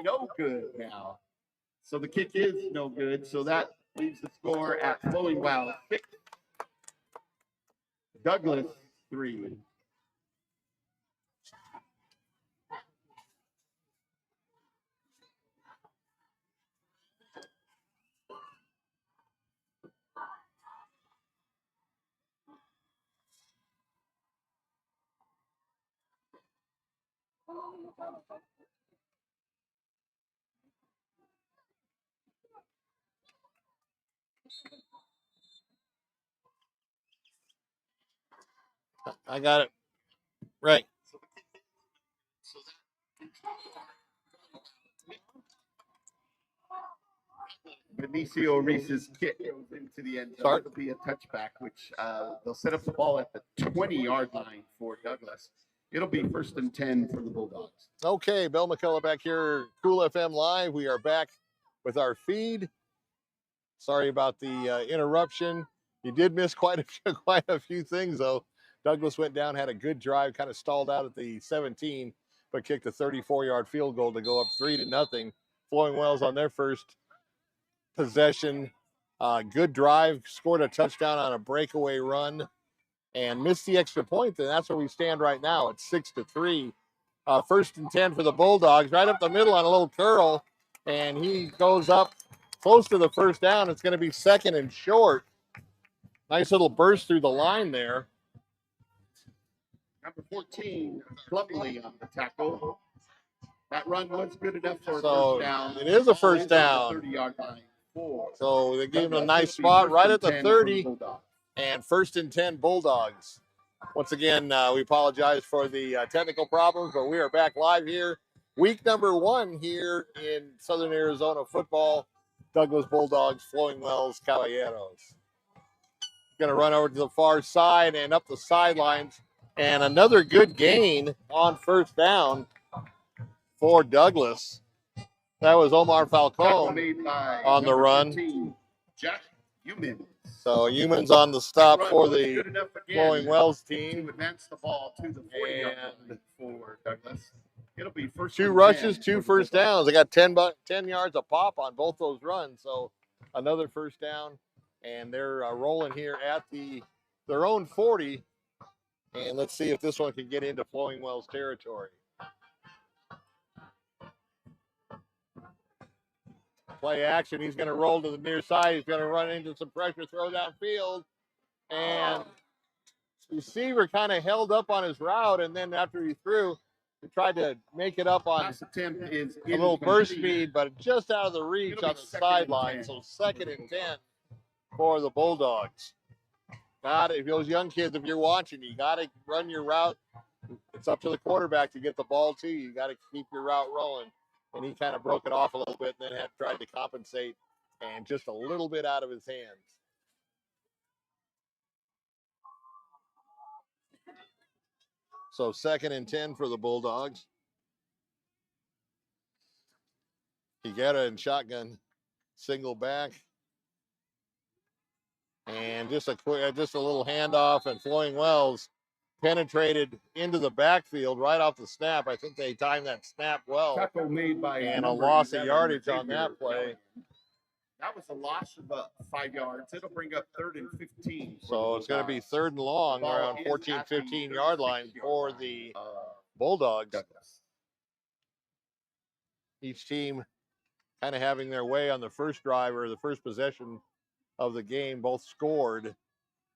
no good now. So the kick is no good. So that leaves the score at Flowing Wells 6, Douglas 3. I got it. Right. Benicio Reese's kick goes into the end zone. It'll be a touchback, which they'll set up the ball at the 20-yard line for Douglas. It'll be 1st and 10 for the Bulldogs. Okay, Bill McCullough back here, Cool FM Live. We are back with our feed. Sorry about the interruption. You did miss quite a few things, though. Douglas went down, had a good drive, kind of stalled out at the 17, but kicked a 34-yard field goal to go up 3-0. Flowing Wells on their first possession. Good drive, scored a touchdown on a breakaway run, and missed the extra point. And that's where we stand right now at 6-3. 1st and 10 for the Bulldogs, right up the middle on a little curl, and he goes up close to the first down. It's going to be 2nd and short. Nice little burst through the line there. Number 14, Plumley on the tackle. That run was good enough for a So first down. it is a first down. 30-yard line. So they gave him a nice spot right at the 30, and 1st and 10 Bulldogs. Once again, we apologize for the technical problems, but we are back live here. Week number 1 here in Southern Arizona football. Douglas Bulldogs, Flowing Wells Caballeros. Going to run over to the far side and up the sidelines. And another good gain on first down for Douglas. That was Omar Falcone on the run. 15, Jack Humans. So Humans on the stop for the Flowing Wells team. To advance the ball to the 40-yard line for Douglas. It'll be 2 rushes, 2 first downs. They got 10 yards a pop on both those runs. So another first down. And they're rolling here at their own 40. And let's see if this one can get into Flowing Wells territory. Play action. He's going to roll to the near side. He's going to run into some pressure, throw downfield. And receiver kind of held up on his route. And then after he threw, he tried to make it up on a little burst speed, but just out of the reach on the sideline. So 2nd and 10 for the Bulldogs. If those young kids, if you're watching, you got to run your route. It's up to the quarterback to get the ball to you. You got to keep your route rolling. And he kind of broke it off a little bit and then tried to compensate, and just a little bit out of his hands. So 2nd and 10 for the Bulldogs. Higuera in shotgun, single back. And just a little handoff, and Flowing Wells penetrated into the backfield right off the snap. I think they timed that snap well. Tackle made by and a loss of yardage on that play. That was a loss of 5 yards. It'll bring up 3rd and 15. So it's going to be 3rd and long around 14, 15-yard line for the Bulldogs. Each team kind of having their way on the first drive or the first possession of the game. Both scored,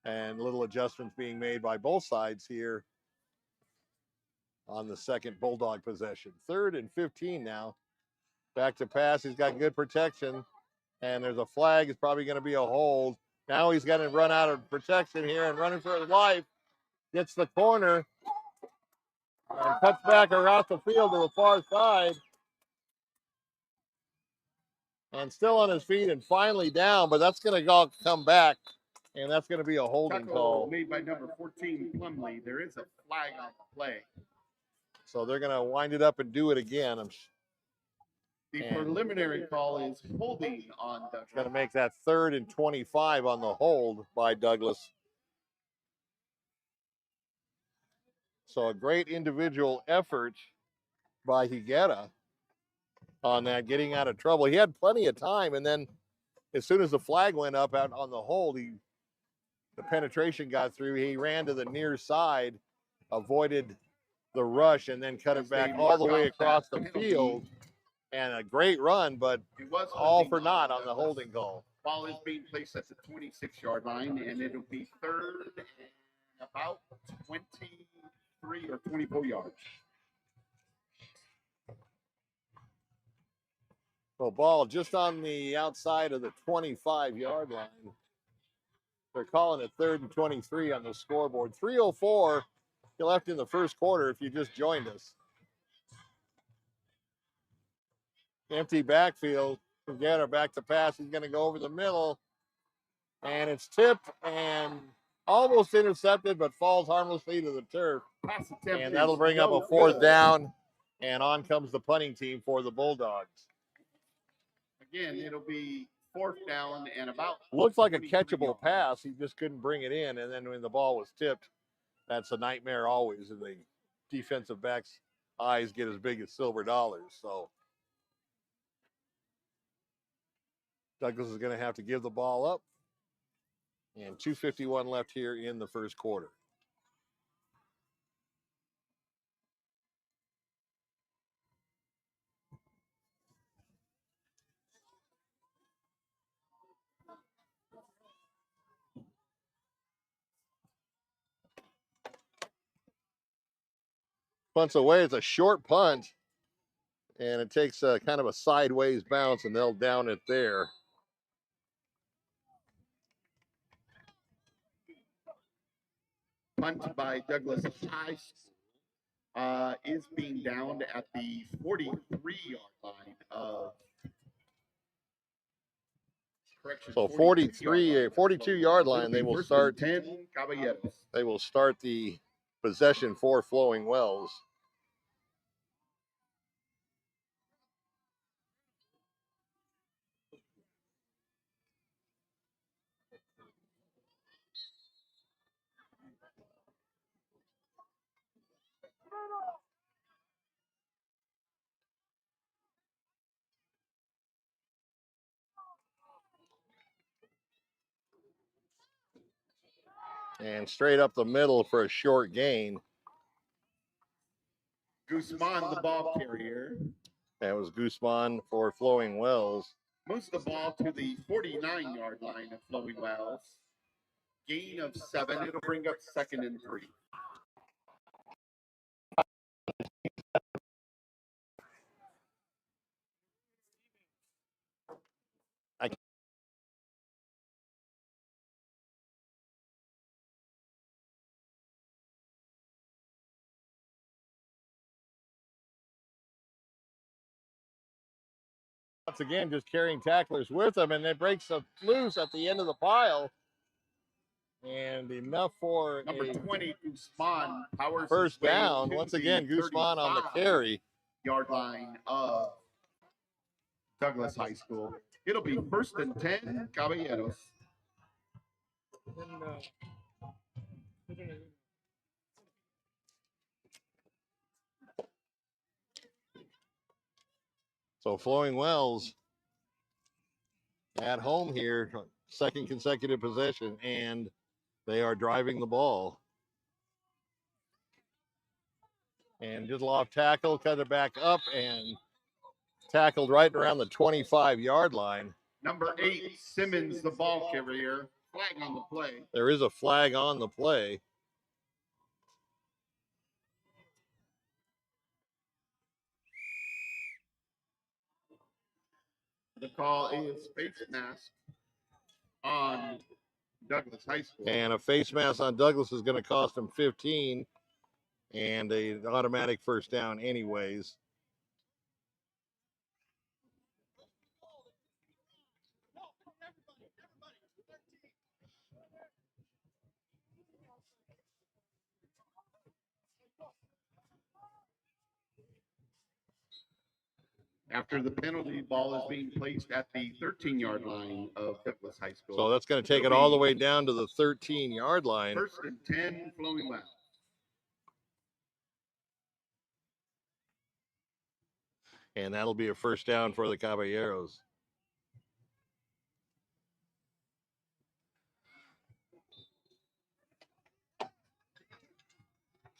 and little adjustments being made by both sides here on the second Bulldog possession. 3rd and 15 now. Back to pass. He's got good protection, and there's a flag. It's probably going to be a hold. Now he's got to run out of protection here and running for his life. Gets the corner and cuts back across the field to the far side. And still on his feet and finally down, but that's going to come back, and that's going to be a holding call. Made by number 14, Plumley. There is a flag on the play. So they're going to wind it up and do it again. The preliminary call is holding on Douglas. Going to make that 3rd and 25 on the hold by Douglas. So a great individual effort by Higuera. on that, getting out of trouble. He had plenty of time, and then as soon as the flag went up out on the hold, the penetration got through. He ran to the near side, avoided the rush, and then cut it back all the way across the field. And a great run, but all for naught on the holding call. Ball is being placed at the 26-yard line, and it'll be third and about 23 or 24 yards. So ball just on the outside of the 25-yard line. They're calling it third and 23 on the scoreboard. 3:04 left in the first quarter if you just joined us. Empty backfield. Again, back to pass. He's going to go over the middle. And it's tipped and almost intercepted, but falls harmlessly to the turf. And that'll bring up a fourth down. And on comes the punting team for the Bulldogs. Again, it'll be fourth down and about. Looks like a catchable pass. He just couldn't bring it in. And then when the ball was tipped, that's a nightmare always. And the defensive back's eyes get as big as silver dollars. So Douglas is going to have to give the ball up. And 2:51 left here in the first quarter. Punts away. It's a short punt. And it takes a kind of a sideways bounce, and they'll down it there. Punt by Douglas High School is being downed at the 43-yard line of. So 42-yard line. They will start. 10 Caballeros. They will start the possession for Flowing Wells. And straight up the middle for a short gain. Guzman, the ball carrier. That was Guzman for Flowing Wells. Moves the ball to the 49-yard line of Flowing Wells. Gain of 7. It'll bring up 2nd and 3. Once again, just carrying tacklers with them, and it breaks loose at the end of the pile. And enough for number 20, Guzman, powers first down. Once again, Guzman on the carry. Yard line of Douglas High School. It'll be 1st and 10, Caballeros. So Flowing Wells at home here, 2nd consecutive possession, and they are driving the ball. And Diddle off tackle, cut it back up, and tackled right around the 25-yard line. Number 8, Simmons, the ball carrier. Flag on the play. There is a flag on the play. The call is face mask on Douglas High School. And a face mask on Douglas is going to cost him 15 and an automatic first down anyways. After the penalty, ball is being placed at the 13-yard line of Douglas High School. So that's going to take it all the way down to the 13-yard line. 1st and 10, Flowing Wells. And that'll be a first down for the Caballeros.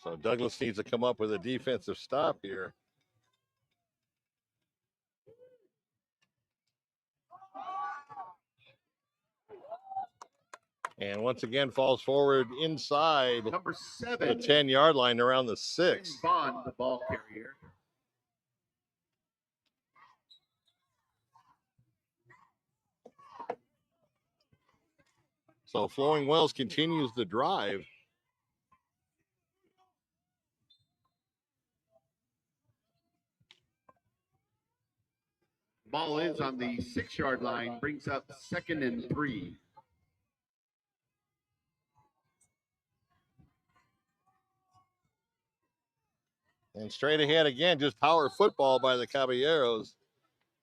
So Douglas needs to come up with a defensive stop here. And once again falls forward inside Number the 7, 10-yard line around the 6. Bond, the ball carrier. So Flowing Wells continues the drive. Ball is on the 6-yard line, brings up 2nd and 3. And straight ahead again, just power football by the Caballeros.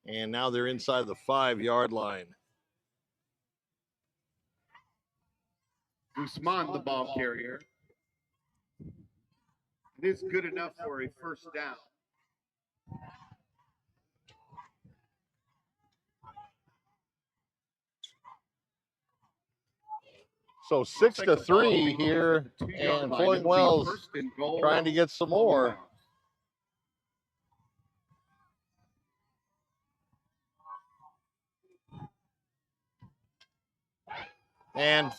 And now they're inside the 5-yard line. Guzman, the ball carrier. It is good enough for a first down. So 6-3 here, and Flowing Wells trying to get some more. And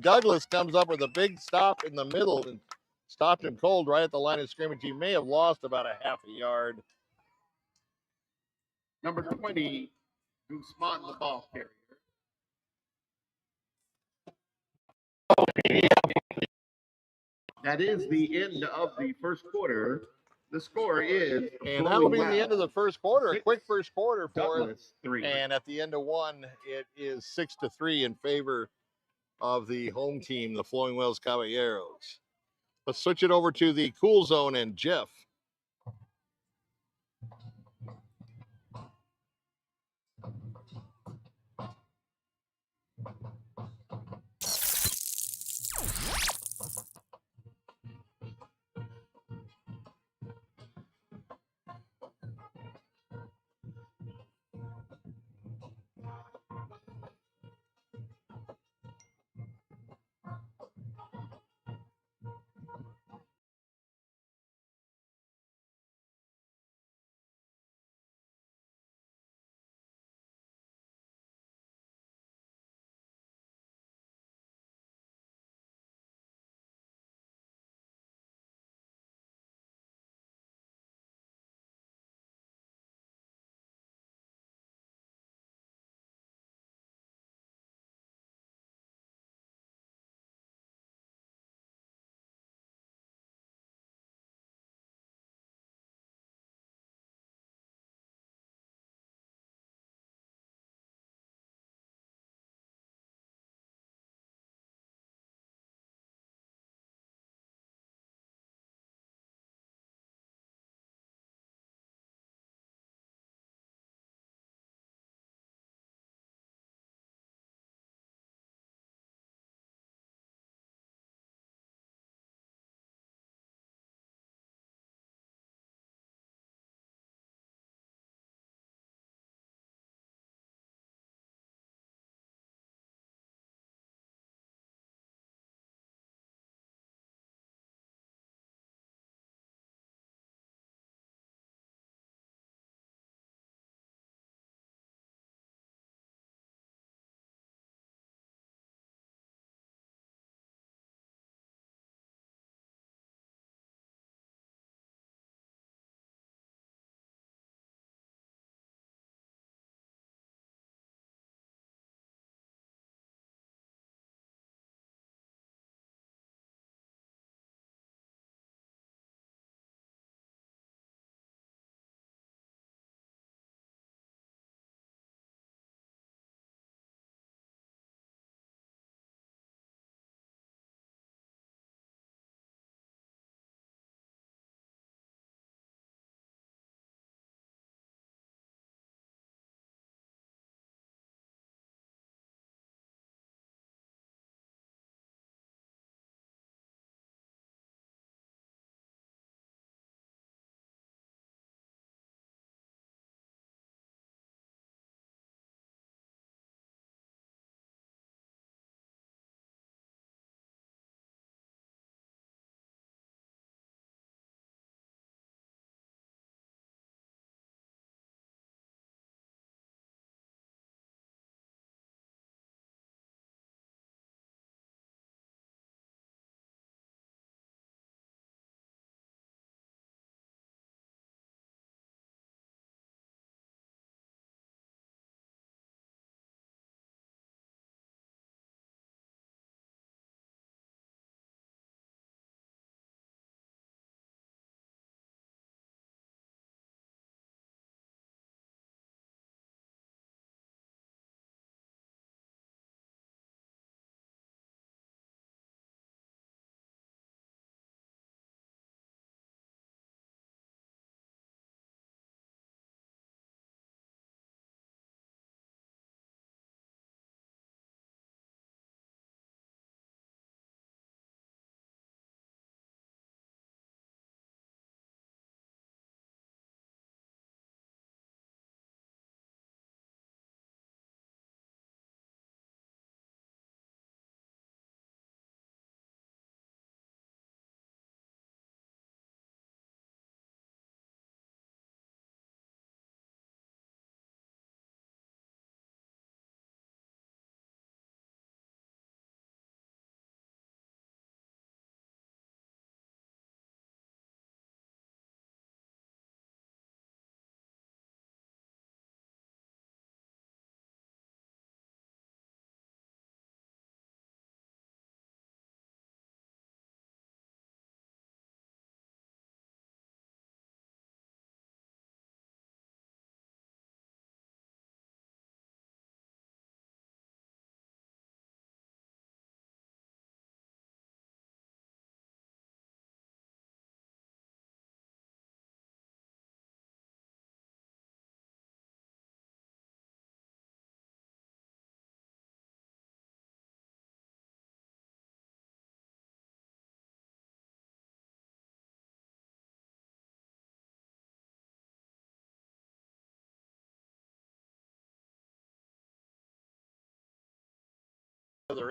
Douglas comes up with a big stop in the middle and stopped him cold right at the line of scrimmage. He may have lost about a half a yard. Number 20, Guzman, the ball carrier. That is the end of the first quarter. The score is, and that'll be the end of the first quarter. A quick first quarter for us. 3. And at the end of one, it is 6-3 in favor of the home team, the Flowing Wells Caballeros. Let's switch it over to the cool zone and Jeff.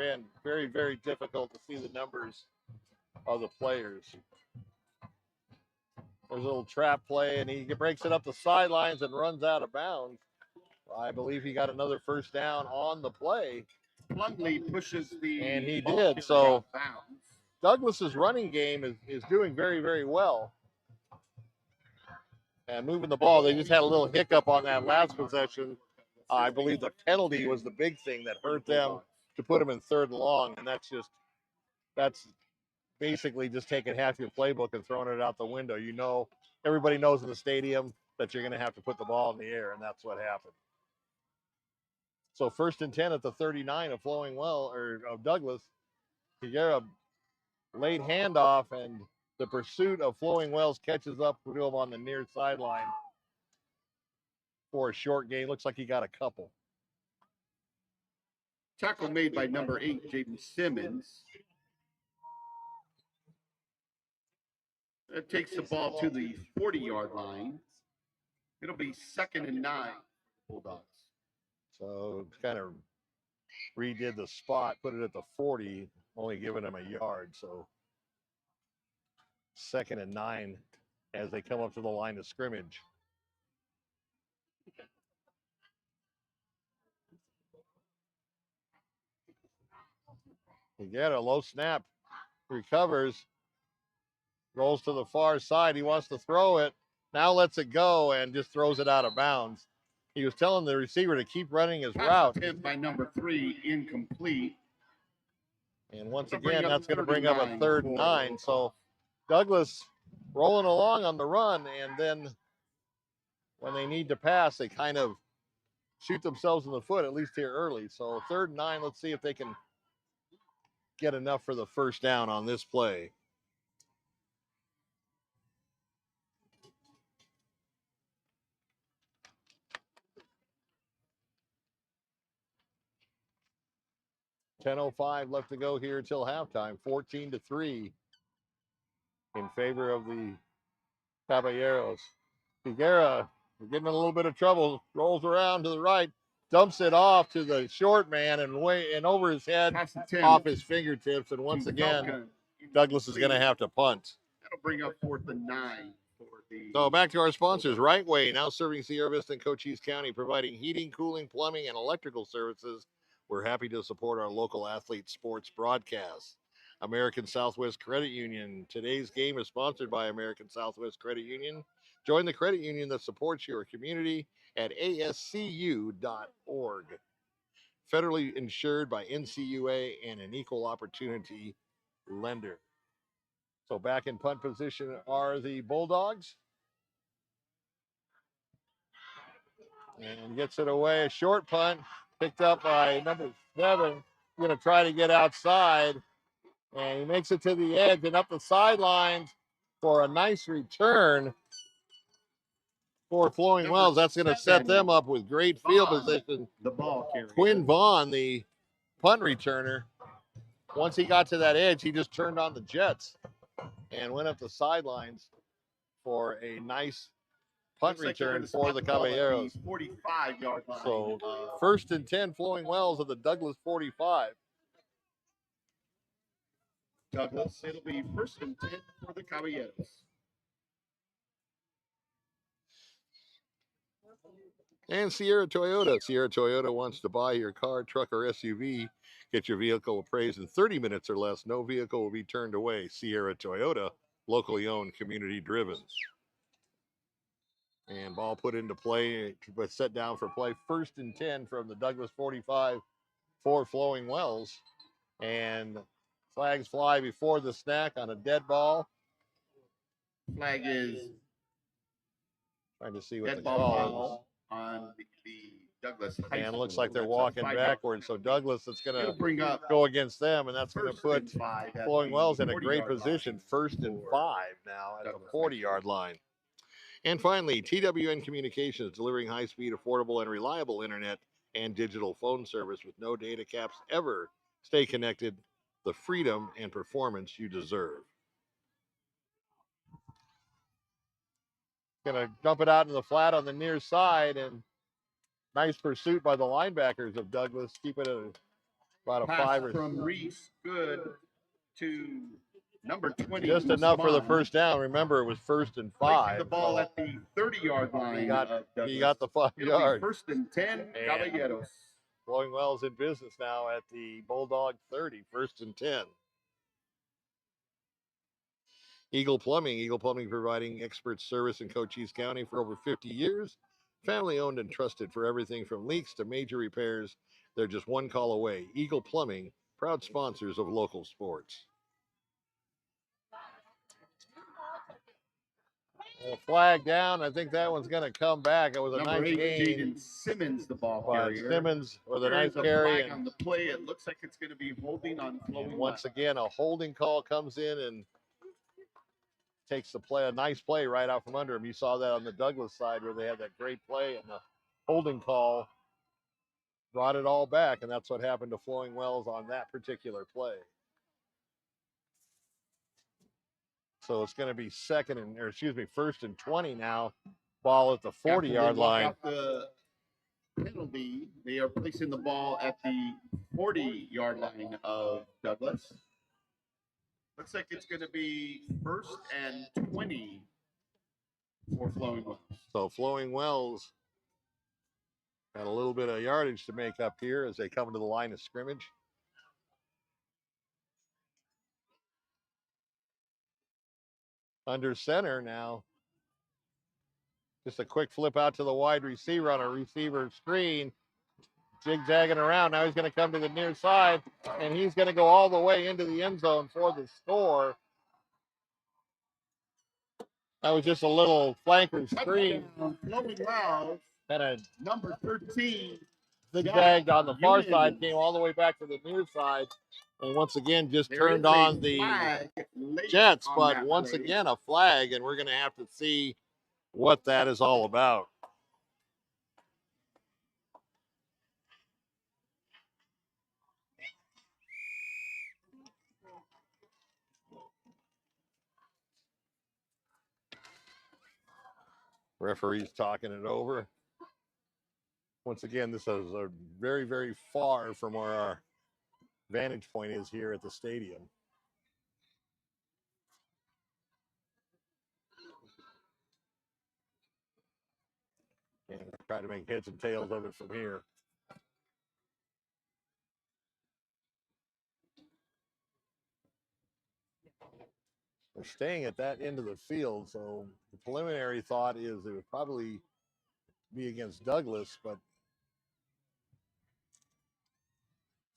other end. Very, very difficult to see the numbers of the players. There's a little trap play, and he breaks it up the sidelines and runs out of bounds. I believe he got another first down on the play. Bluntly pushes the And he ball did. carrier So out of bounds. Douglas's running game is doing very, very well. And moving the ball, they just had a little hiccup on that last possession. I believe the penalty was the big thing that hurt them to put them in 3rd and long. And that's basically just taking half your playbook and throwing it out the window. You know, everybody knows in the stadium that you're going to have to put the ball in the air, and that's what happened. So 1st and 10 at the 39 of of Douglas. You get a late handoff, and the pursuit of Flowing Wells catches up to him on the near sideline for a short gain. Looks like he got a couple. Tackle made by number 8, Jaden Simmons. That takes the ball to the 40-yard line. It'll be 2nd and 9, Bulldogs. So kind of redid the spot, put it at the 40, only giving him a yard. So 2nd and 9 as they come up to the line of scrimmage. You get a low snap, recovers, rolls to the far side. He wants to throw it. Now lets it go and just throws it out of bounds. He was telling the receiver to keep running his route. Attempt by number 3, incomplete. And once again, that's going to bring up a 3rd and 9. So Douglas rolling along on the run, and then when they need to pass, they kind of shoot themselves in the foot, at least here early. So 3rd and 9, let's see if they can get enough for the first down on this play. $10:05 left to go here until halftime. 14-3 in favor of the Caballeros. Figuera, we're getting in a little bit of trouble. Rolls around to the right, dumps it off to the short man and over his head, off his fingertips. And once again, Douglas is going to have to punt. That'll bring up 4th and 9. So back to our sponsors. Right Way, now serving Sierra Vista and Cochise County, providing heating, cooling, plumbing, and electrical services. We're happy to support our local athlete sports broadcasts. American Southwest Credit Union. Today's game is sponsored by American Southwest Credit Union. Join the credit union that supports your community at ascu.org. Federally insured by NCUA and an equal opportunity lender. So back in punt position are the Bulldogs. And gets it away. A short punt picked up by number 7. Going to try to get outside. And he makes it to the edge and up the sidelines for a nice return for Flowing Wells. That's going to set them up with great field position. The ball carrier. Quinn Vaughn, the punt returner, once he got to that edge, he just turned on the jets and went up the sidelines for a nice punt return for the Caballeros. 45-yard line. So 1st and 10, Flowing Wells at the Douglas 45. Douglas, it'll be 1st and 10 for the Caballeros. And Sierra Toyota. Sierra Toyota wants to buy your car, truck, or SUV. Get your vehicle appraised in 30 minutes or less. No vehicle will be turned away. Sierra Toyota, locally owned, community driven. And ball put into play, but set down for play. 1st and 10 from the Douglas 45 for Flowing Wells. And flags fly before the snack on a dead ball. Flag is trying to see what dead the ball call is. On the Douglas High And it looks School. like they're That's walking backwards. So Douglas is going to bring up go against them, and that's going to put 5 Flowing Wells in a great 40-yard position. line 1st and 5 now at the 40-yard line. And finally, TWN Communications, delivering high-speed, affordable, and reliable internet and digital phone service with no data caps ever. Stay connected, the freedom and performance you deserve. Going to dump it out in the flat on the near side, and nice pursuit by the linebackers of Douglas. Keep it at About a Pass 5 or from Reese, good to number 20. just enough for the Usman. first down. Remember, it was 1st and Placing 5. the ball So at the 30-yard line. he got Douglas. the 5 It'll be yards. 1st and 10. Caballeros. Flowing Wells in business now at the Bulldog 30, 1st and 10. Eagle Plumbing providing expert service in Cochise County for over 50 years. Family owned and trusted for everything from leaks to major repairs. They're just one call away. Eagle Plumbing, proud sponsors of local sports. A flag down. I think that one's going to come back. It was a Number nice 8, gain. Jaden Simmons, the ball But carrier. Simmons with a There nice is a carry. flag on the play. It looks like it's going to be holding on Flowing Once Wells. again, a holding call comes in and takes the play, a nice play right out from under him. You saw that on the Douglas side where they had that great play, and the holding call brought it all back, and that's what happened to Flowing Wells on that particular play. So it's going to be 1st and 20 now. Ball at the 40-yard line. After the penalty, they are placing the ball at the 40-yard line of Douglas. Looks like it's going to be 1st and 20 for Flowing Wells. So Flowing Wells got a little bit of yardage to make up here as they come to the line of scrimmage. Under center now. Just a quick flip out to the wide receiver on a receiver screen. Zigzagging around. Now he's going to come to the near side, and he's going to go all the way into the end zone for the score. That was just a little flanker screen. Flowing Wells, Kind of number 13. Zigzagged on the far side, came all the way back to the near side, and once again just turned on the Jets. But once again, a flag, and we're going to have to see what that is all about. Referee's talking it over. Once again, this is a very, very far from where our vantage point is here at the stadium. And try to make heads and tails of it from here. We're staying at that end of the field, so the preliminary thought is it would probably be against Douglas, but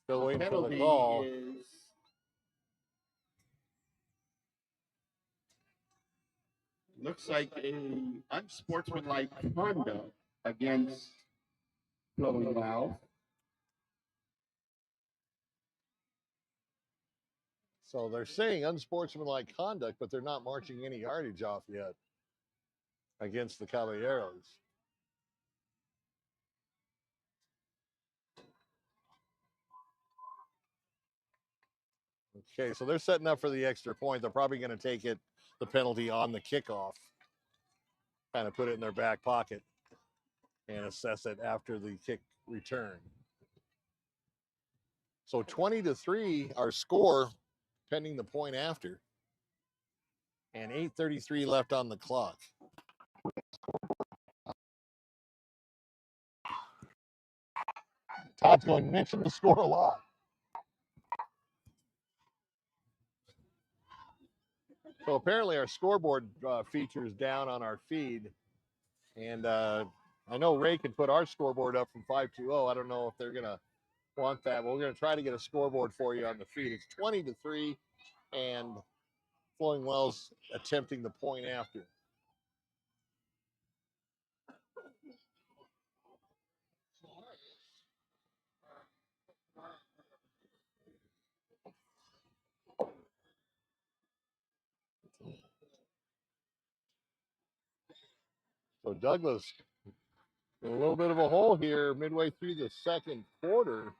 still waiting for the call. Looks like an unsportsmanlike conduct against Flowing Wells. So they're saying unsportsmanlike conduct, but they're not marching any yardage off yet against the Caballeros. Okay, so they're setting up for the extra point. They're probably going to take the penalty on the kickoff, kind of put it in their back pocket and assess it after the kick return. So 20-3, our score, pending the point after, and 8:33 left on the clock. Todd's going to mention the score a lot. So apparently our scoreboard feature is down on our feed, and I know Ray can put our scoreboard up from 5-0. I don't know if they're going to want that, but we're going to try to get a scoreboard for you on the feed. It's 20-3, and Flowing Wells attempting the point after. So Douglas, a little bit of a hole here midway through the second quarter.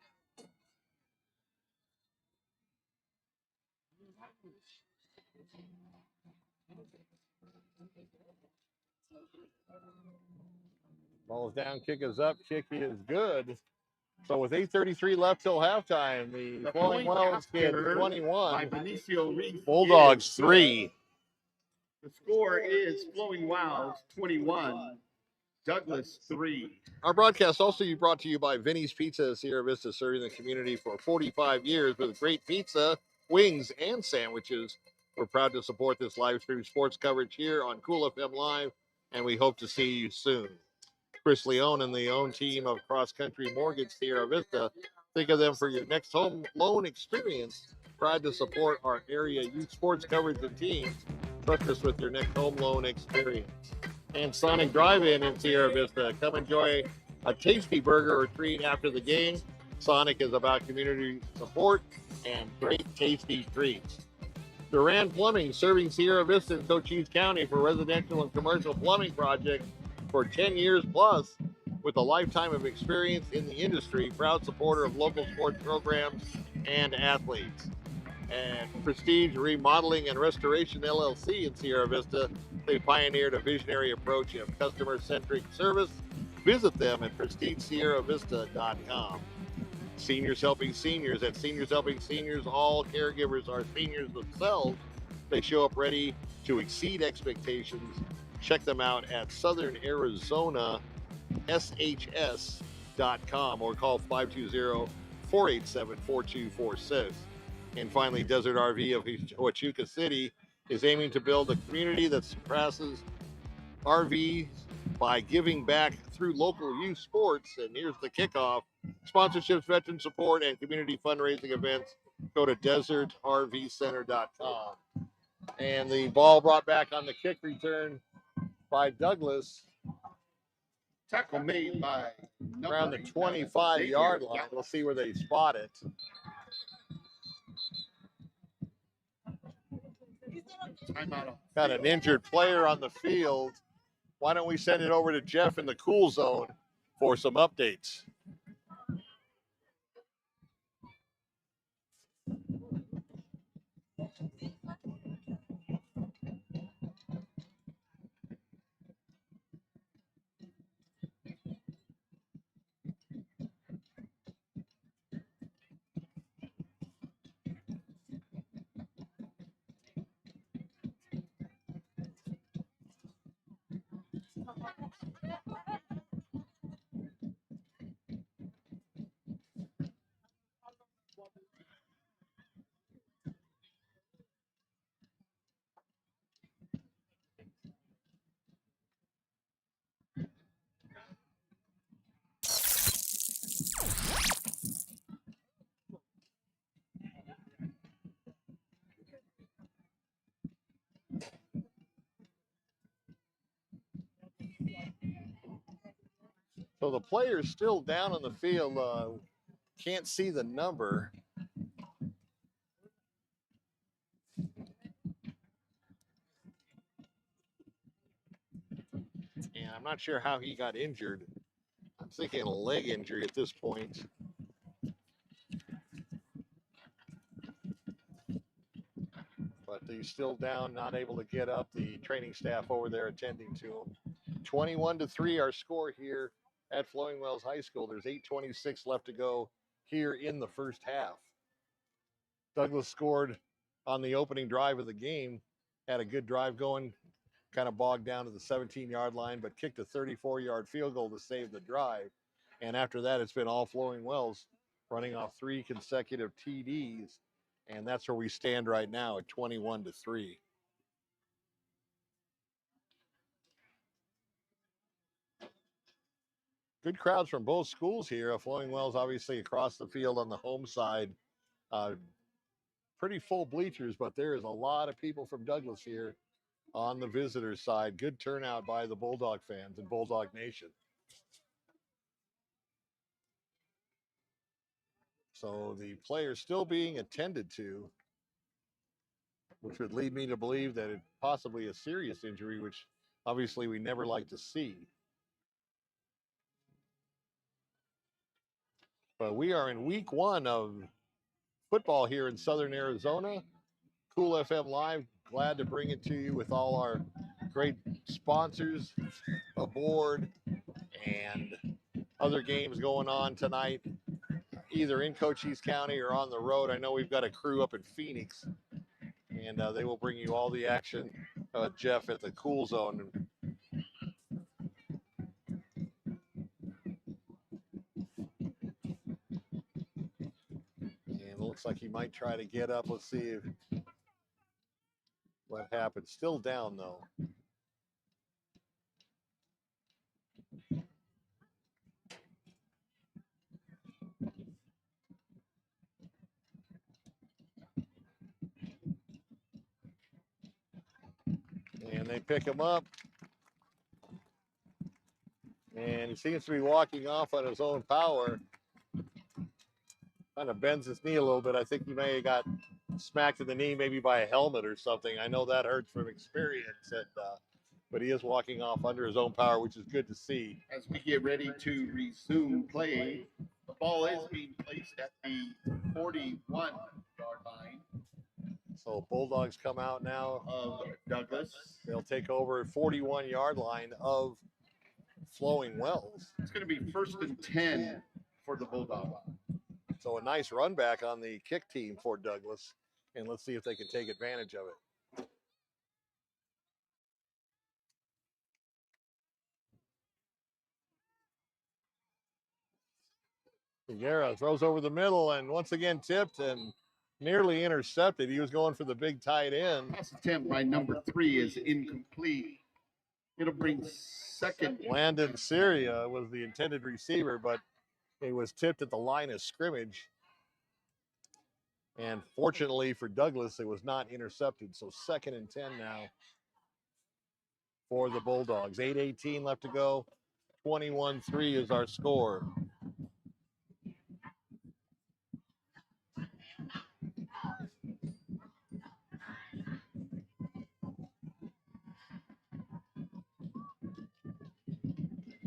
Ball's down, kick is up, kick is good. So with 8:33 left till halftime, the Flowing Wells get by 21, Benicio Reese Bulldogs is 3. The score is Flowing Wells 21, Douglas 3. Our broadcast also brought to you by Vinny's Pizza, Sierra Vista, serving the community for 45 years with great pizza, wings, and sandwiches. We're proud to support this live stream sports coverage here on Cool FM Live, and we hope to see you soon. Chris Leone and the own team of Cross Country Mortgage Sierra Vista. Think of them for your next home loan experience. Proud to support our area youth sports coverage and teams. Trust us with your next home loan experience. And Sonic Drive-In in Sierra Vista. Come enjoy a tasty burger or treat after the game. Sonic is about community support and great tasty treats. Duran Plumbing, serving Sierra Vista and Cochise County for residential and commercial plumbing projects for 10 years plus, with a lifetime of experience in the industry. Proud supporter of local sports programs and athletes. And Prestige Remodeling and Restoration LLC in Sierra Vista. They pioneered a visionary approach of customer-centric service. Visit them at prestigesierravista.com. Seniors Helping Seniors. At Seniors Helping Seniors, all caregivers are seniors themselves. They show up ready to exceed expectations. Check them out at southernarizonaSHS.com or call 520-487-4246. And finally, Desert RV of Huachuca City is aiming to build a community that surpasses RVs by giving back through local youth sports. And here's the kickoff. Sponsorships, veteran support, and community fundraising events. Go to desertrvcenter.com. And the ball brought back on the kick return by Douglas. Tackle made by around the 25-yard line. We'll see where they spot it. Got an injured player on the field. Why don't we send it over to Jeff in the cool zone for some updates? So the player's still down on the field. Can't see the number. And I'm not sure how he got injured. I'm thinking a leg injury at this point. But he's still down, not able to get up. The training staff over there attending to him. 21-3 our score here at Flowing Wells High School. There's 8:26 left to go here in the first half. Douglas scored on the opening drive of the game, had a good drive going, kind of bogged down to the 17-yard line, but kicked a 34-yard field goal to save the drive. And after that, it's been all Flowing Wells, running off 3 consecutive TDs. And that's where we stand right now at 21-3. Good crowds from both schools here. Flowing Wells obviously across the field on the home side. Pretty full bleachers, but there is a lot of people from Douglas here on the visitors side. Good turnout by the Bulldog fans and Bulldog Nation. So the player's still being attended to, which would lead me to believe that it possibly a serious injury, which obviously we never like to see. But we are in week 1 of football here in Southern Arizona. Cool FM Live, glad to bring it to you with all our great sponsors aboard and other games going on tonight. either in Cochise County or on the road. I know we've got a crew up in Phoenix, and they will bring you all the action, Jeff, at the Cool Zone. And it looks like he might try to get up. Let's see what happens. Still down, though. And they pick him up. And he seems to be walking off on his own power. Kind of bends his knee a little bit. I think he may have got smacked in the knee maybe by a helmet or something. I know that hurts from experience. But he is walking off under his own power, which is good to see. As we get ready to resume play, the ball is being placed at the 41-yard line. So Bulldogs come out now of Douglas. They'll take over 41-yard line of Flowing Wells. It's going to be 1st and 10 for the Bulldogs. So a nice run back on the kick team for Douglas. And let's see if they can take advantage of it. Figueroa throws over the middle and once again tipped and nearly intercepted. He was going for the big tight end. Pass attempt by number 3 is incomplete. It'll bring second. Landon Syria was the intended receiver, but it was tipped at the line of scrimmage. And fortunately for Douglas, it was not intercepted. So 2nd and 10 now for the Bulldogs. 8:18 left to go. 21-3 is our score.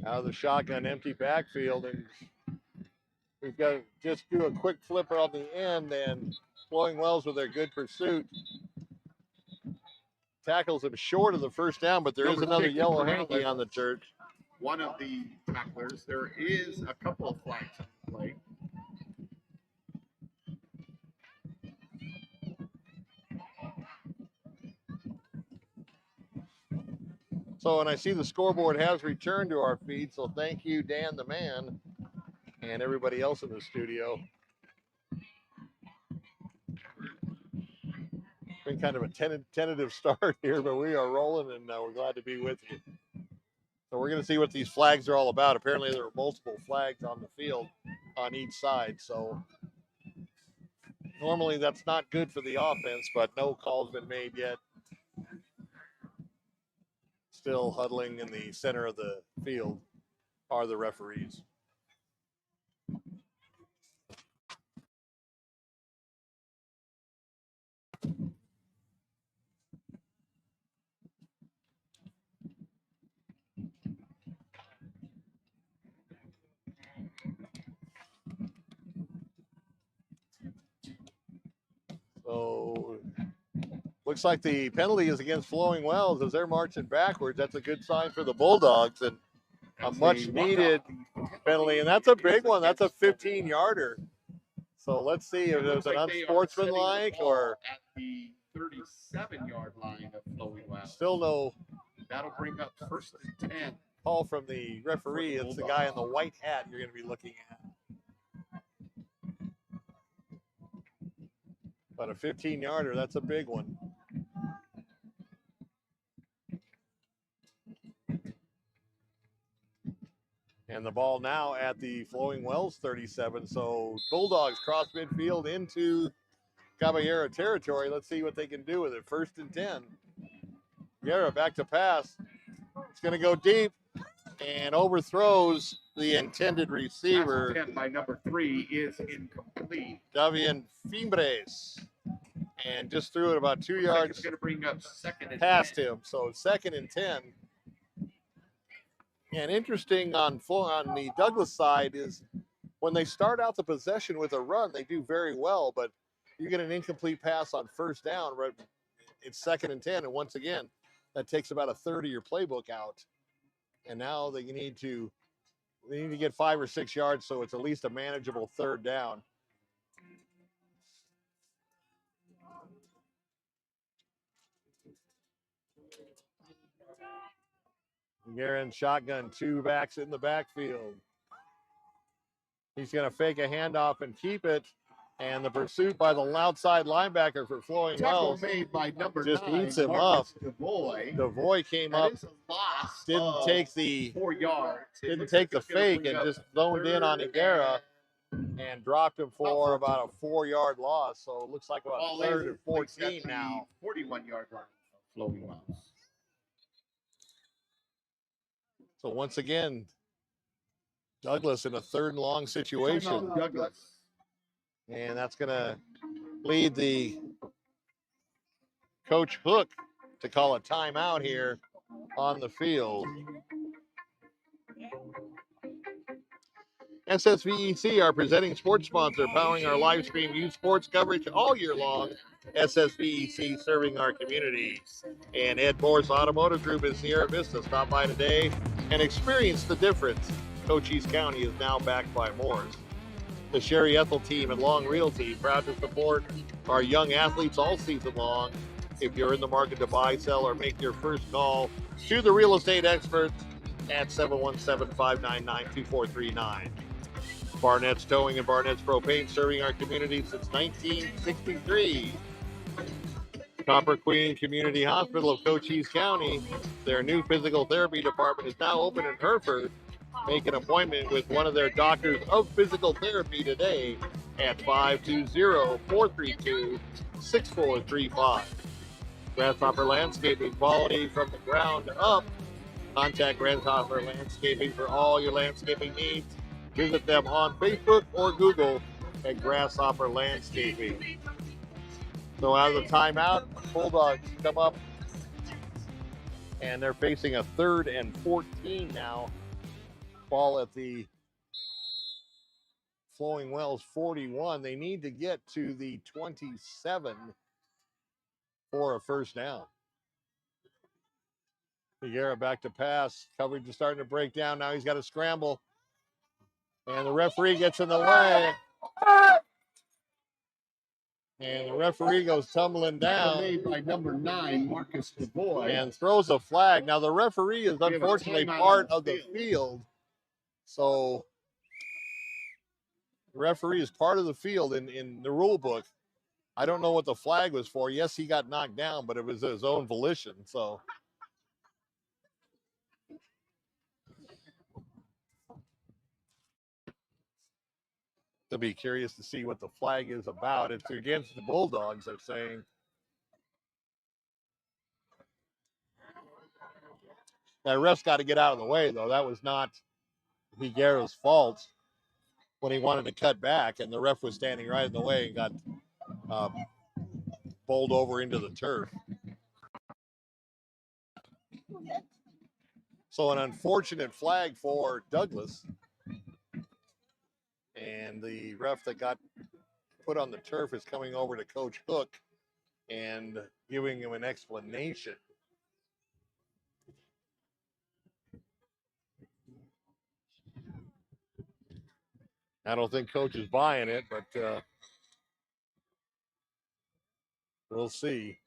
Out of the shotgun, empty backfield, and we've got to just do a quick flipper on the end, and Flowing Wells with their good pursuit tackles him short of the first down, but there is another yellow hanky on the church. One of the tacklers. There is a couple of flags on the play. So, and I see the scoreboard has returned to our feed, so thank you, Dan the man, and everybody else in the studio. Been kind of a tentative start here, but we are rolling, and we're glad to be with you. So we're going to see what these flags are all about. Apparently there are multiple flags on the field on each side, so normally that's not good for the offense, but no call's been made yet. Still huddling in the center of the field are the referees. So looks like the penalty is against Flowing Wells as they're marching backwards. That's a good sign for the Bulldogs and a much needed penalty. And that's a big one. That's a 15-yarder. So let's see if it was an unsportsmanlike or at the 37-yard line of Flowing Wells. Still no. That'll bring up 1st and 10. Call from the referee. It's the guy in the white hat you're going to be looking at. But a 15-yarder, that's a big one. And the ball now at the Flowing Wells 37. So Bulldogs cross midfield into Caballero territory. Let's see what they can do with it. 1st and 10. Guerra back to pass. It's going to go deep and overthrows the intended receiver. Pass attempt by number 3 is incomplete. Davian Fimbres. And just threw it about 2 yards. It's going to bring up 2nd and past 10. him. So 2nd and 10. And interesting on the Douglas side is when they start out the possession with a run, they do very well, but you get an incomplete pass on 1st down, right? It's 2nd and 10. And once again, that takes about a third of your playbook out. And now they need to they need to get 5 or 6 yards, so it's at least a manageable third down. Guerin shotgun, 2 backs in the backfield. He's going to fake a handoff and keep it. And the pursuit by the outside linebacker for Flowing Wells made by number just 9, eats him Marcus up. DeVoy. DeVoy came That up, is a loss didn't of take the 4 yards. It didn't looks take like the it's gonna fake bring and up just zoned in on third Higuera and dropped him for About 14. about a 4-yard loss. So it looks like about Ball third is and 14 now. 41-yard line of Flowing Wells. So once again, Douglas in a third and long situation. Timeout, Douglas. And that's going to lead the Coach Hook to call a timeout here on the field. SSVEC, our presenting sports sponsor, powering our live stream youth sports coverage all year long. SSVEC serving our community. And Ed Morse Automotive Group in Sierra Vista. Stop by today and experience the difference. Cochise County is now backed by Morse. The Sherry ETHELL team and Long Realty, proud to support our young athletes all season long. If you're in the market to buy, sell, or make your first call to the real estate experts at 717-599-2439. BARNETT'S Towing and BARNETT'S Propane serving our community since 1963. Copper Queen Community Hospital of Cochise County, their new physical therapy department is now open in Hereford. Make an appointment with one of their doctors of physical therapy today at 520-432-6435. Grasshopper Landscaping, quality from the ground up. Contact Grasshopper Landscaping for all your landscaping needs. Visit them on Facebook or Google at Grasshopper Landscaping. So out of the timeout, Bulldogs come up, and they're facing a 3rd and 14 now. Ball at the Flowing Wells 41. They need to get to the 27 for a first down. Higuera back to pass. Coverage is starting to break down. Now he's got to scramble. And the referee gets in the way. And the referee goes tumbling down. Made by number 9, Marcus DeVoy. And throws a flag. Now the referee is unfortunately part of the field. So the referee is part of the field in the rule book. I don't know what the flag was for. Yes, he got knocked down, but it was his own volition. So to be curious to see what the flag is about. It's against the Bulldogs, they're saying. That ref's got to get out of the way, though. That was not Higuera's fault when he wanted to cut back, and the ref was standing right in the way and got bowled over into the turf. So an unfortunate flag for Douglas. And the ref that got put on the turf is coming over to Coach Hook and giving him an explanation. I don't think Coach is buying it, but we'll see.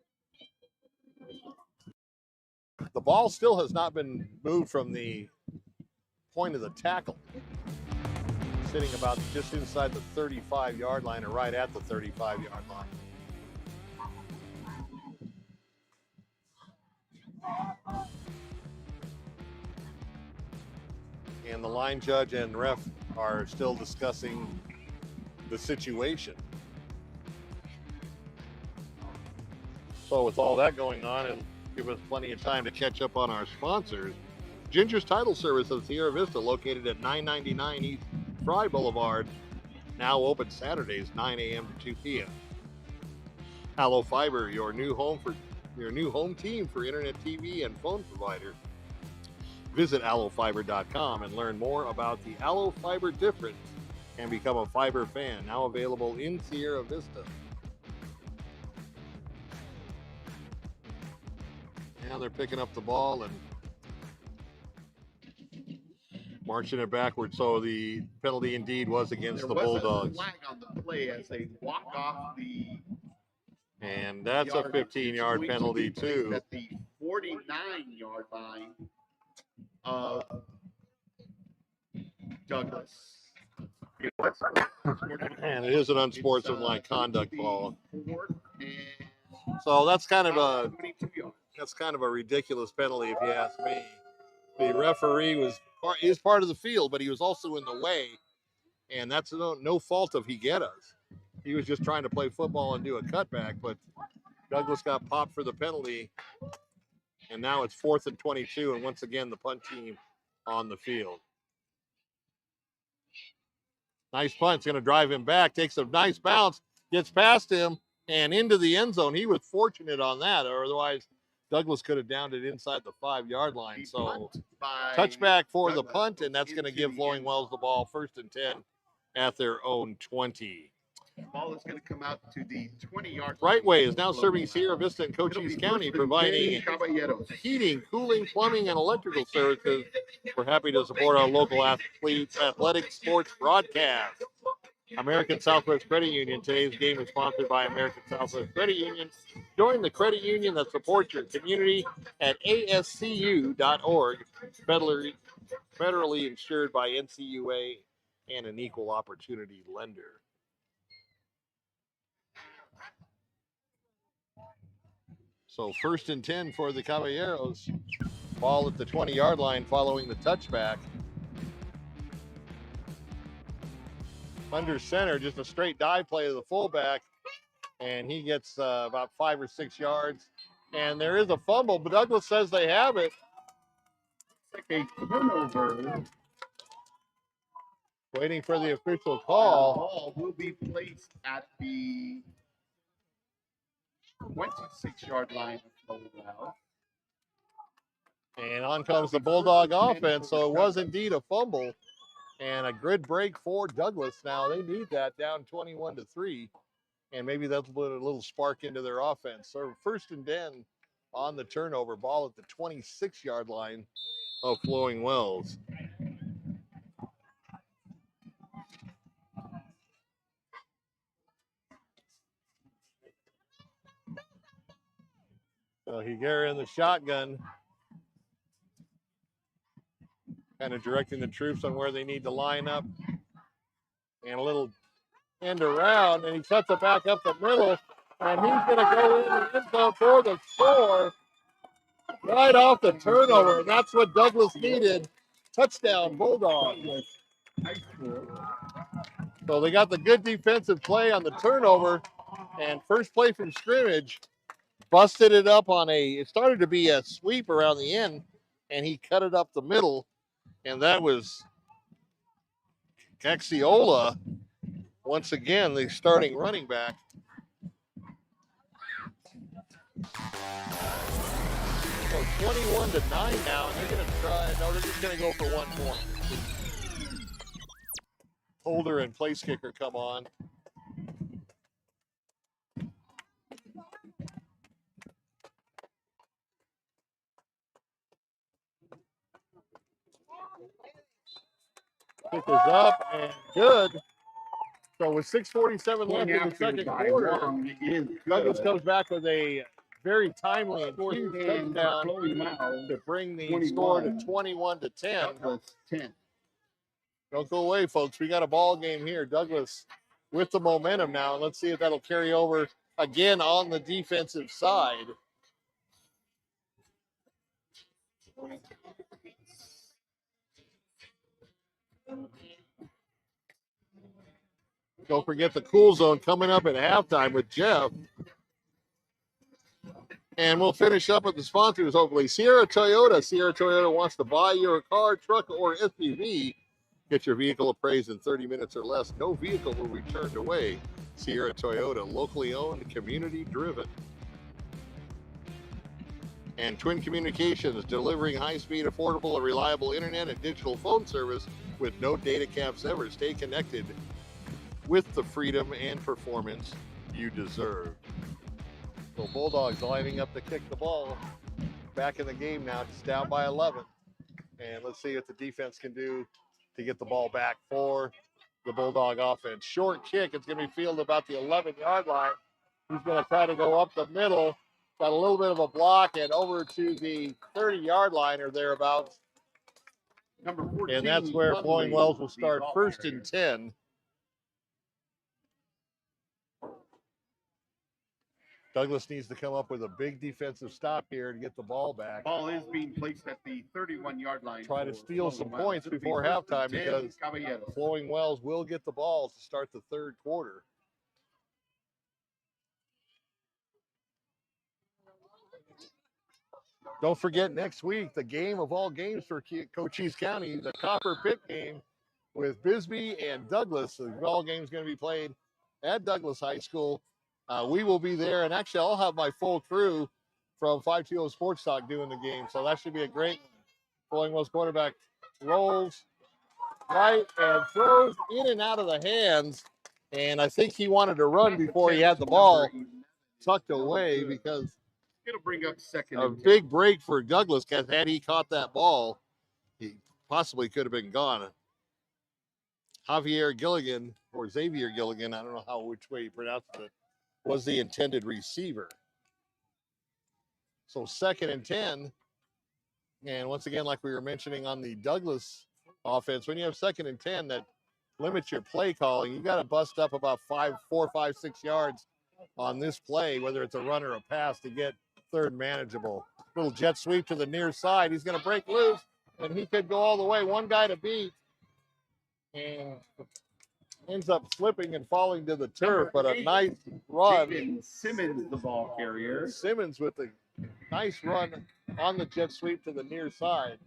The ball still has not been moved from the point of the tackle. Sitting about just inside the 35-yard line, or right at the 35-yard line. And the line judge and ref are still discussing the situation. So with all that going on, it'll give us plenty of time to catch up on our sponsors. Ginger's Title Service of Sierra Vista, located at 999 East Fry Boulevard, now open Saturdays 9 a.m. to 2 p.m. ALLO Fiber, your new home team for internet, TV, and phone provider. Visit allofiber.com and learn more about the ALLO Fiber difference and become a fiber fan. Now available in Sierra Vista. Now they're picking up the ball, and Marching it backward. So the penalty indeed was against the There was Bulldogs. a flag on the play as they walk off the And that's a yard. 15-yard It's going to penalty be placed too. at the 49-yard line of Douglas. And it is an unsportsmanlike conduct ball. Fourth and So that's kind of about a 22 yards. ridiculous penalty if you ask me. The referee is part of the field, but he was also in the way, and that's no fault of Higuera's. He was just trying to play football and do a cutback, but Douglas got popped for the penalty, and now it's 4th and 22, and once again the punt team on the field. Nice punt. It's going to drive him back. Takes a nice bounce. Gets past him and into the end zone. He was fortunate on that, or otherwise Douglas could have downed it inside the 5-yard line. So touchback for the punt, and that's going to give Flowing Wells the ball 1st and 10 at their own 20. The ball is going to come out to the 20-yard line. Right Way is now serving Sierra Vista and Cochise County, providing heating, cooling, plumbing, and electrical services. We're happy to support our local athletes, athletic sports broadcast. American Southwest Credit Union. Today's game is sponsored by American Southwest Credit Union. Join the credit union that supports your community at ascu.org. Federally insured by NCUA and an equal opportunity lender. So 1st and 10 for the Caballeros. Ball at the 20-yard line following the touchback. Under center, just a straight dive play to the fullback, and he gets about 5 or 6 yards. And there is a fumble, but Douglas says they have it. It's like a turnover. Waiting for the official call. The ball will be placed at the 26-yard line of Blvd. And on comes the Bulldog offense, so it was indeed a fumble. And a good break for Douglas. Now they need that, down 21-3, and maybe that'll put a little spark into their offense. So 1st and 10 on the turnover, ball at the 26-yard line of Flowing Wells. So Higuera in the shotgun, kind of directing the troops on where they need to line up. And a little end around, and he sets it back up the middle, and he's going to go in the end zone for the score right off the turnover. And that's what Douglas needed. Touchdown, Bulldogs. So they got the good defensive play on the turnover, and first play from scrimmage, busted it up on it started to be a sweep around the end, and he cut it up the middle, and that was Caxiola, once again, the starting running back. So 21-9 now, and they're going to try. No, they're just going to go for 1 point. Holder and place kicker come on. Kick is up and good. So with 6:47 left in the second quarter, Douglas comes back with a very timely and huge touchdown to bring the score to 21-10. Don't go away, folks. We got a ball game here. Douglas with the momentum now. Let's see if that'll carry over again on the defensive side. Don't forget the Cool Zone coming up at halftime with Jeff. And we'll finish up with the sponsors, hopefully. Sierra Toyota. Sierra Toyota wants to buy your car, truck, or SUV. Get your vehicle appraised in 30 minutes or less. No vehicle will be turned away. Sierra Toyota, locally owned, community driven. And Twin Communications, delivering high-speed, affordable, and reliable internet and digital phone service with no data caps ever. Stay connected with the freedom and performance you deserve. So Bulldogs lining up to kick the ball. Back in the game now, just down by 11. And let's see what the defense can do to get the ball back for the Bulldog offense. Short kick. It's going to be fielded about the 11-yard line. He's going to try to go up the middle. Got a little bit of a block and over to the 30-yard line or thereabouts. Number 14, And that's where Flowing Wells will start first and 10. Douglas needs to come up with a big defensive stop here to get the ball back. Ball is being placed at the 31-yard line. Try to steal some points before halftime because Flowing Wells will get the ball to start the third quarter. Don't forget next week, the game of all games for Cochise County, the Copper Pit game with Bisbee and Douglas. The ball game is going to be played at Douglas High School. We will be there, and actually I'll have my full crew from 520 Sports Talk doing the game, so that should be a great. Flowing Wells quarterback rolls right and throws in and out of the hands, and I think he wanted to run before he had the ball tucked away because it'll bring up second. A big break for Douglas, because had he caught that ball, he possibly could have been gone. Javier Gilligan, or Xavier Gilligan, I don't know which way you pronounce it, was the intended receiver. So 2nd and 10. And once again, like we were mentioning on the Douglas offense, when you have 2nd and 10, that limits your play calling. You got to bust up about 4, 5, 6 yards on this play, whether it's a run or a pass, to get third manageable. Little jet sweep to the near side. He's going to break loose, and he could go all the way. One guy to beat, and ends up slipping and falling to the turf, but a nice run. Simmons, the ball carrier. Simmons with a nice run on the jet sweep to the near side.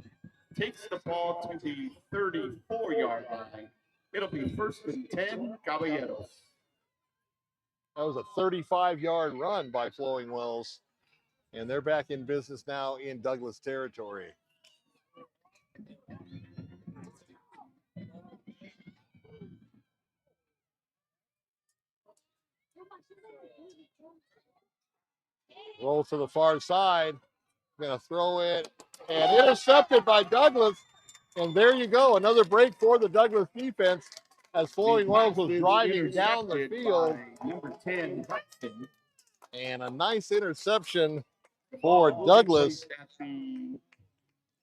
Takes the ball to the 34-yard line. It'll be 1st and 10, Caballeros. That was a 35-yard run by Flowing Wells, and they're back in business now in Douglas territory. Roll to the far side. Going to throw it, and intercepted by Douglas. And there you go, another break for the Douglas defense as Flowing Wells was driving down the field. Number 10, Hudson. And a nice interception for Douglas.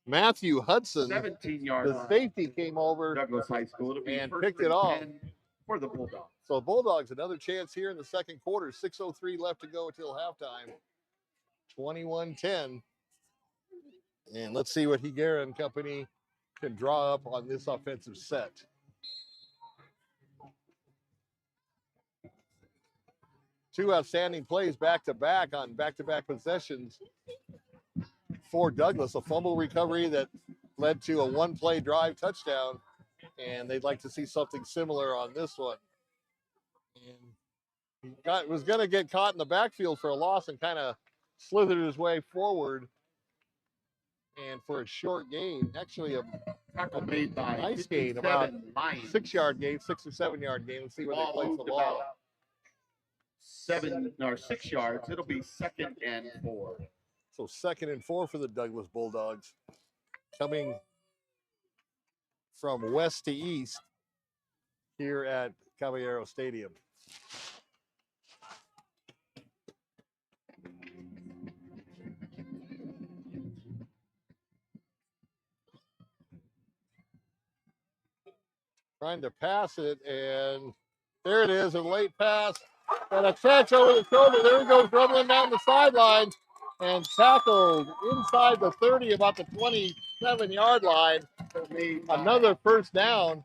Matthew Hudson, 17-yard the safety, came over Douglas High School and picked it off for the Bulldogs. So the Bulldogs, another chance here in the second quarter. 6:03 left to go until halftime. 21-10. And let's see what Higuera and company can draw up on this offensive set. Two outstanding plays back-to-back on back-to-back possessions for Douglas. A fumble recovery that led to a one-play drive touchdown, and they'd like to see something similar on this one. And he was going to get caught in the backfield for a loss and kind of slithered his way forward. And for a short gain, actually a nice gain, about 6-yard gain, 6 or 7 yard gain. Let's see where they place the ball. 7 or 6 yards. It'll be 2nd and 4. So 2nd and 4 for the Douglas Bulldogs. Coming from west to east here at Caballero Stadium. Trying to pass it, and there it is, a late pass, and a catch over the shoulder. There he goes, dribbling down the sideline, and tackled inside the 30, about the 27-yard line. Another first down.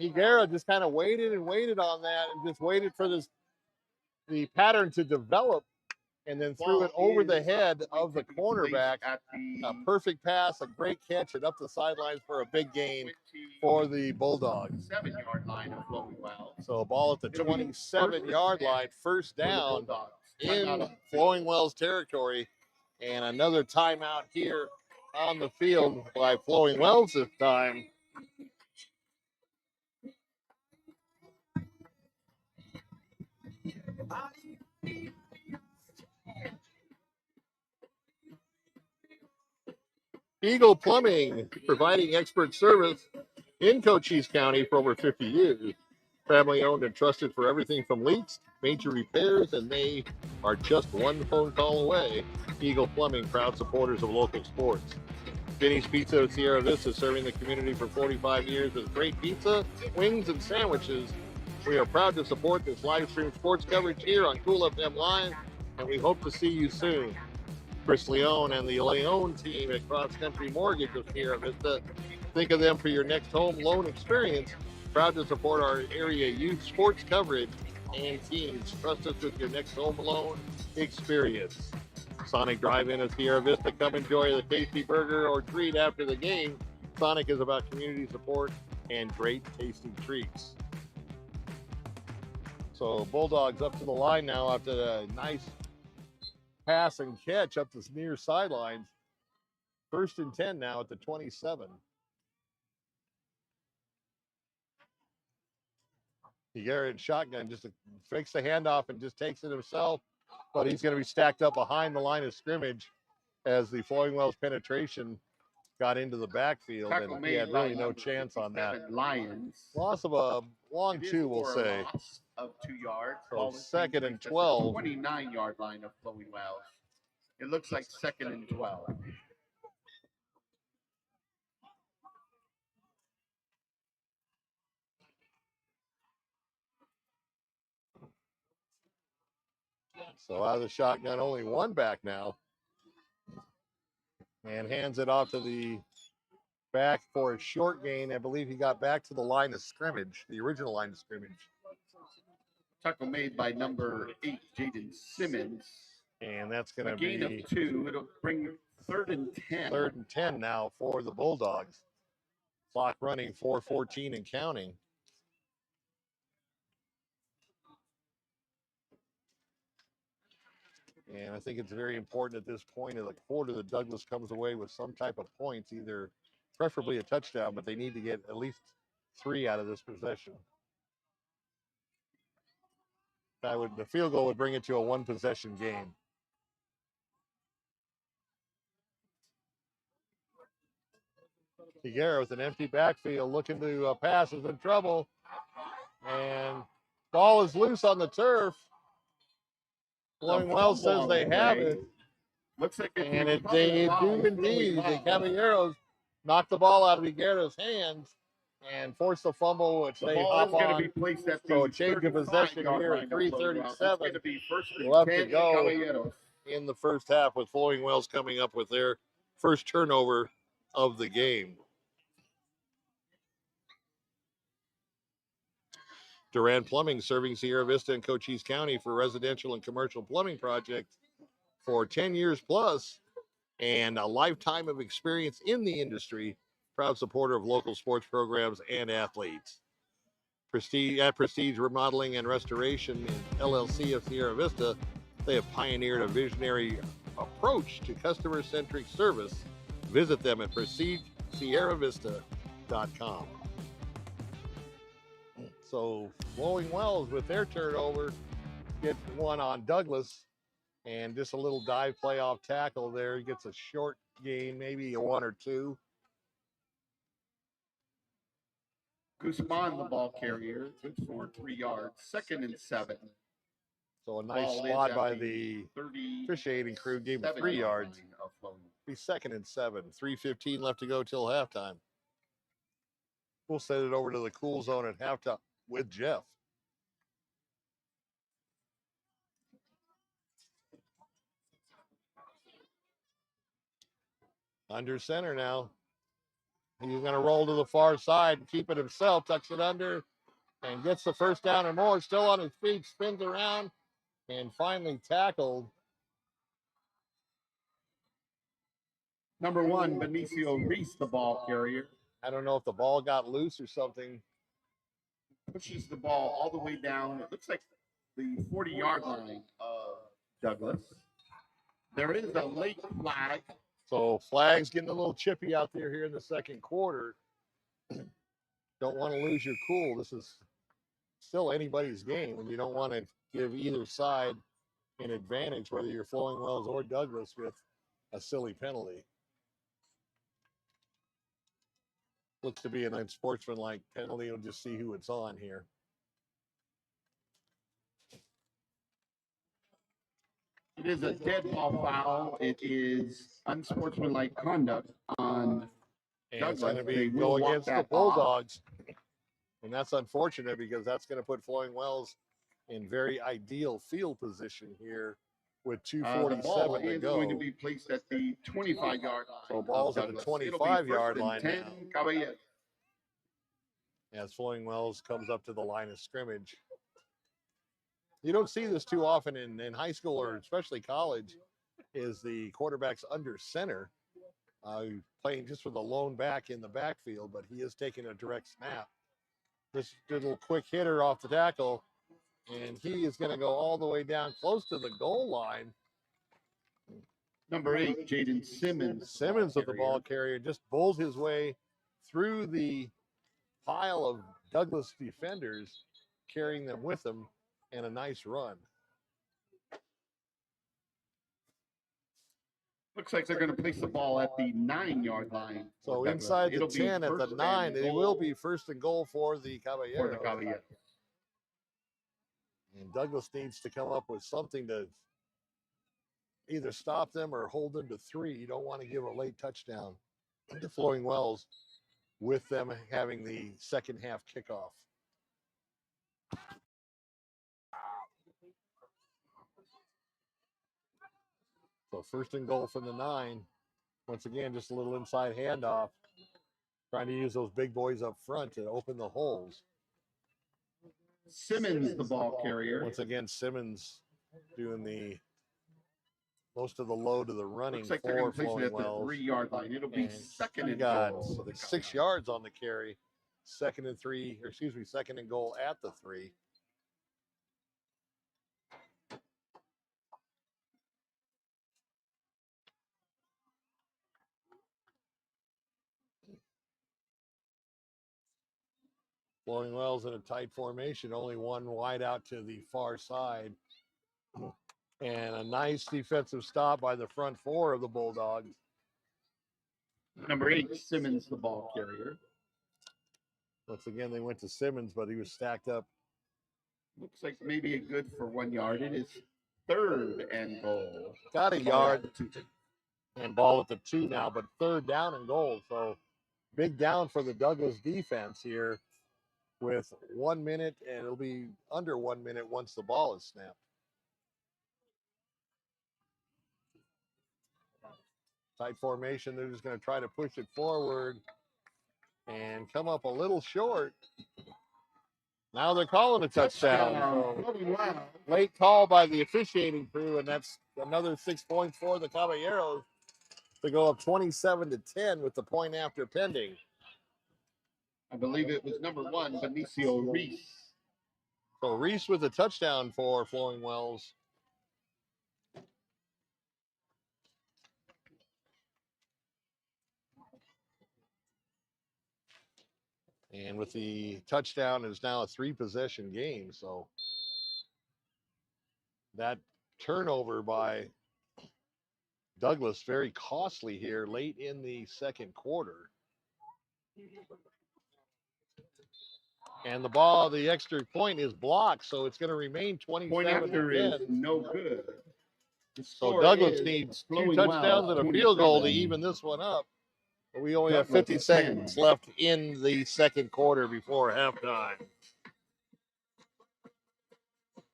Higuera just kind of waited and waited on that, and just waited for the pattern to develop, and then threw it over the head of the cornerback. A perfect pass, a great catch, and up the sidelines for a big gain for the Bulldogs. 7-yard line of Flowing Wells. So a ball at the 27-yard line, first down in Flowing Wells territory, and another timeout here on the field by Flowing Wells this time. Eagle Plumbing, providing expert service in Cochise County for over 50 years. Family owned and trusted for everything from leaks, major repairs, and they are just one phone call away. Eagle Plumbing, proud supporters of local sports. Vinny's Pizza at Sierra Vista, serving the community for 45 years with great pizza, wings, and sandwiches. We are proud to support this live stream sports coverage here on Cool FM Live, and we hope to see you soon. Chris Leone and the Leone team at Cross Country Mortgage of Sierra Vista. Think of them for your next home loan experience. Proud to support our area youth sports coverage and teams. Trust us with your next home loan experience. Sonic Drive-In at Sierra Vista. Come enjoy the tasty burger or treat after the game. Sonic is about community support and great tasting treats. So Bulldogs up to the line now after a nice pass and catch up the near sidelines. 1st and 10 now at the 27. Garrett shotgun just fakes the handoff and just takes it himself, but he's going to be stacked up behind the line of scrimmage as the Flowing Wells penetration got into the backfield, and he had really no chance on that. Lions. Loss of a long two, we'll say. Loss of 2 yards. So 2nd and 12. 29-yard line of Flowing Wells. It looks like 2nd and 12. So out of the shotgun, only one back now. And hands it off to the back for a short gain. I believe he got back to the line of scrimmage, the original line of scrimmage. Tackle made by number 8, Jaden Simmons. And that's going to be a gain of 2. It'll bring 3rd and 10. 3rd and 10 now for the Bulldogs. Clock running 4:14 and counting. And I think it's very important at this point of the quarter that Douglas comes away with some type of points, either preferably a touchdown, but they need to get at least 3 out of this possession. The field goal would bring it to a 1-possession game. Figueroa with an empty backfield looking to pass is in trouble. And ball is loose on the turf. Flowing Wells says they have it. Looks like and they do indeed. The Caballeros knocked the ball out of Figueroa's hands and forced the fumble, which they hop on. So a change of possession here at 3:37. Left to go in the first half, with Flowing Wells coming up with their first turnover of the game. Duran Plumbing, serving Sierra Vista and Cochise County for residential and commercial plumbing projects for 10 years plus and a lifetime of experience in the industry. Proud supporter of local sports programs and athletes. Prestige Remodeling and Restoration LLC of Sierra Vista, they have pioneered a visionary approach to customer-centric service. Visit them at prestigesierravista.com. So Flowing Wells with their turnover get one on Douglas, and just a little dive play off tackle there. He gets a short gain, maybe a 1 or 2. Guzman, the ball carrier, good for 3 yards. 2nd and 7. So a nice slot by the officiating crew, gave him 3 yards. Be 2nd and 7. 3:15 left to go till halftime. We'll send it over to the cool zone at halftime with Jeff. Under center now. He's going to roll to the far side and keep it himself. Tucks it under and gets the first down or more. Still on his feet, spins around, and finally tackled. Number 1, Benicio Reese, the ball carrier. I don't know if the ball got loose or something. Pushes the ball all the way down. It looks like the 40-yard line of Douglas. There is a late flag. So flag's getting a little chippy out there here in the second quarter. Don't want to lose your cool. This is still anybody's game, and you don't want to give either side an advantage, whether you're Flowing Wells or Douglas, with a silly penalty. Looks to be an unsportsmanlike penalty. We'll just see who it's on here. It is a dead ball foul. It is unsportsmanlike conduct on And it's going to Douglas. be They will go walk against the that off. Bulldogs. And that's unfortunate because that's going to put Flowing Wells in very ideal field position here with The ball 2:47 to is go. going to be placed at the 25-yard line. So ball's at the 25-yard line now. Caballero. As Flowing Wells comes up to the line of scrimmage. You don't see this too often in high school or especially college, is the quarterback's under center, playing just with a lone back in the backfield, but he is taking a direct snap. This little quick hitter off the tackle, and he is going to go all the way down close to the goal line. Number 8, Jaden Simmons. Simmons with the ball carrier just bowls his way through the pile of Douglas defenders, carrying them with him, and a nice run. Looks like they're going to place the ball at the 9-yard line. So inside the 10 at the 9, it will be first and goal for the Caballero. And Douglas needs to come up with something to either stop them or hold them to 3. You don't want to give a late touchdown to Flowing Wells with them having the second half kickoff. So first and goal from the 9. Once again, just a little inside handoff. Trying to use those big boys up front to open the holes. Simmons, the ball carrier. Once again, Simmons doing the most of the load of the running. Looks like for they're going to place it at the Wells. 3-yard line. It'll be second and got goal. 6 yards on the carry. Second and goal at the 3. Flowing Wells in a tight formation, only one wide out to the far side. And a nice defensive stop by the front 4 of the Bulldogs. Number 8, Simmons, the ball carrier. Once again, they went to Simmons, but he was stacked up. Looks like maybe a good for 1 yard. It is third and goal. Got a yard and ball at the 2 now, but third down and goal. So big down for the Douglas defense here with 1 minute, and it'll be under 1 minute once the ball is snapped. Tight formation. They're just going to try to push it forward and come up a little short. Now they're calling a touchdown. So late call by the officiating crew, and that's another 6 points for the Caballeros to go up 27-10 with the point after pending. I believe it was number 1, Benicio Reese. So Reese with a touchdown for Flowing Wells. And with the touchdown, is now a 3-possession game. So that turnover by Douglas very costly here late in the second quarter. And the ball, the extra point is blocked, so it's going to remain 27-10. Point after is no good. So Douglas needs 2 touchdowns and a field goal to even this one up. But we only have 50 seconds left in the second quarter before halftime.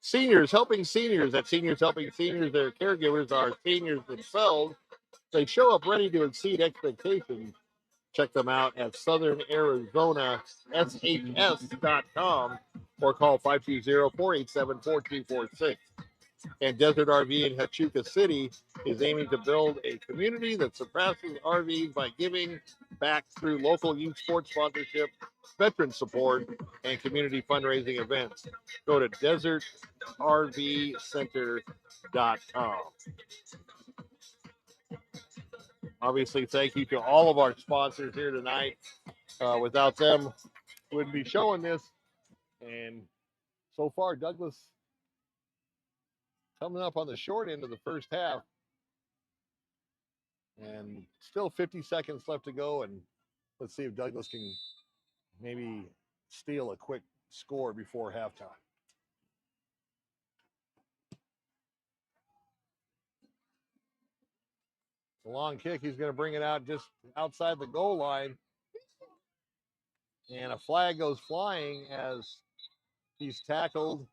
Seniors helping seniors. At Seniors Helping Seniors, their caregivers are seniors themselves. They show up ready to exceed expectations. Check them out at SouthernArizonaSHS.com or call 520-487-4246. And Desert RV in Huachuca City is aiming to build a community that surpasses RVs by giving back through local youth sports sponsorship, veteran support, and community fundraising events. Go to desertrvcenter.com. Obviously, thank you to all of our sponsors here tonight. Without them, we wouldn't be showing this. And so far, Douglas coming up on the short end of the first half. And still 50 seconds left to go. And Let's see if Douglas can maybe steal a quick score before halftime. A long kick. He's going to bring it out just outside the goal line. And a flag goes flying as he's tackled.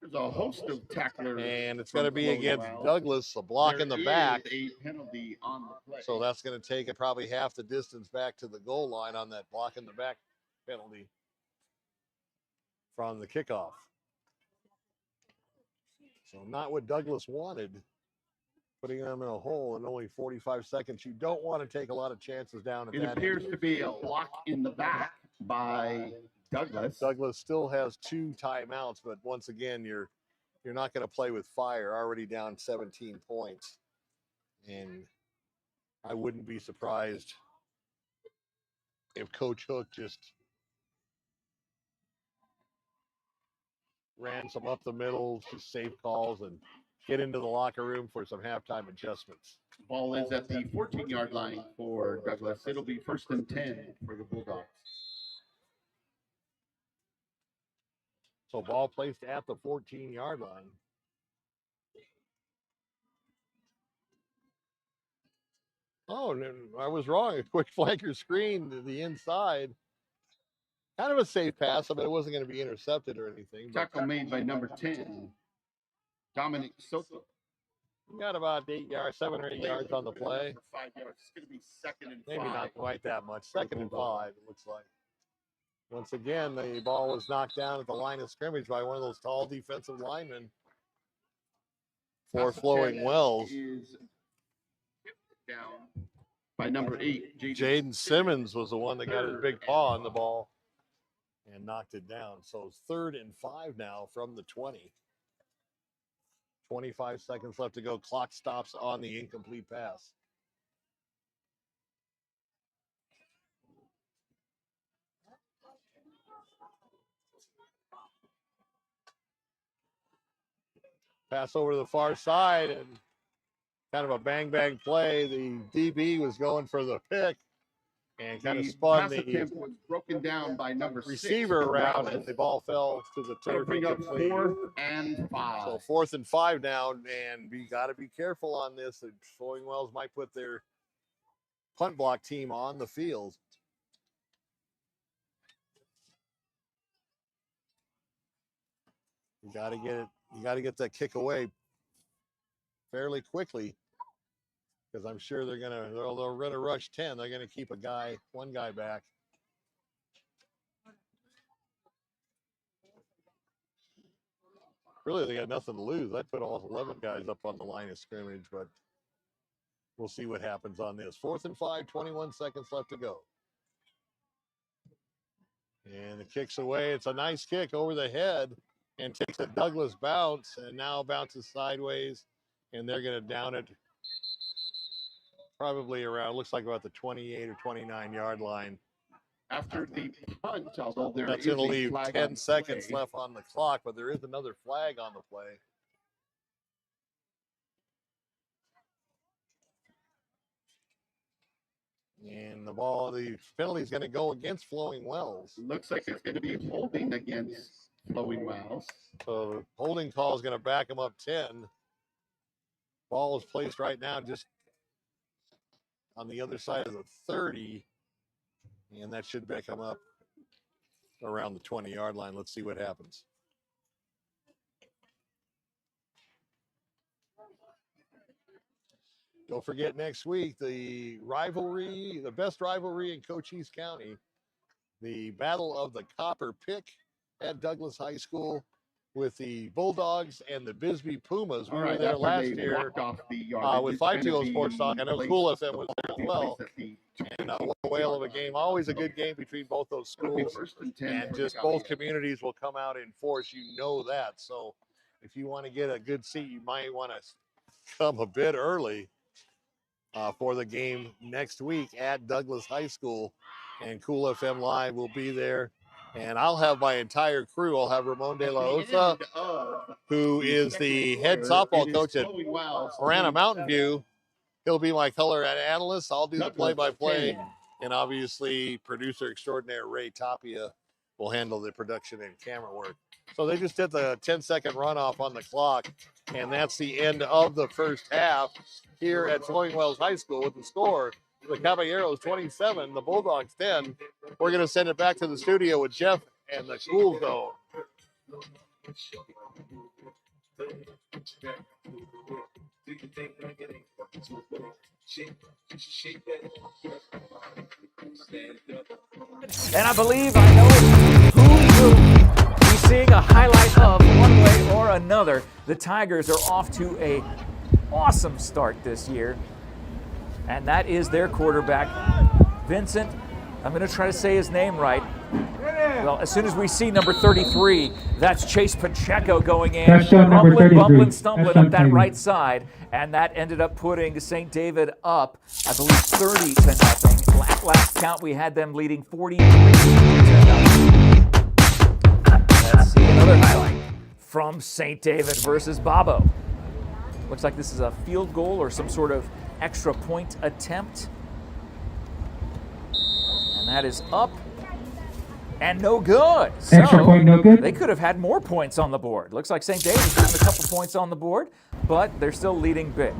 There's a host of tacklers. And it's going to be against Douglas, a block in the back. There is a penalty on the play. So that's going to take it probably half the distance back to the goal line on that block in the back penalty from the kickoff. So not what Douglas wanted, putting them in a hole in only 45 seconds. You don't want to take a lot of chances down at that. It appears to be a block in the back by Douglas. Douglas still has 2 timeouts, but once again, you're not going to play with fire. Already down 17 points, and I wouldn't be surprised if Coach Hook just ran some up the middle, just safe calls, and get into the locker room for some halftime adjustments. Ball is at the 14-yard line for Douglas. It'll be 1st and 10 for the Bulldogs. So ball placed at the 14-yard line. Oh, I was wrong. A quick flanker screen to the inside. Kind of a safe pass, but it wasn't going to be intercepted or anything. Tackle made by number 10, Dominic Soto. We got about 7 or 8 yards on the play. For 5 yards. It's going to be 2nd and 5. Maybe not quite that much. 2nd and 5, it looks like. Once again, the ball was knocked down at the line of scrimmage by one of those tall defensive linemen for Flowing Wells. Is down by number 8, Jaden Simmons was the one that got his big paw on the ball and knocked it down. So it's 3rd and 5 now from the 20. 25 seconds left to go. Clock stops on the incomplete pass. Pass over to the far side and kind of a bang-bang play. The DB was going for the pick and kind of spun the attempt was broken down by number receiver 6, around, and the ball fell to the turf. Bring up 4th and 5. So 4th and 5 now, and we got to be careful on this. Flowing Wells might put their punt block team on the field. You got to get it. You got to get that kick away fairly quickly, because I'm sure they're gonna rush 10. They're gonna keep one guy back. Really, they got nothing to lose. I put all 11 guys up on the line of scrimmage, but we'll see what happens on this. 4th and 5, 21 seconds left to go. And the kick's away. It's a nice kick over the head and takes a Douglas bounce, and now bounces sideways, and they're going to down it probably around, looks like about the 28 or 29-yard line. After the punt, although that's going to leave 10 seconds left on the clock, but there is another flag on the play. And the penalty is going to go against Flowing Wells. Looks like it's going to be holding against Flowing Wells. So the holding call is going to back him up 10. Ball is placed right now just on the other side of the 30. And that should back him up around the 20-yard line. Let's see what happens. Don't forget next week, the best rivalry in Cochise County, the Battle of the Copper Pick at Douglas High School with the Bulldogs and the Bisbee Pumas. We were there last year with 520 Sports Talk. I know Cool FM was there as well. And what a whale of a game. Always a good game between both those schools. And just both communities will come out in force. You know that. So if you want to get a good seat, you might want to come a bit early for the game next week at Douglas High School. And Cool FM Live will be there. And I'll have my entire crew. I'll have Ramon De La Osa, who is the head softball coach at Marana Mountain View. He'll be my color analyst. I'll do the play-by-play and obviously producer extraordinaire Ray Tapia will handle the production and camera work. So they just did the 10-second runoff on the clock, and that's the end of the first half here at Flowing Wells High School with the score. The Caballeros 27, the Bulldogs 10. We're going to send it back to the studio with Jeff and the Cool Zone. And I believe I know who will be seeing a highlight of one way or another. The Tigers are off to a awesome start this year, and that is their quarterback, Vincent. I'm going to try to say his name right. Well, as soon as we see number 33, that's Chase Pacheco going in, bumbling, stumbling up that right side, and that ended up putting St. David up, I believe, 30-0. At last count, we had them leading 43-0. Let's see another highlight from St. David versus Bobo. Looks like this is a field goal or some sort of extra point attempt. And that is up and no good. Extra point, no good. They could have had more points on the board. Looks like St. David's gotten a couple points on the board, but they're still leading big.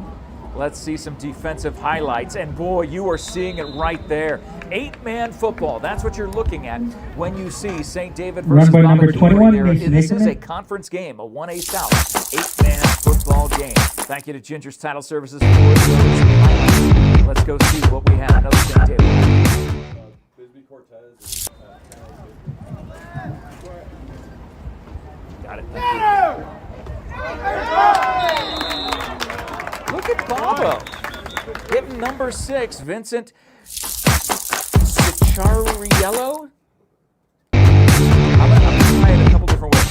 Let's see some defensive highlights. And boy, you are seeing it right there. 8-man football. That's what you're looking at when you see St. David versus Run by number Bobo. 21, This is a conference game, a 1A South 8-man football game. Thank you to Ginger's Title Services for those highlights. Let's go see what we have. Another St. David. Got it. Look at Bobo. Hitting number 6, Vincent Sicariello. I'm going to try it a couple different ways.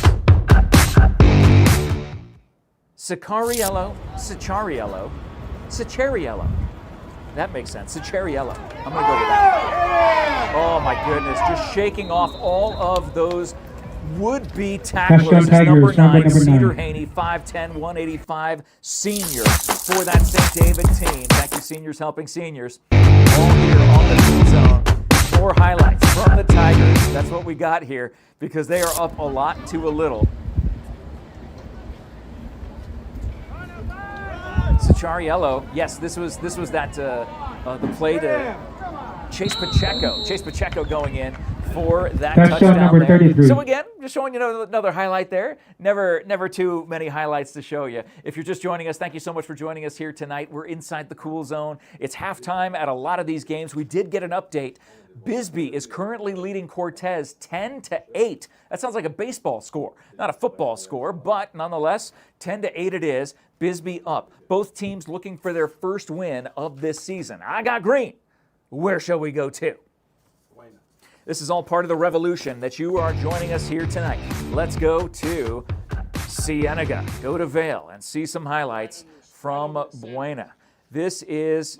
Sicariello. That makes sense. Sicariello. I'm going to go with that. Oh my goodness, just shaking off all of those would-be tacklers. Is number 9, Cedar Haney, 5'10", 185 senior for that St. David team. Thank you, seniors helping seniors. All here on the Cool Zone. More highlights from the Tigers. That's what we got here because they are up a lot to a little. Sicariello, yes, this was that the play to Chase Pacheco. Chase Pacheco going in for that touchdown number there. 33. So again, just showing you another highlight there. Never too many highlights to show you. If you're just joining us, thank you so much for joining us here tonight. We're inside the Cool Zone. It's halftime at a lot of these games. We did get an update. Bisbee is currently leading Cortez 10-8. That sounds like a baseball score, not a football score, but nonetheless, 10-8 it is. Bisbee up. Both teams looking for their first win of this season. I got green. Where shall we go to? This is all part of the revolution that you are joining us here tonight. Let's go to Cienega, go to Vail, and see some highlights from Buena. This is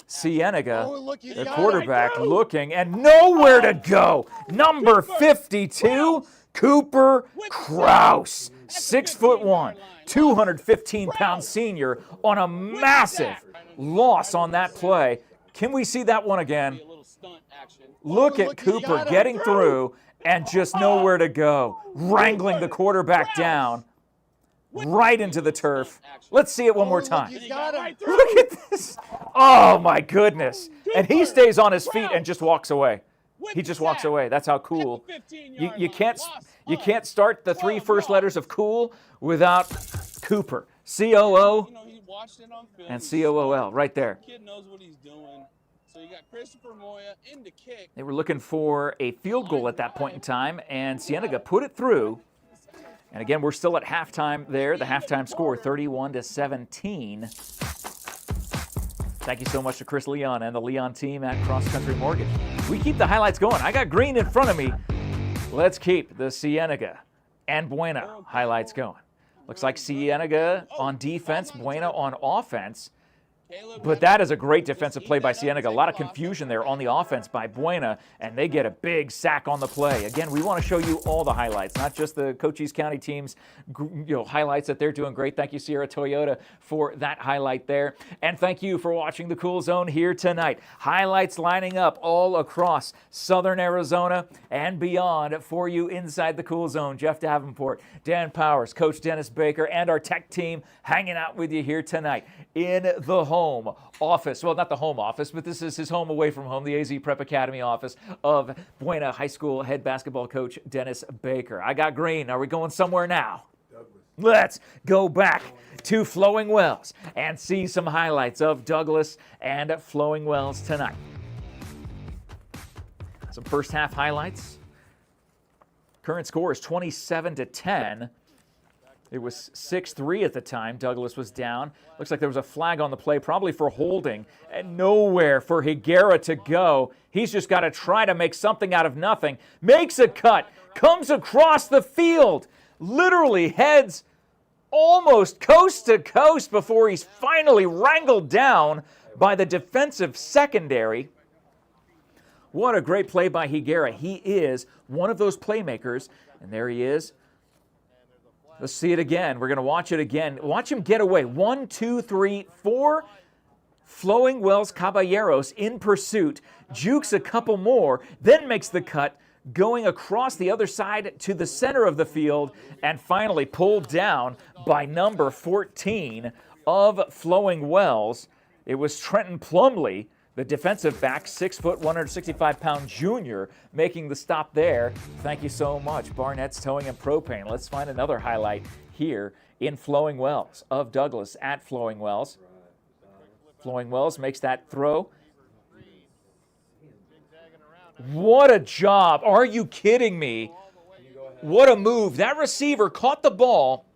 Cienega, the quarterback looking, and nowhere to go. Number 52, Cooper Kraus, 6'1", 215-pound senior on a massive loss on that play. Can we see that one again? Look at Cooper getting through and just nowhere to go, wrangling the quarterback down right into the turf. Let's see it one more time. Look at this. Oh, my goodness. And he stays on his feet and just walks away. He just walks away. That's how cool. You can't start the 3 first letters of cool without Cooper. C-O-O and C-O-O-L right there. So you got Christopher Moya in the kick. They were looking for a field goal at that point in time, and Cienega put it through. And again, we're still at halftime there. The halftime score, 31-17. Thank you so much to Chris Leon and the Leon team at Cross Country Mortgage. We keep the highlights going. I got green in front of me. Let's keep the Cienega and Buena highlights going. Looks like Cienega on defense, Buena on offense. But that is a great defensive play by Cienega. A lot of confusion there on the offense by Buena, and they get a big sack on the play. Again, we want to show you all the highlights, not just the Cochise County team's highlights that they're doing great. Thank you, Sierra Toyota, for that highlight there. And thank you for watching the Cool Zone here tonight. Highlights lining up all across southern Arizona and beyond for you inside the Cool Zone. Jeff Davenport, Dan Powers, Coach Dennis Baker, and our tech team hanging out with you here tonight in the home office. Well, not the home office, but this is his home away from home, the AZ Prep Academy office of Buena High School head basketball coach Dennis Baker. I got green. Are we going somewhere now? Let's go back to Flowing Wells and see some highlights of Douglas and Flowing Wells tonight. Some first half highlights. Current score is 27-10. It was 6-3 at the time. Douglas was down. Looks like there was a flag on the play, probably for holding, and nowhere for Higuera to go. He's just got to try to make something out of nothing. Makes a cut, comes across the field, literally heads almost coast to coast before he's finally wrangled down by the defensive secondary. What a great play by Higuera. He is one of those playmakers, and there he is. Let's see it again. We're going to watch it again. Watch him get away. 1, 2, 3, 4 Flowing Wells Caballeros in pursuit. Jukes a couple more, then makes the cut, going across the other side to the center of the field, and finally pulled down by number 14 of Flowing Wells. It was Trenton Plumley, the defensive back, 6 foot, 165-pound junior, making the stop there. Thank you so much, Barnett's Towing and Propane. Let's find another highlight here in Flowing Wells of Douglas at Flowing Wells. Flowing Wells makes that throw. What a job. Are you kidding me? What a move. That receiver caught the ball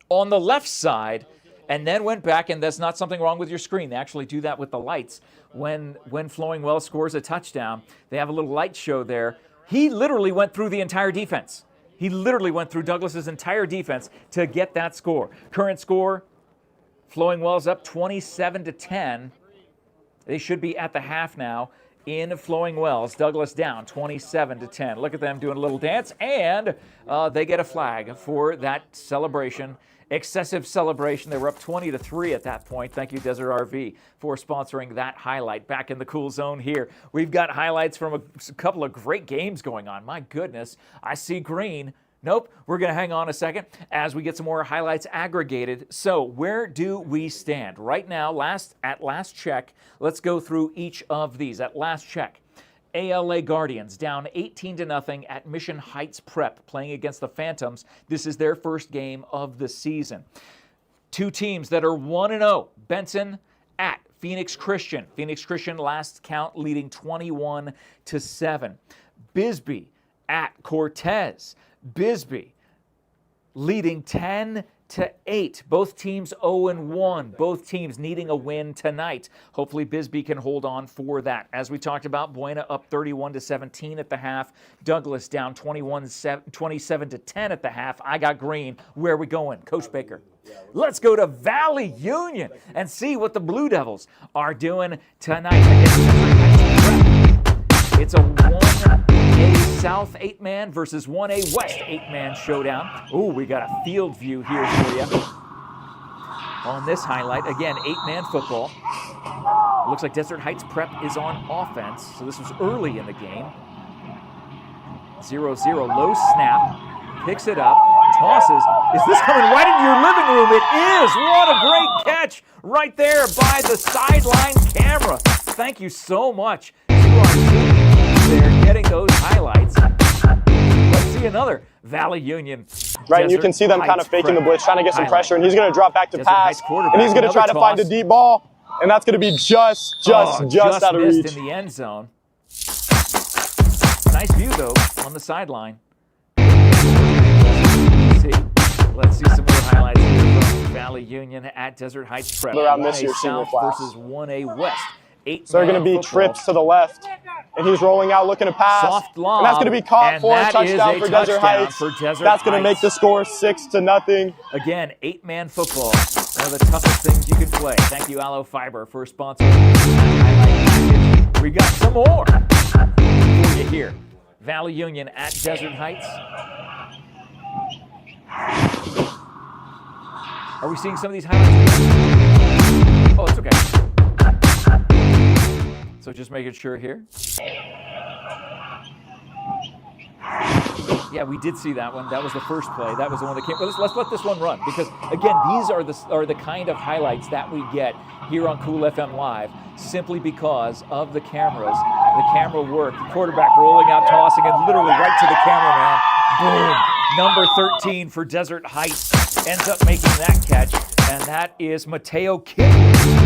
on the left side and then went back, and that's not something wrong with your screen. They actually do that with the lights. When Flowing Wells scores a touchdown, they have a little light show there. He literally went through the entire defense. He literally went through Douglas's entire defense to get that score. Current score, Flowing Wells up 27-10. They should be at the half now in Flowing Wells. Douglas down 27-10. Look at them doing a little dance, and they get a flag for that celebration. Excessive celebration. They were up 20-3 at that point. Thank you, Desert RV, for sponsoring that highlight. Back in the Cool Zone here. We've got highlights from a couple of great games going on. My goodness, I see green. Nope, we're going to hang on a second as we get some more highlights aggregated. So where do we stand? Right now, at last check, let's go through each of these. At last check, ALA Guardians down 18-0 at Mission Heights Prep, playing against the Phantoms. This is their first game of the season. Two teams that are 1-0. Benson at Phoenix Christian. Phoenix Christian last count leading 21-7. Bisbee at Cortez. Bisbee leading 10-8. Both teams 0-1. Both teams needing a win tonight. Hopefully Bisbee can hold on for that. As we talked about, Buena up 31-17 at the half. Douglas down 27-10 at the half. I got green. Where are we going? Coach Baker. Let's go to Valley Union and see what the Blue Devils are doing tonight. It's a 1A South 8-man versus 1A West 8-man showdown. Ooh, we got a field view here for you on this highlight. Again, 8-man football. It looks like Desert Heights Prep is on offense, so this was early in the game. 0-0, low snap, picks it up, tosses. Is this coming right into your living room? It is! What a great catch right there by the sideline camera. Thank you so much to our team there getting those highlights. Let's see another Valley Union. Right, and you can see them kind of faking the blitz, trying to get some pressure, and he's going to drop back to pass, and he's going to try to find a deep ball, and that's going to be just out of reach. Missed in the end zone. Nice view, though, on the sideline. Let's see some more highlights here from Valley Union at Desert Heights Prep. Around this year's South senior class versus 1A West. So they're going to be trips to the left, and he's rolling out looking to pass. Soft lob, and that's going to be caught for a touchdown for Desert Heights. For Desert that's going to Heights. make the score 6-0. Again, 8-man football. One of the toughest things you can play. Thank you, ALLO Fiber, for sponsoring that highlight package. We got some more for you here. Valley Union at Desert Heights. Are we seeing some of these highlights again? Oh, it's okay. So just making sure here. Yeah, we did see that one. That was the first play. That was the one that came. Well, let's let this one run, because again, these are the kind of highlights that we get here on Cool FM Live, simply because of the cameras, the camera work, the quarterback rolling out, tossing, and literally right to the cameraman. Boom! Number 13 for Desert Heights ends up making that catch, and that is Mateo Kindler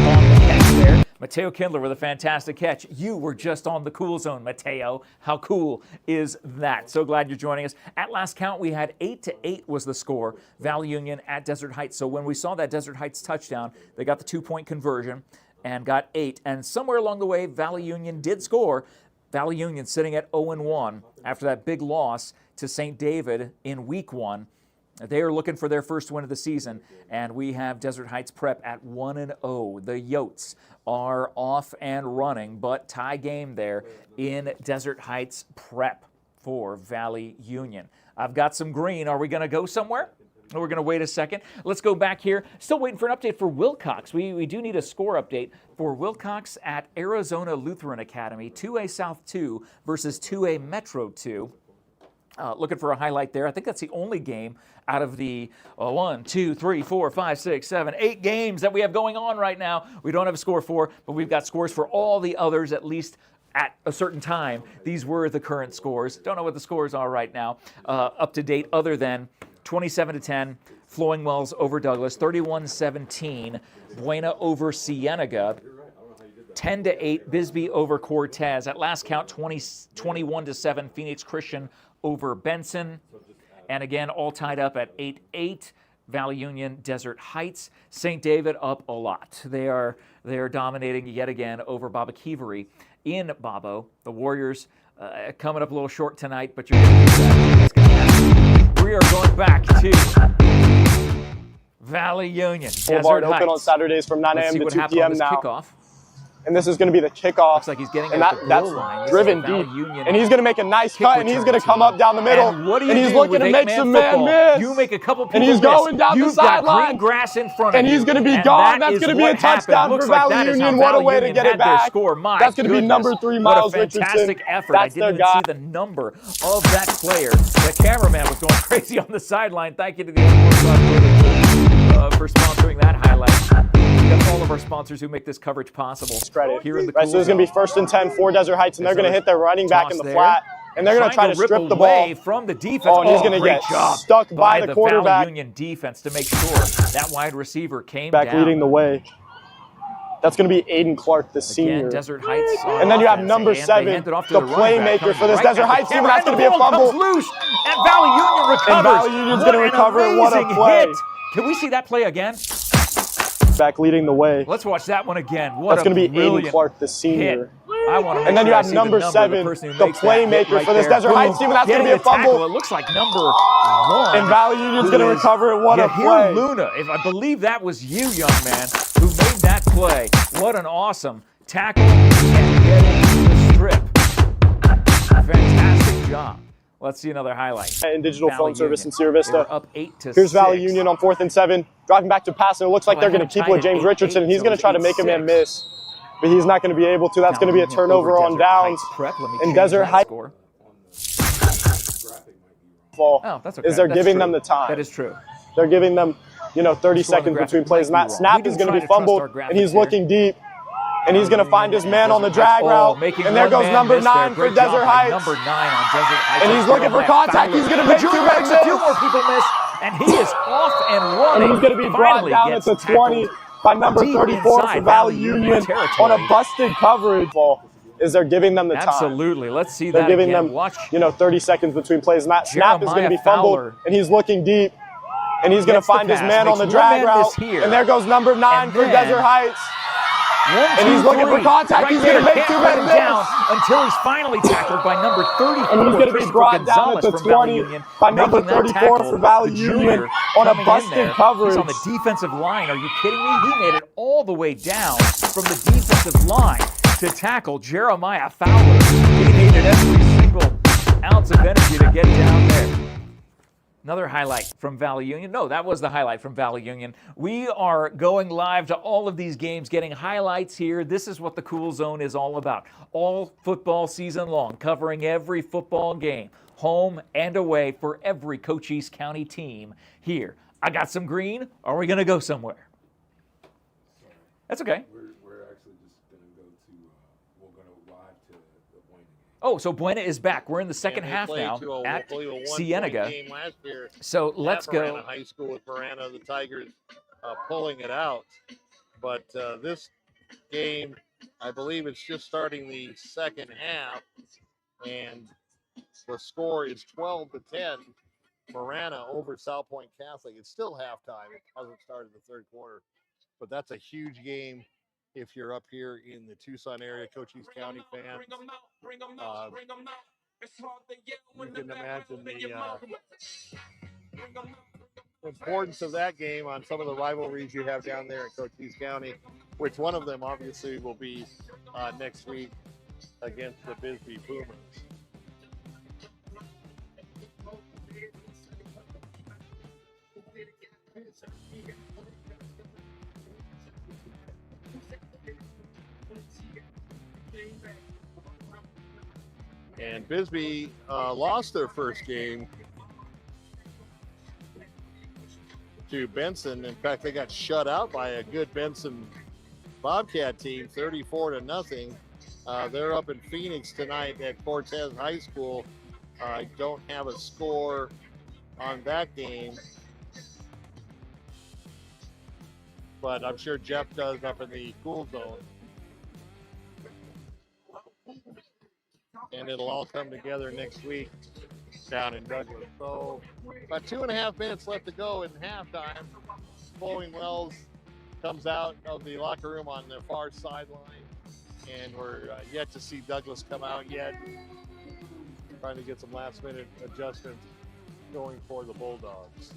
on the catch there. Mateo Kindler with a fantastic catch. You were just on the cool zone, Mateo. How cool is that? So glad you're joining us. At last count, we had 8-8 was the score. Valley Union at Desert Heights. So when we saw that Desert Heights touchdown, they got the 2-point conversion and got 8. And somewhere along the way, Valley Union did score. Valley Union sitting at 0-1 after that big loss to St. David in week 1. They are looking for their first win of the season, and we have Desert Heights Prep at 1-0. The Yotes are off and running, but tie game there in Desert Heights Prep for Valley Union. I've got some green. Are we going to go somewhere? Or we're going to wait a second. Let's go back here. Still waiting for an update for Wilcox. We do need a score update for Wilcox at Arizona Lutheran Academy. 2A South 2 versus 2A Metro 2. Looking for a highlight there. I think that's the only game out of the 1, 2, 3, 4, 5, 6, 7, 8 games that we have going on right now. We don't have a score for, but we've got scores for all the others, at least at a certain time. These were the current scores. Don't know what the scores are right now, up to date, other than 27-10, Flowing Wells over Douglas, 31-17, Buena over Cienega, 10-8, Bisbee over Cortez. At last count, 21-7, Phoenix Christian over Benson. And again, all tied up at 8-8. Valley Union, Desert Heights. St. David up a lot. They are dominating yet again over Babakeevery in Babo. The Warriors coming up a little short tonight, but you're going to do that. That's going to happen. We are going back to Valley Union, Desert Heights. Open on Saturdays from 9 a.m. to 2 p.m. now. Kickoff. And this is going to be the kickoff. Looks like he's getting and that's line. Driven deep. And he's going to make a nice cut, and he's going to come up down the middle. And what do you and he's do looking with to make some man miss. You make a couple people and he's going down the sideline. You've got green grass in front of and you. he's going to be gone. That's going to be a touchdown for Valley Union. What a way to get it back. That's going to be number 3, Miles Richardson. Fantastic effort. I didn't even see the number of that player. The cameraman was going crazy on the sideline. Thank you to the for sponsoring that highlight. We got all of our sponsors who make this coverage possible. Here in the so it's going to be 1st and 10 for Desert Heights, and they're going to hit their running back in the flat, and they're going to try to strip the ball from the defense. Oh, and he's going to get stuck by the quarterback. Valley Union defense to make sure that wide receiver came back down. Leading the way. That's going to be Aiden Clark, the senior. Desert Heights. And then you have number 7, the playmaker for this Desert Heights team. That's going to be a fumble. Loose, and Valley Union recovers. And Valley Union's going to recover it. What a play. Hit. Can we see that play again? Back leading the way. Let's watch that one again. That's going to be Aiden Clark, the senior. I want to and then you have number 7, the playmaker for this Desert Heights team, and that's going to be a fumble. It looks like number 1. And Valley Union's going to recover it. What a play. Luna, if I believe that was you, young man, who made that play. What an awesome tackle and getting the strip. Fantastic job. Let's see another highlight. And digital phone service in Sierra Vista. Up 8-6. Here's Valley Union on 4th and 7. Driving back to pass, and it looks like they're going to keep with James Richardson. And he's going to try to make a man miss. But he's not going to be able to. That's going to be a turnover on downs. And Desert Heights. Oh, that's okay. Is they're giving them the time. That is true. They're giving them, 30 seconds between plays. And that snap is going to be fumbled, and he's looking deep. And he's going to find his man on the drag route. And there goes number 9 for Desert Heights. Number 9 on Desert Heights. And he's looking for contact. He's going to make 2 men miss. A few more people miss, and he is off and running. And he's going to be brought down at the 20 by number 34 for Valley Union on a busted coverage. Is they're giving them the time. Absolutely. Let's see that. They're giving them, 30 seconds between plays. And that snap is going to be fumbled. And he's looking deep. And he's going to find his man on the drag route. And there goes number 9 for Desert Heights. And he's looking for contact. He's going to make too many down until he's finally tackled by number 34. And he's going to be brought down at the 20 by number 34 for Valley Union on a busted coverage. He's on the defensive line. Are you kidding me? He made it all the way down from the defensive line to tackle Jeremiah Fowler. He needed every single ounce of energy to get down there. Another highlight from Valley Union. No, that was the highlight from Valley Union. We are going live to all of these games, getting highlights here. This is what the Cool Zone is all about. All football season long, covering every football game, home and away for every Cochise County team here. I got some green. Are we going to go somewhere? That's okay. We're actually just going to go to, we're going to live to the Buena game. Oh, so Buena is back. We're in the second half now at Cienega. So let's go. High School with Marana, the Tigers pulling it out. But this game, I believe it's just starting the second half, and the score is 12-10. Marana over South Point Catholic. It's still halftime. It hasn't started the third quarter, but that's a huge game. If you're up here in the Tucson area, Cochise County fans, you can imagine the importance of that game on some of the rivalries you have down there in Cochise County, which one of them obviously will be next week against the Bisbee Boomers. And Bisbee lost their first game to Benson. In fact, they got shut out by a good Benson Bobcat team, 34-0. They're up in Phoenix tonight at Cortez High School. I don't have a score on that game, but I'm sure Jeff does up in the Cool Zone. And it'll all come together next week down in Douglas. So about 2.5 minutes left to go in halftime. Flowing Wells comes out of the locker room on the far sideline, and we're yet to see Douglas come out yet. Trying to get some last minute adjustments going for the Bulldogs.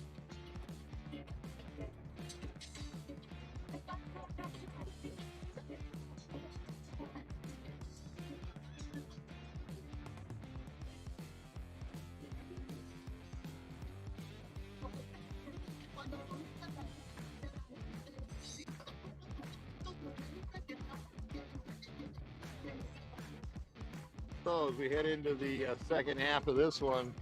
So as we head into the second half of this one,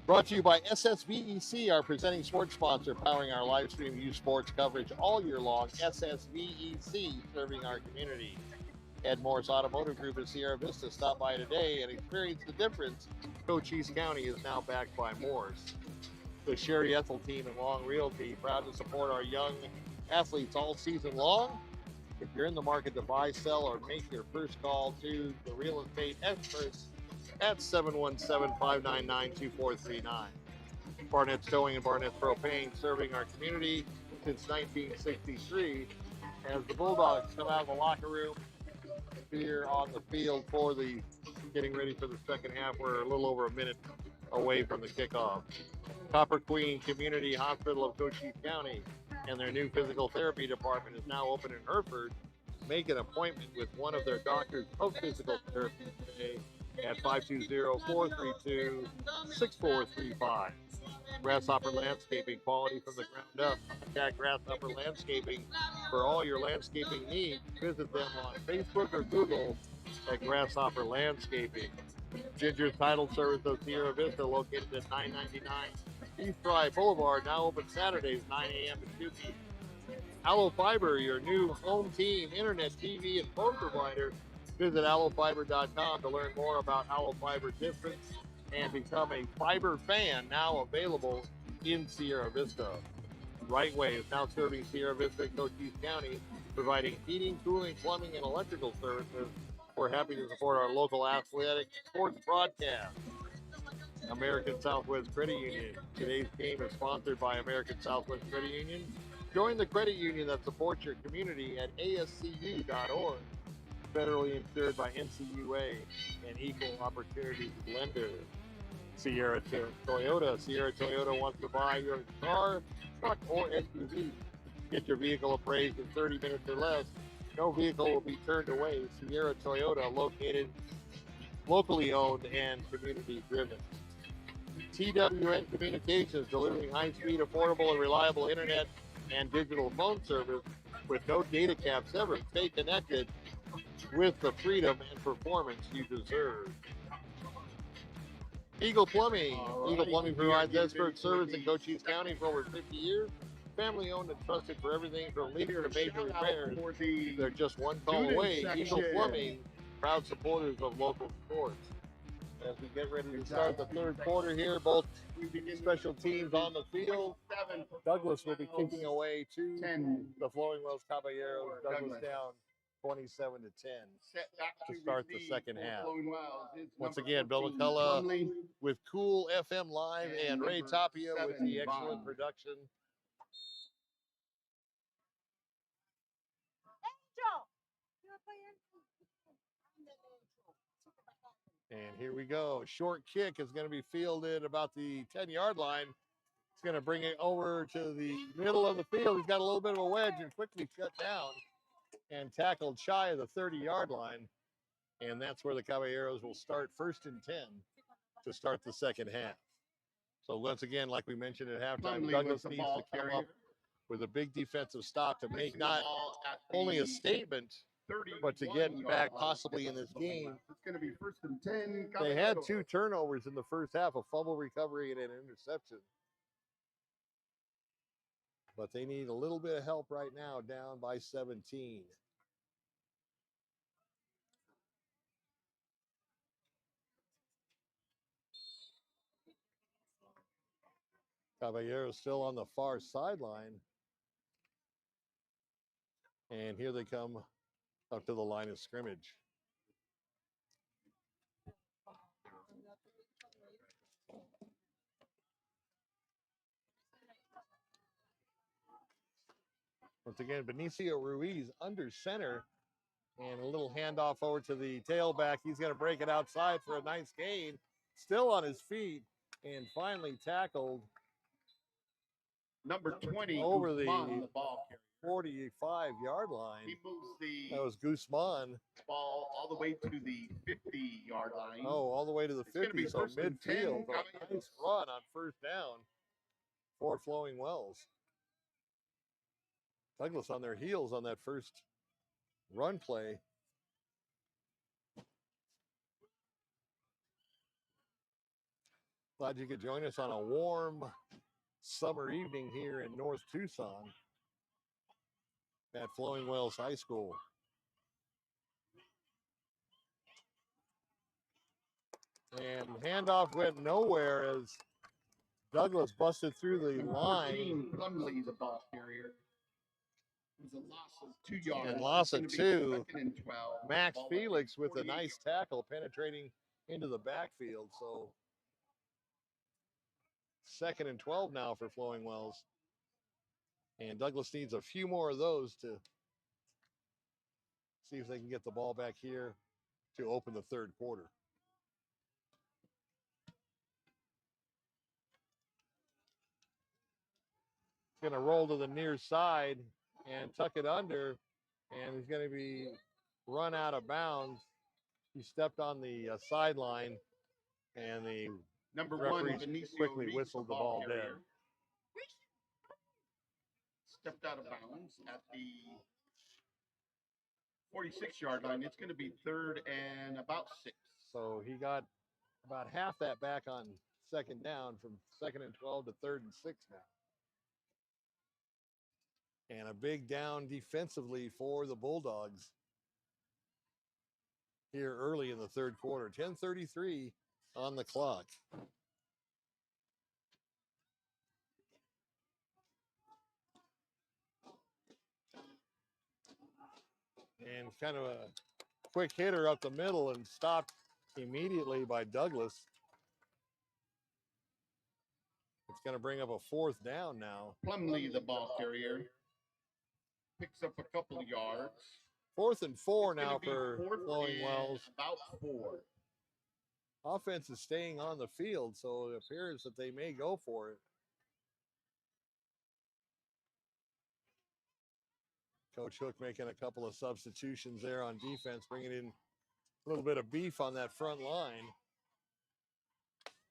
brought to you by SSVEC, our presenting sports sponsor, powering our live stream youth sports coverage all year long. SSVEC, serving our community. Ed Morse Automotive Group in Sierra Vista. Stop by today and experience the difference. Cochise County is now backed by Morse. The Sherry ETHELL team and Long Realty, proud to support our young athletes all season long. If you're in the market to buy, sell, or make your first call to the real estate experts at 717-599-2439. Barnett's Towing and Barnett's Propane, serving our community since 1963. As the Bulldogs come out of the locker room here on the field for the getting ready for the second half, we're a little over a minute away from the kickoff. Copper Queen Community Hospital of Cochise County and their new physical therapy department is now open in Hereford. Make an appointment with one of their doctors of physical therapy today at 520-432-6435. Grasshopper Landscaping, quality from the ground up. Contact Grasshopper Landscaping for all your landscaping needs. Visit them on Facebook or Google at Grasshopper Landscaping. Ginger's Title Service of Sierra Vista, located at 999 East Drive Boulevard, now open Saturdays, 9 a.m. to 2 p.m. ALLO Fiber, your new home team, internet, TV, and phone provider. Visit allofiber.com to learn more about ALLO Fiber difference and become a fiber fan, now available in Sierra Vista. Right Way is now serving Sierra Vista and Cochise County, providing heating, cooling, plumbing, and electrical services. We're happy to support our local athletic sports broadcast. American Southwest Credit Union. Today's game is sponsored by American Southwest Credit Union. Join the credit union that supports your community at ascu.org. Federally insured by NCUA, an equal opportunity lender. Sierra Toyota. Sierra Toyota wants to buy your car, truck, or SUV. Get your vehicle appraised in 30 minutes or less. No vehicle will be turned away. Sierra Toyota, located locally owned and community driven. TWN Communications, delivering high-speed, affordable, and reliable internet and digital phone service with no data caps ever. Stay connected with the freedom and performance you deserve. Eagle Plumbing. Eagle Plumbing provides expert service in Cochise County for over 50 years. Family owned and trusted for everything from leader to major repairs. They're just one call away. Eagle Plumbing, proud supporters of local sports. As we get ready to start the third quarter here, both special teams on the field. Douglas will be kicking away to the Flowing Wells Caballeros. Douglas down 27 to 10 to start the second half. Once again, Bill McCullough with Cool FM Live and Ray Tapia with the excellent production. And here we go. Short kick is going to be fielded about the 10-yard line. It's going to bring it over to the middle of the field. He's got a little bit of a wedge and quickly shut down and tackled shy of the 30-yard line. And that's where the Caballeros will start 1st and 10 to start the second half. So once again, like we mentioned at halftime, Douglas needs to come up with a big defensive stop to make not only a statement, but to get back possibly in this game. It's going to be 1st and 10. They had 2 turnovers in the first half, a fumble recovery and an interception. But they need a little bit of help right now, down by 17. Caballero still on the far sideline. And here they come up to the line of scrimmage. Once again, Benicio Ruiz under center. And a little handoff over to the tailback. He's going to break it outside for a nice gain. Still on his feet. And finally tackled. Number 20 over the ball 45-yard line. He moves the That was Guzman. ball all the way to the 50-yard line. Oh, all the way to the 50, so midfield. A nice run on 1st down for Flowing Wells. Douglas on their heels on that first run play. Glad you could join us on a warm summer evening here in North Tucson at Flowing Wells High School. And handoff went nowhere as Douglas busted through the line. Plumley, the ball carrier. It was a loss of 2 yards. And loss of 2. 2nd and 12. Max Felix with a nice tackle penetrating into the backfield. So 2nd and 12 now for Flowing Wells. And Douglas needs a few more of those to see if they can get the ball back here to open the third quarter. Going to roll to the near side and tuck it under, and he's going to be run out of bounds. He stepped on the sideline, and the Number referee 1, Benicio quickly Reese, whistled the ball dead. Stepped out of bounds at the 46-yard line. It's going to be 3rd and about 6. So he got about half that back on 2nd down, from 2nd and 12 to 3rd and 6 now. And a big down defensively for the Bulldogs here early in the third quarter. 10:33 on the clock. And kind of a quick hitter up the middle and stopped immediately by Douglas. It's going to bring up a 4th down now. Plumley, the ball carrier. picks up a couple of yards. 4th and 4 It's gonna now be for 4th Flowing and Wells. About 4. Offense is staying on the field, so it appears that they may go for it. Coach Hook making a couple of substitutions there on defense, bringing in a little bit of beef on that front line.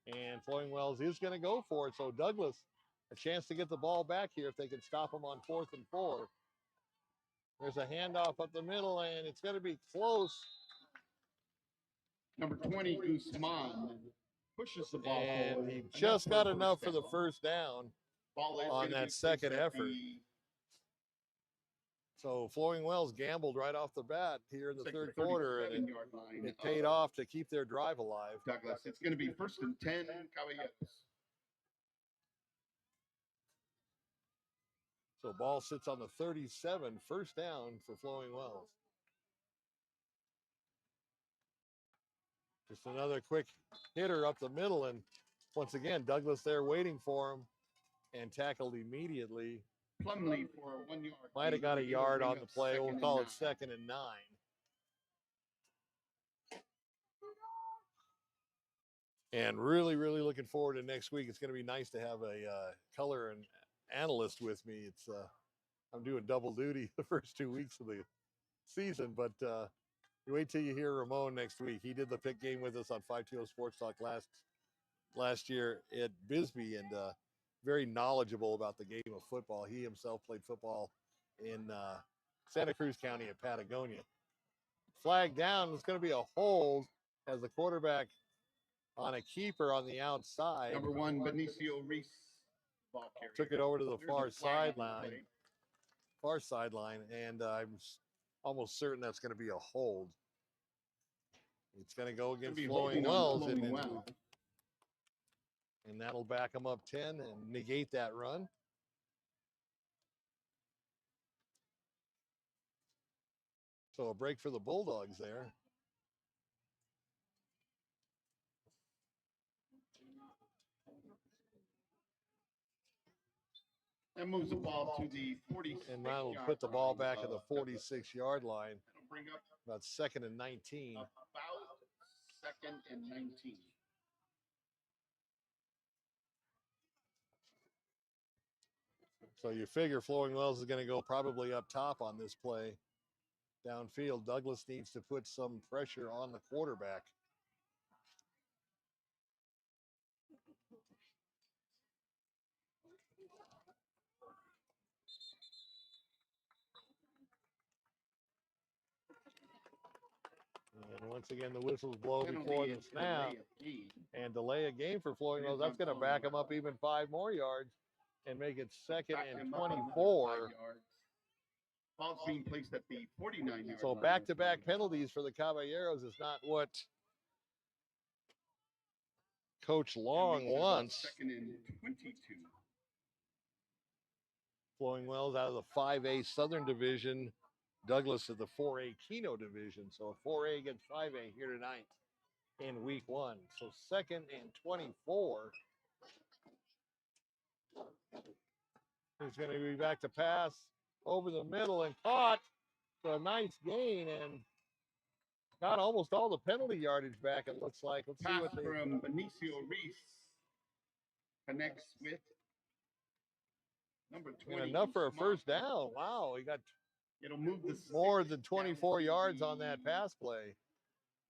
And Flowing Wells is going to go for it. So Douglas, a chance to get the ball back here if they can stop them on 4th and 4. There's a handoff up the middle, and it's going to be close. Number 20, Guzman, pushes the ball And forward. he just got enough for the first down Ball is on gonna that be second placed at effort. the So Flowing Wells gambled right off the bat here in the third quarter, and 37-yard line it paid off to keep their drive alive. Douglas. It's going to be 1st and 10, Caballeros. So ball sits on the 37, first down for Flowing Wells. Just another quick hitter up the middle, and once again, Douglas there waiting for him and tackled immediately. Plumley for a 1 yard. Might have got a It'll yard bring on up the play. 2nd We'll and call it 9. 2nd and 9. And really, really looking forward to next week. It's going to be nice to have a color and analyst with me. It's I'm doing double duty the first 2 weeks of the season, but you wait till you hear Ramon next week. He did the pick game with us on 520 Sports Talk last year at Bisbee, and very knowledgeable about the game of football. He himself played football in Santa Cruz County at Patagonia. Flag down. It's going to be a hold as the quarterback on a keeper on the outside. Number 1, Benicio Reese, ball carrier. Took it over to the There's far a flag on the sideline, and I'm almost certain that's going to be a hold. It's going to go against Flowing Wells, and that'll back them up 10 and negate that run. So a break for the Bulldogs there. That moves the ball to the 46. And now we'll put the ball back at the 46-yard line. That'll bring up About 2nd and 19. about 2nd and 19. So you figure Flowing Wells is going to go probably up top on this play. Downfield, Douglas needs to put some pressure on the quarterback. And once again, the whistles blow before the snap and delay a game for Flowing Wells. That's going to back them up even 5 more yards and make it 2nd and 24. Ball's being placed at the 49-yard So line. back-to-back penalties for the Caballeros is not what Coach Long wants. 2nd and 22. Flowing Wells out of the 5A Southern Division, Douglas of the 4A Keno Division. So 4A against 5A here tonight in week 1. So 2nd and 24. He's going to be back to pass over the middle and caught for a nice gain and got almost all the penalty yardage back, it looks like. Let's see Pass what they... from Benicio Reese connects with number 20. And enough for a first down. Wow, he got It'll move the more than 24 yards on that pass play.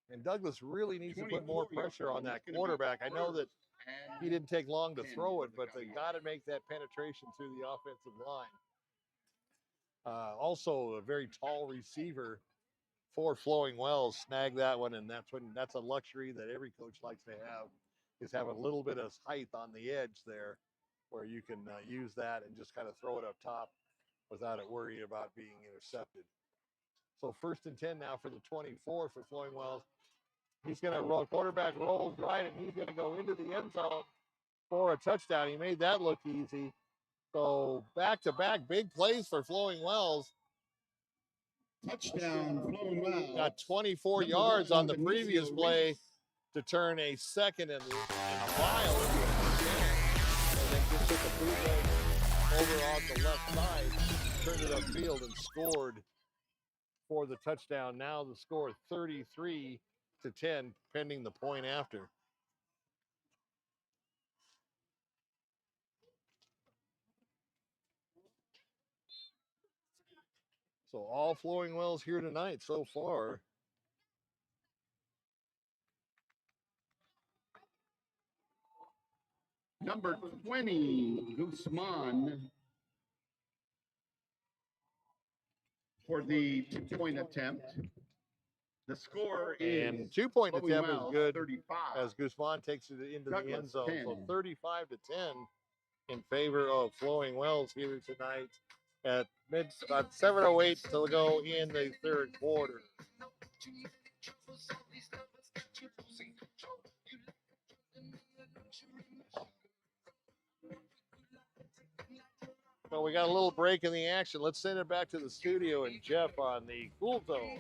And Douglas really needs to put more pressure on that quarterback. I know that he didn't take long to throw it, but they got to make that penetration through the offensive line. Also, a very tall receiver for Flowing Wells snagged that one, and that's a luxury that every coach likes to have, is have a little bit of height on the edge there, where you can use that and just kind of throw it up top without it worrying about being intercepted. So 1st and 10 now for the 24 for Flowing Wells. He's going to roll, quarterback rolls right, and he's going to go into the end zone for a touchdown. He made that look easy. So back-to-back big plays for Flowing Wells. Touchdown, Flowing Wells. Got 24 yards on the previous play to turn a 2nd and a mile into a touchdown. And then just took a bootleg over on the left side, turned it upfield and scored for the touchdown. Now the score 33-10, pending the point after. So all flowing wells here tonight so far. Number 20, Guzman, for the 2-point attempt. The score is, and 2-point attempt is good 35. as Guzman takes it into the Douglas, end zone. 10. So 35-10 in favor of Flowing Wells here tonight at about 7:08 to go in the third quarter. Well, we got a little break in the action. Let's send it back to the studio and Jeff on the Cool Zone.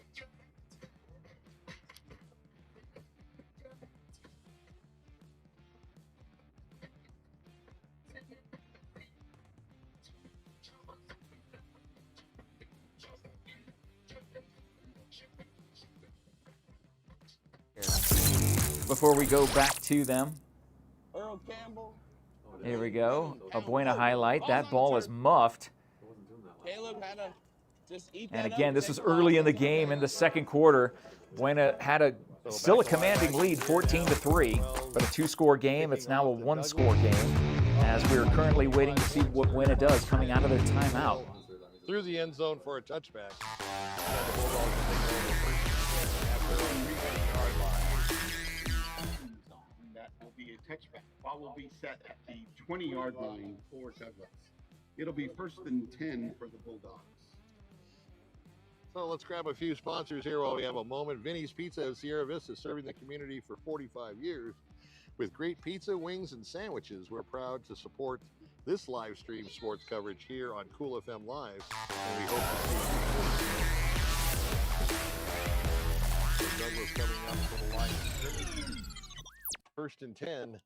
Before we go back to them, Earl Campbell. here we go. A Buena highlight. That ball is muffed. Caleb had to just eat that And up again, and this take is the early in the loss. game in the second quarter. Buena had still a commanding lead, 14-3, but a 2-score game. It's now a 1-score game as we're currently waiting to see what Buena does coming out of their timeout. Through the end zone for a touchback. That will be a touchback. Ball will be set at the 20-yard line for Douglas. It'll be 1st and 10 for the Bulldogs. So let's grab a few sponsors here while we have a moment. Vinny's Pizza of Sierra Vista, serving the community for 45 years with great pizza, wings, and sandwiches. We're proud to support this live stream sports coverage here on Cool FM Live, and we hope to see you. Douglas coming up for the line of scrimmage. 1st and 10, and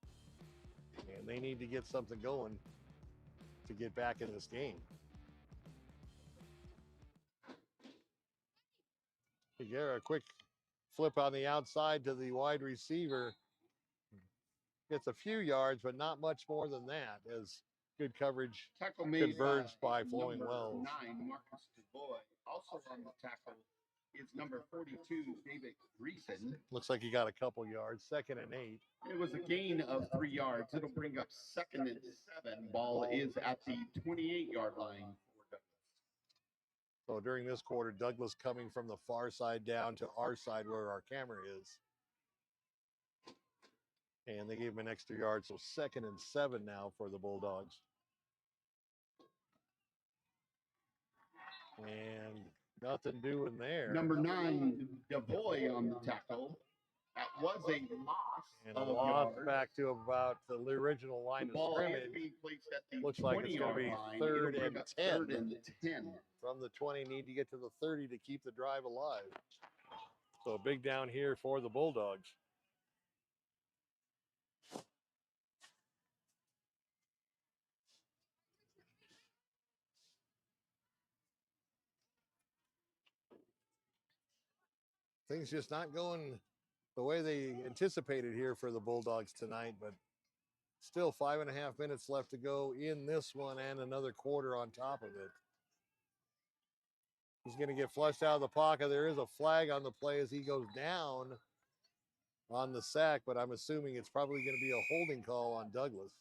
they need to get something going to get back in this game. Higuera, a quick flip on the outside to the wide receiver. Gets a few yards, but not much more than that, as good coverage Tackle made converged by Flowing number Wells. 9, Marcus DuBois. Also on the tackle is number 42, David Greason. Looks like he got a couple yards. 2nd and 8. It was a gain of 3 yards. It'll bring up 2nd and 7. Ball is at the 28-yard line for Douglas. So during this quarter, Douglas coming from the far side down to our side where our camera is. And they gave him an extra yard, so 2nd and 7 now for the Bulldogs. And nothing doing there. Number 9, DuBois on the tackle. That was a loss. And a of loss yards. back to about the original The line of ball is scrimmage. being placed at the Looks like it's going to 20-yard be line. 3rd It'll bring and up 10. 3rd and 10. From the 20, need to get to the 30 to keep the drive alive. So a big down here for the Bulldogs. Things just not going the way they anticipated here for the Bulldogs tonight, but still 5.5 minutes left to go in this one and another quarter on top of it. He's going to get flushed out of the pocket. There is a flag on the play as he goes down on the sack, but I'm assuming it's probably going to be a holding call on Douglas.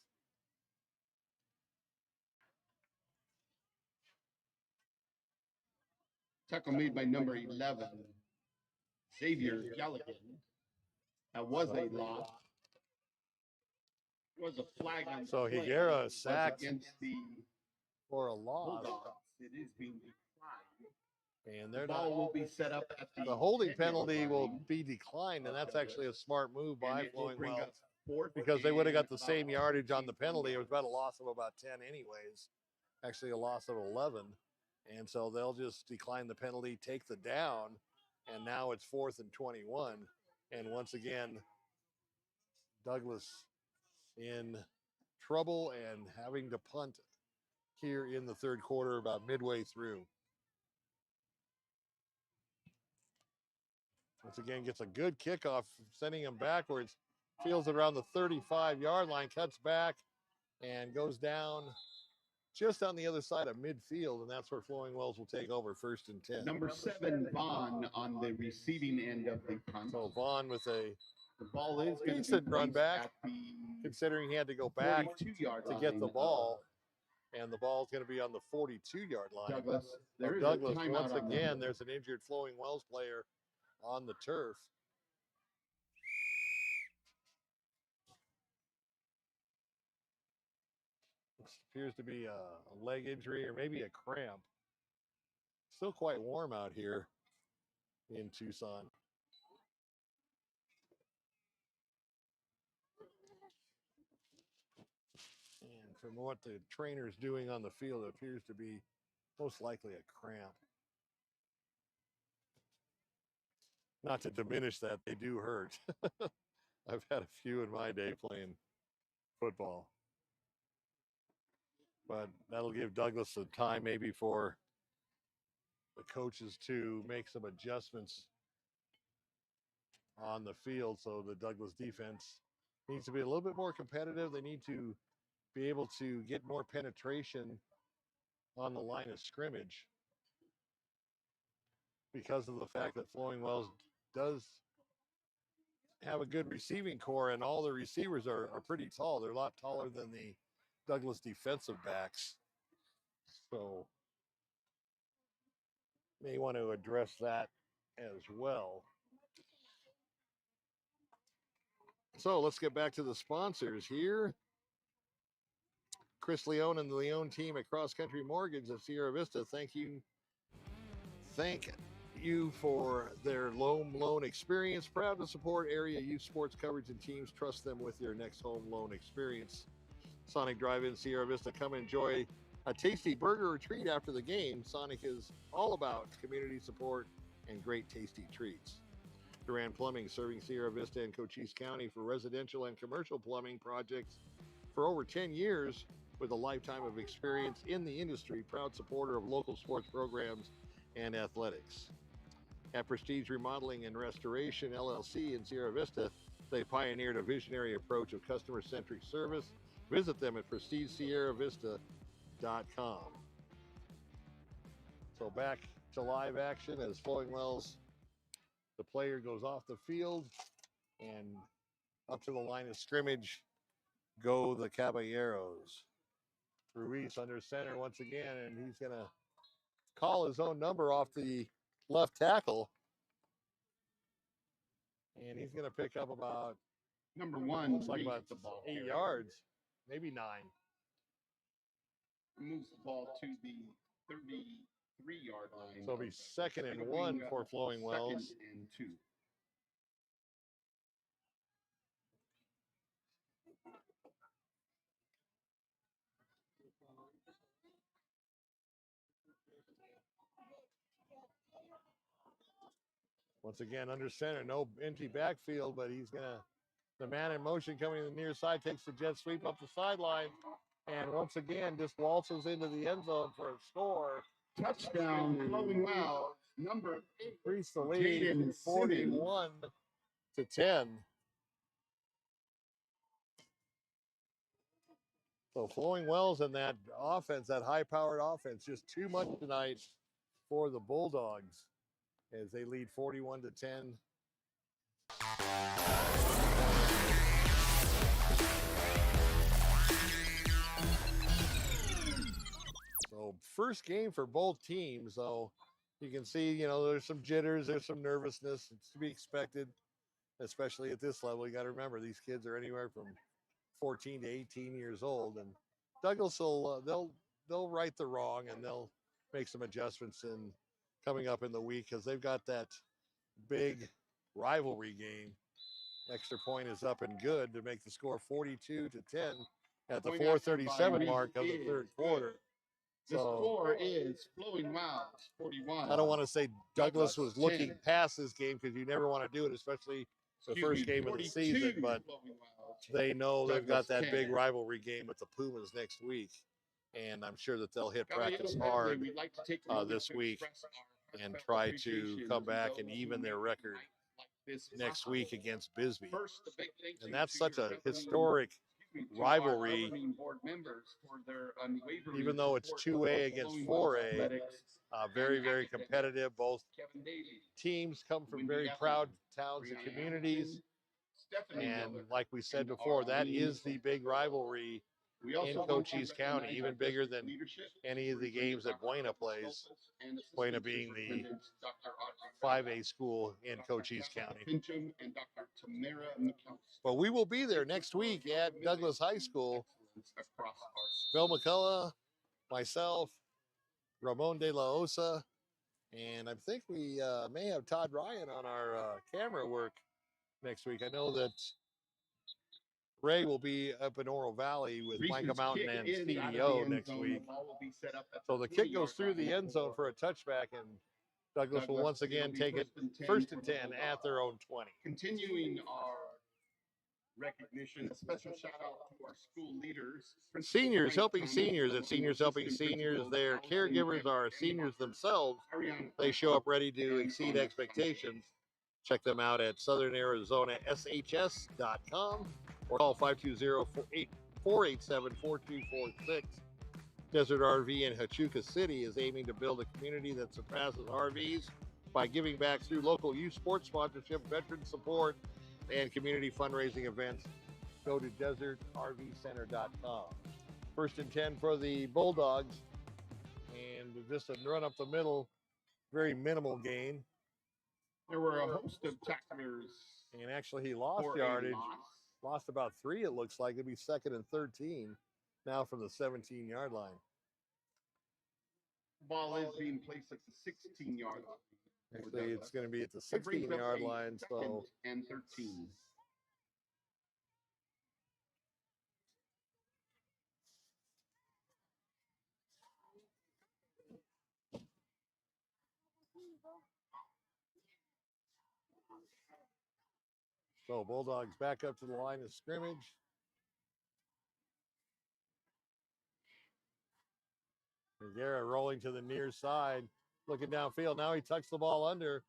Tackle made by number 11, Xavier Galligan. That was a loss. It was a flag on So the play. Higuera Was sacked against the for a loss. Bulldogs. It is being declined. And The they're ball not. will be set up at the The holding 10-yard penalty will line, be declined, and that's actually a smart move and by it will Flowing bring Wells, up 4th because they would have got the and same about yardage on the 15 penalty. It was about a loss of about 10 anyways. Actually a loss of 11. And so they'll just decline the penalty, take the down, and now it's 4th and 21. And once again, Douglas in trouble and having to punt here in the third quarter, about midway through. Once again, gets a good kickoff, sending him backwards. Fields it around the 35-yard line, cuts back, and goes down just on the other side of midfield, and that's where Flowing Wells will take over, 1st and 10. Number 7, Vaughn, on the receiving end of the punt. So Vaughn with a ball is going to decent run back, at the considering he had to go back 42-yard to get the ball, and the ball's going to be on the 42-yard line. Douglas. There is Douglas, a timeout once on again, that. there's an injured Flowing Wells player on the turf. This appears to be a leg injury or maybe a cramp. Still quite warm out here in Tucson. And from what the trainer's doing on the field, it appears to be most likely a cramp. Not to diminish that, they do hurt. I've had a few in my day playing football. But that'll give Douglas some time maybe for the coaches to make some adjustments on the field. So the Douglas defense needs to be a little bit more competitive. They need to be able to get more penetration on the line of scrimmage because of the fact that Flowing Wells does have a good receiving core, and all the receivers are pretty tall. They're a lot taller than the Douglas defensive backs. So may want to address that as well. So let's get back to the sponsors here. Chris Leone and the Leone team at Cross Country Mortgage of Sierra Vista, thank you for their loan experience. Proud to support area youth sports coverage and teams. Trust them with your next home loan experience. Sonic Drive-In Sierra Vista, come enjoy a tasty burger or treat after the game. Sonic is all about community support and great tasty treats. Duran Plumbing, serving Sierra Vista and Cochise County for residential and commercial plumbing projects for over 10 years with a lifetime of experience in the industry. Proud supporter of local sports programs and athletics. At Prestige Remodeling and Restoration LLC in Sierra Vista, they pioneered a visionary approach of customer-centric service. Visit them at prestigesierravista.com. So back to live action as Flowing Wells, the player goes off the field, and up to the line of scrimmage go the Caballeros. Ruiz under center once again, and he's going to call his own number off the left tackle. And he's going to pick up about, number 1, looks like about the ball 8 carrier. yards, maybe 9. Moves the ball to the 33-yard line. So it'll be 2nd and 1 for Flowing Wells. 2nd and 2. Once again, under center, no empty backfield, but he's going to, the man in motion coming to the near side, takes the jet sweep up the sideline, and once again, just waltzes into the end zone for a score. Touchdown, Flowing Wells, number 8. Increase the lead, 41 to 10. So Flowing Wells and that offense, that high-powered offense, just too much tonight for the Bulldogs as they lead 41 to 10. So first game for both teams, though. You can see, you know, there's some jitters, there's some nervousness. It's to be expected, especially at this level. You got to remember, these kids are anywhere from 14 to 18 years old, and Douglas will they'll right the wrong, and they'll make some adjustments in coming up in the week because they've got that big rivalry game. Extra point is up and good to make the score 42 to 10 at the 4:37 mark of the third quarter. The score is Flowing Wells 41. I don't want to say Douglas was looking past this game because you never want to do it, especially the first game of the season, but they know they've got that big rivalry game with the Pumas next week. and I'm sure that they'll hit Caballero practice family, hard we'd like to take a moment this to week express our and heartfelt try to appreciation come to back those and who even make their a record night like this next possible. week against Bisbee. First, a big thank you And that's to such your a governing- historic to our rivalry, governing board members for their unwavering even though it's support 2A of against Flowing 4A. Wells Athletics Very, and very academics. competitive. Both Kevin Daly, teams come from Wendy very Ethel, proud towns and Brianna communities. Anderson, Stephanie And Miller, like we said and before, our that leading is the big rivalry We in also want to Cochise County, recognize even our bigger district than leadership, any of the games that Buena plays. and Buena Assistant being the Superintendent Dr. Audrey 5A school in Dr. Cochise Jessica County. Fincham and Dr. Tamara McAllister. But we will be there next week at Douglas High School. Across our Bill McCullough, myself, Ramon de la Osa, and I think we may have Todd Ryan on our camera work next week. I know that Ray will be up in Oro Valley with Blanca Mountain and CDO next week. So the kick goes through the end zone for a touchback, and Douglas will once again take it first and 10 at their own 20. Continuing our recognition, a special shout out to our school leaders. Seniors helping seniors at Seniors Helping Seniors. Their caregivers are seniors themselves. They show up ready to exceed expectations. Check them out at southernArizonaSHS.com or call 520-487-4246. Desert RV in Hachuca City is aiming to build a community that surpasses RVs by giving back through local youth sports sponsorship, veteran support, and community fundraising events. Go to desertrvcenter.com. First and 10 for the Bulldogs, and just a run up the middle, very minimal gain. There were a host of tacklers. And actually, he lost for a yardage, loss. lost about 3, it looks like. It'll be 2nd and 13 now from the 17-yard line. Ball is being placed at the 16-yard line. Actually, it's going to be at the That brings up 16-yard a line, so 2nd and 13. Bulldogs back up to the line of scrimmage. Guerra rolling to the near side, looking downfield. Now he tucks the ball under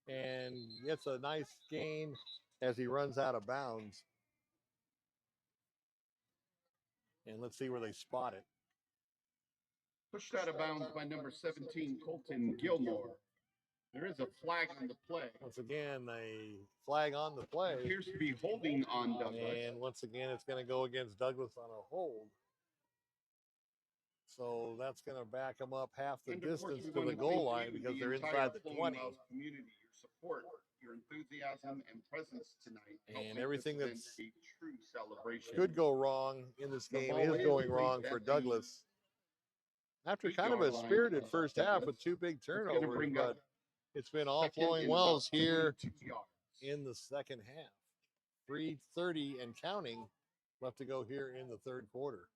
and gets a nice gain as he runs out of bounds. And let's see where they spot it. Pushed out of bounds by number 17, Colton Gilmore. There is a flag on the play. Once again, a flag on the play. It appears to be holding on Douglas. And once again, it's going to go against Douglas on a hold. So that's going to back them up half the distance to the goal line because they're inside the 20. Community, your support, your enthusiasm, and presence tonight. And everything that's a true celebration. could go wrong in this game is going wrong for Douglas. After kind of a spirited first half with 2 big turnovers, but it's been all Flowing Wells here in the second half. 3:30 and counting left to go here in the third quarter.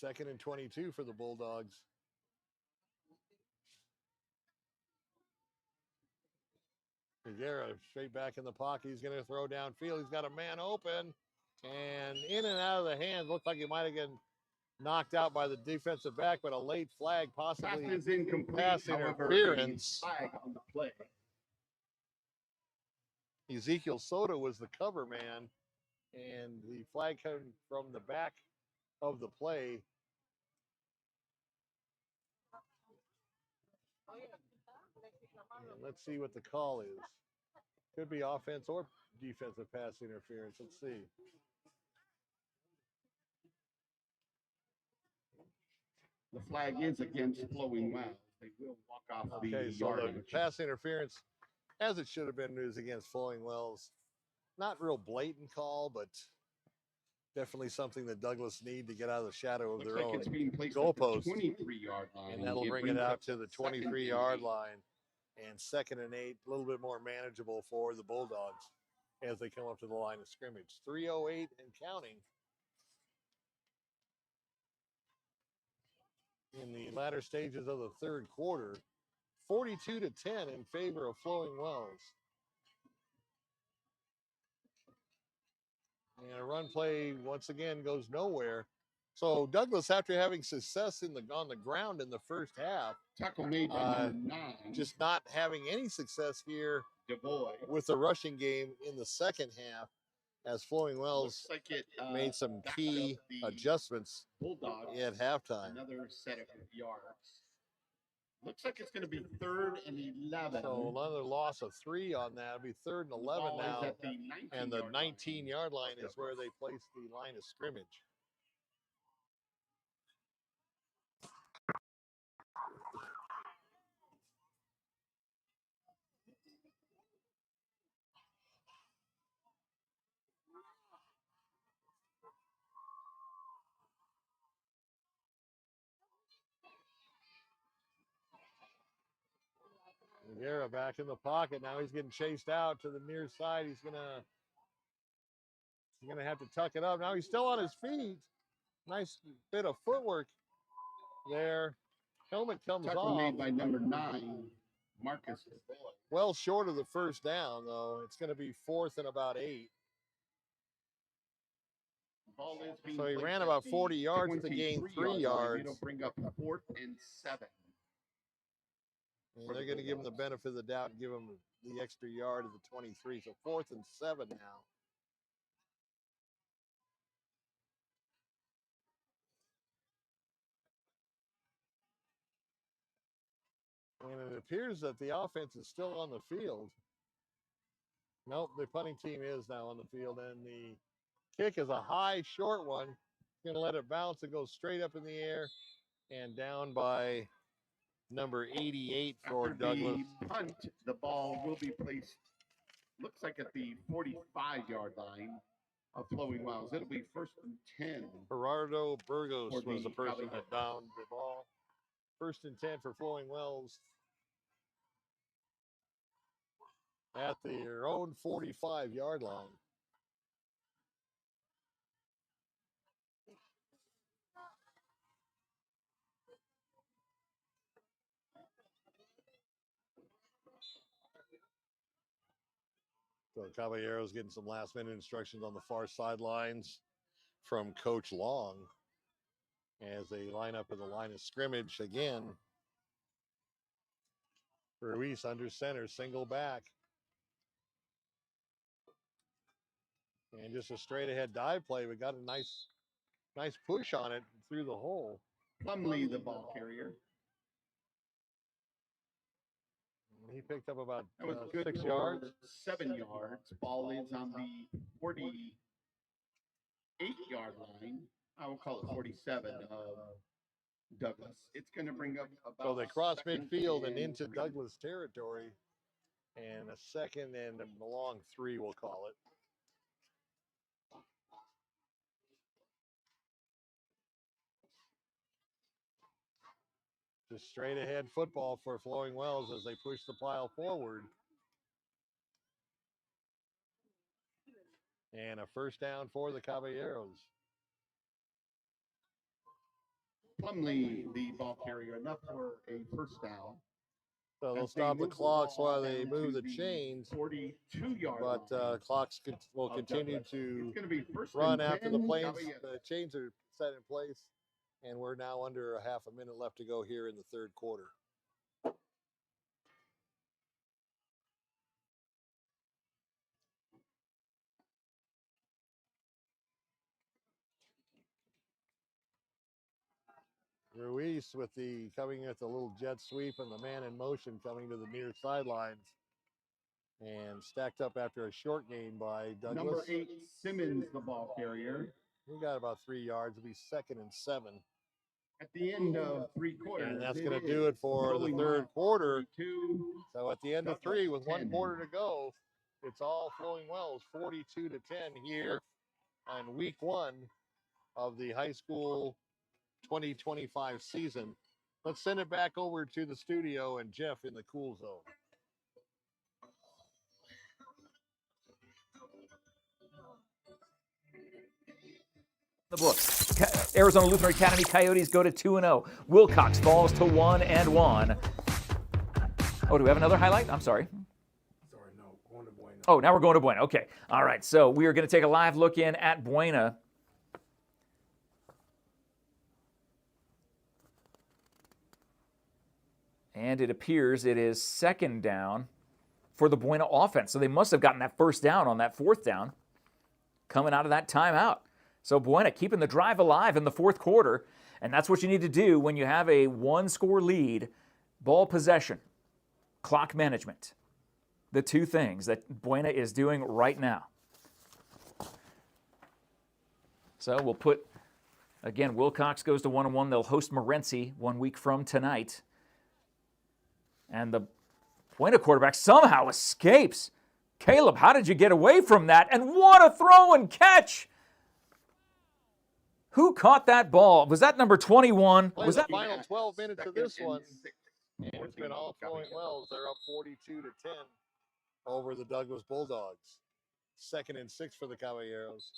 2nd and 22 for the Bulldogs. Guerra straight back in the pocket. He's going to throw downfield. He's got a man open. And in and out of the hands. Looked like he might have been knocked out by the defensive back, but a late flag, possibly Pass is incomplete, pass however, interference. Flag on the play. Ezekiel Soto was the cover man, and the flag came from the back of the play. And let's see what the call is. Could be offense or defensive pass interference. Let's see. The flag is against Flowing Wells. They will walk off Okay, the so yardage. the pass interference, as it should have been, is against Flowing Wells. Not real blatant call, but definitely something that Douglas need to get out of the shadow of Looks their like own it's being placed goalpost. at the 23-yard line. And that'll bring it brings out up to the 2nd and 23-yard 8. line. And 2nd and 8, a little bit more manageable for the Bulldogs as they come up to the line of scrimmage. 3:08 and counting. In the latter stages of the third quarter, 42-10 in favor of Flowing Wells. And a run play once again goes nowhere. So Douglas, after having success on the ground in the first half, Tackle made by number 9. just not having any success here Devoy. with the rushing game in the second half, as Flowing Wells Looks like it made some backed key up the adjustments Bulldogs. at halftime. Another set of yards. Looks like it's going to be 3rd and 11. So another loss of 3 on that. It'll be 3rd and 11 Ball is now. at the And the 19-yard 19-yard line is where they place the line of scrimmage. Guerra back in the pocket. Now he's getting chased out to the near side. He's gonna have to tuck it up. Now he's still on his feet. Nice bit of footwork there. Helmet comes Tackle off. made by number 9, Marcus. Well short of the first down, though. It's going to be 4th and about 8. Ball is being So he placed ran at about the 40 yards to gain 3 23-yard line. yards. It'll bring up 4th and 7. And they're going to give him the benefit of the doubt and give him the extra yard of the 23. So 4th and 7 now. And it appears that the offense is still on the field. Nope, the punting team is now on the field. And the kick is a high, short one. Going to let it bounce and go straight up in the air and down by number 88 for After Douglas. the punt, the ball will be placed, looks like at the 45-yard line of Flowing Wells. It'll be 1st and 10. Gerardo Burgos For was the the person Cowboys. that downed the ball. 1st and 10 for Flowing Wells at their own 45-yard line. So Caballero's getting some last-minute instructions on the far sidelines from Coach Long as they line up in the line of scrimmage again. Ruiz under center, single back. And just a straight-ahead dive play. We got a nice push on it through the hole. Plumlee, the ball carrier. He picked up about That was good 6 for yards. 7 yards. Ball is on the 48-yard line. I will call it 47 of Douglas. It's going to bring up about. So they cross 2nd midfield and into 3. Douglas territory. And a 2nd and a long 3, we'll call it. Just straight ahead football for Flowing Wells as they push the pile forward. And a 1st down for the Caballeros. Plumlee, the ball carrier, enough for a 1st down. So they'll As they stop the move clocks ball while they down move to the chains. 42-yard But line clocks will of continue Douglas. to It's going to be 1st run and after the 10, planes. Caballeros. The chains are set in place. And we're now under a half a minute left to go here in the 3rd quarter. Ruiz coming with a little jet sweep and the man in motion coming to the near sidelines. And stacked up after a short gain by Douglas. Number 8, Simmons, the ball carrier. We got about 3 yards. It'll be 2nd and 7. At the end of 3 quarters. And that's going to do it for the 3rd quarter. So at the end of 3, with 1 quarter to go, it's all Flowing Wells, 42-10 here on week 1 of the high school 2025 season. Let's send it back over to the studio and Jeff in the cool zone. The books. Arizona Lutheran Academy Coyotes go to 2-0. Wilcox falls to 1-1. Oh, do we have another highlight? I'm sorry. Sorry, no. Going to Bueno. Oh, now we're going to Buena. Okay. All right. So we are going to take a live look in at Buena. And it appears it is second down for the Buena offense. So they must have gotten that first down on that fourth down coming out of that timeout. So Buena keeping the drive alive in the fourth quarter. And that's what you need to do when you have a one-score lead. Ball possession, clock management. The two things that Buena is doing right now. So we'll put, again, Wilcox goes to 1-1. They'll host Morenci 1 week from tonight. And the Buena quarterback somehow escapes. Caleb, how did you get away from that? And what a throw and catch! Who caught that ball? Was that number 21? Was that the final 12 minutes of this one? And it's been all flowing well. They're up 42-10 over the Douglas Bulldogs. 2nd and 6 for the Caballeros.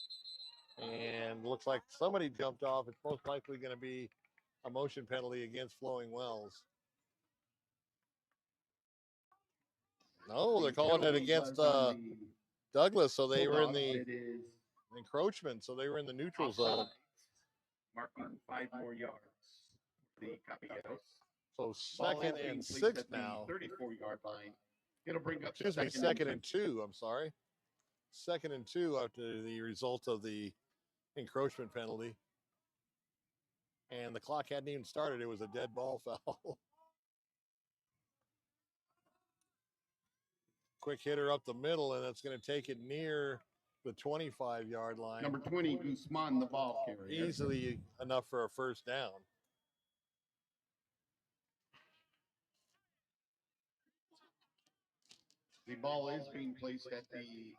And looks like somebody jumped off. It's most likely going to be a motion penalty against Flowing Wells. No, they're calling it against Douglas, so they were in the encroachment, so they were in the neutral zone. Marking 5 more yards. The Caballeros. So 2nd and 6 now. 34-yard line. It'll bring up. Excuse me, 2nd and 2. I'm sorry. 2nd and 2 after the result of the encroachment penalty. And the clock hadn't even started. It was a dead ball foul. Quick hitter up the middle, and that's going to take it near the 25-yard line. Number 20, Guzman, the ball carrier. Easily enough for a first down. The ball is being placed at the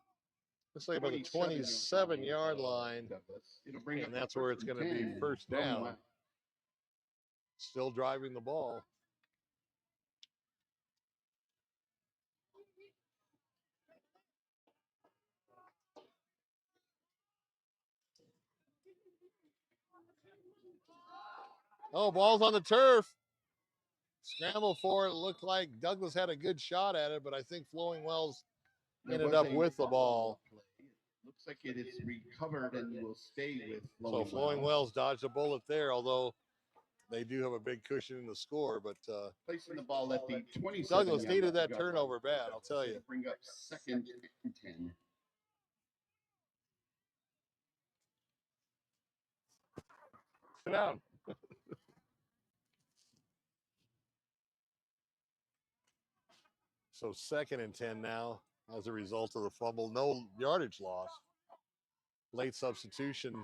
Let's say about the 27-yard line, and that's where it's going to be first down. Still driving the ball. Oh, ball's on the turf. Scramble for it. Looked like Douglas had a good shot at it, but I think Flowing Wells ended up with the ball. Looks like it is recovered and will stay with So Flowing Wells dodged a bullet there, although they do have a big cushion in the score. But placing the ball at the 27. Douglas needed that turnover bad, I'll tell you. Bring up 2nd and 10. Sit down. So 2nd and 10 now as a result of the fumble. No yardage loss. Late substitution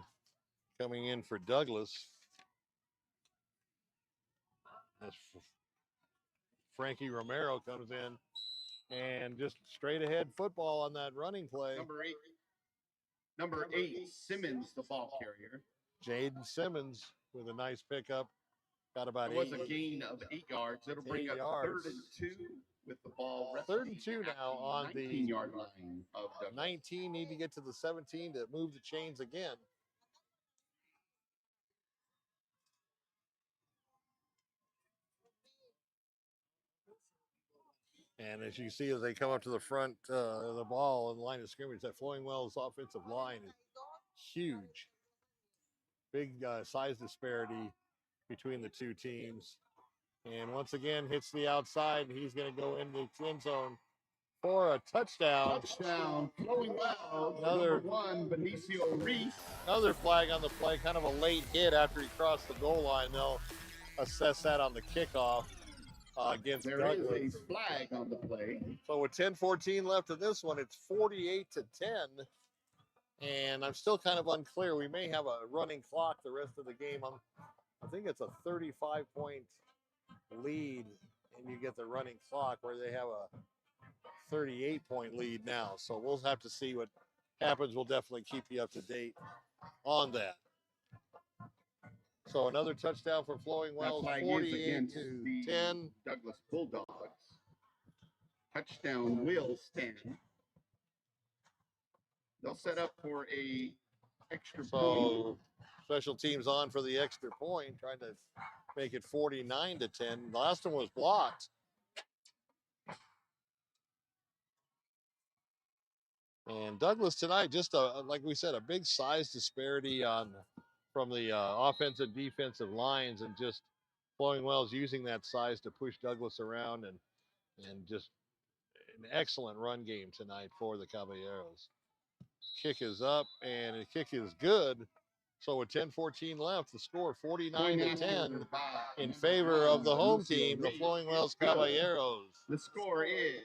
coming in for Douglas. As Frankie Romero comes in and just straight ahead football on that running play. Number 8, Simmons, the ball carrier. Jaden Simmons with a nice pickup. Got about 8 yards. It was a gain of 8 yards. It'll bring up 3rd and 2 with the ball. 3rd and 2 now on the 19-yard line of Douglas. 19. Need to get to the 17 to move the chains again. And as you see, as they come up to the front of the ball in the line of scrimmage, that Flowing Wells offensive line is huge. Big size disparity between the two teams. And once again, hits the outside, and he's going to go into the end zone for a touchdown. Touchdown, Flowing Wells. Another 1, Benicio Reese. Another flag on the play, kind of a late hit after he crossed the goal line. They'll assess that on the kickoff. Against Douglas. There is a flag on the play. So with 10-14 left in this one, it's 48-10. And I'm still kind of unclear. We may have a running clock the rest of the game. I think it's a 35-point lead, and you get the running clock where they have a 38-point lead now. So we'll have to see what happens. We'll definitely keep you up to date on that. So another touchdown for Flowing Wells, 48-10. Douglas Bulldogs. Touchdown will stand. They'll set up for a extra point. Special teams on for the extra point, trying to make it 49-10. The last one was blocked. And Douglas tonight, just like we said, a big size disparity from the offensive defensive lines, and just Flowing Wells using that size to push Douglas around, and just an excellent run game tonight for the Caballeros. Kick is up, and the kick is good. So with 10:14 left, the score 49-10 in favor of the home team, the Flowing Wells Caballeros. The score is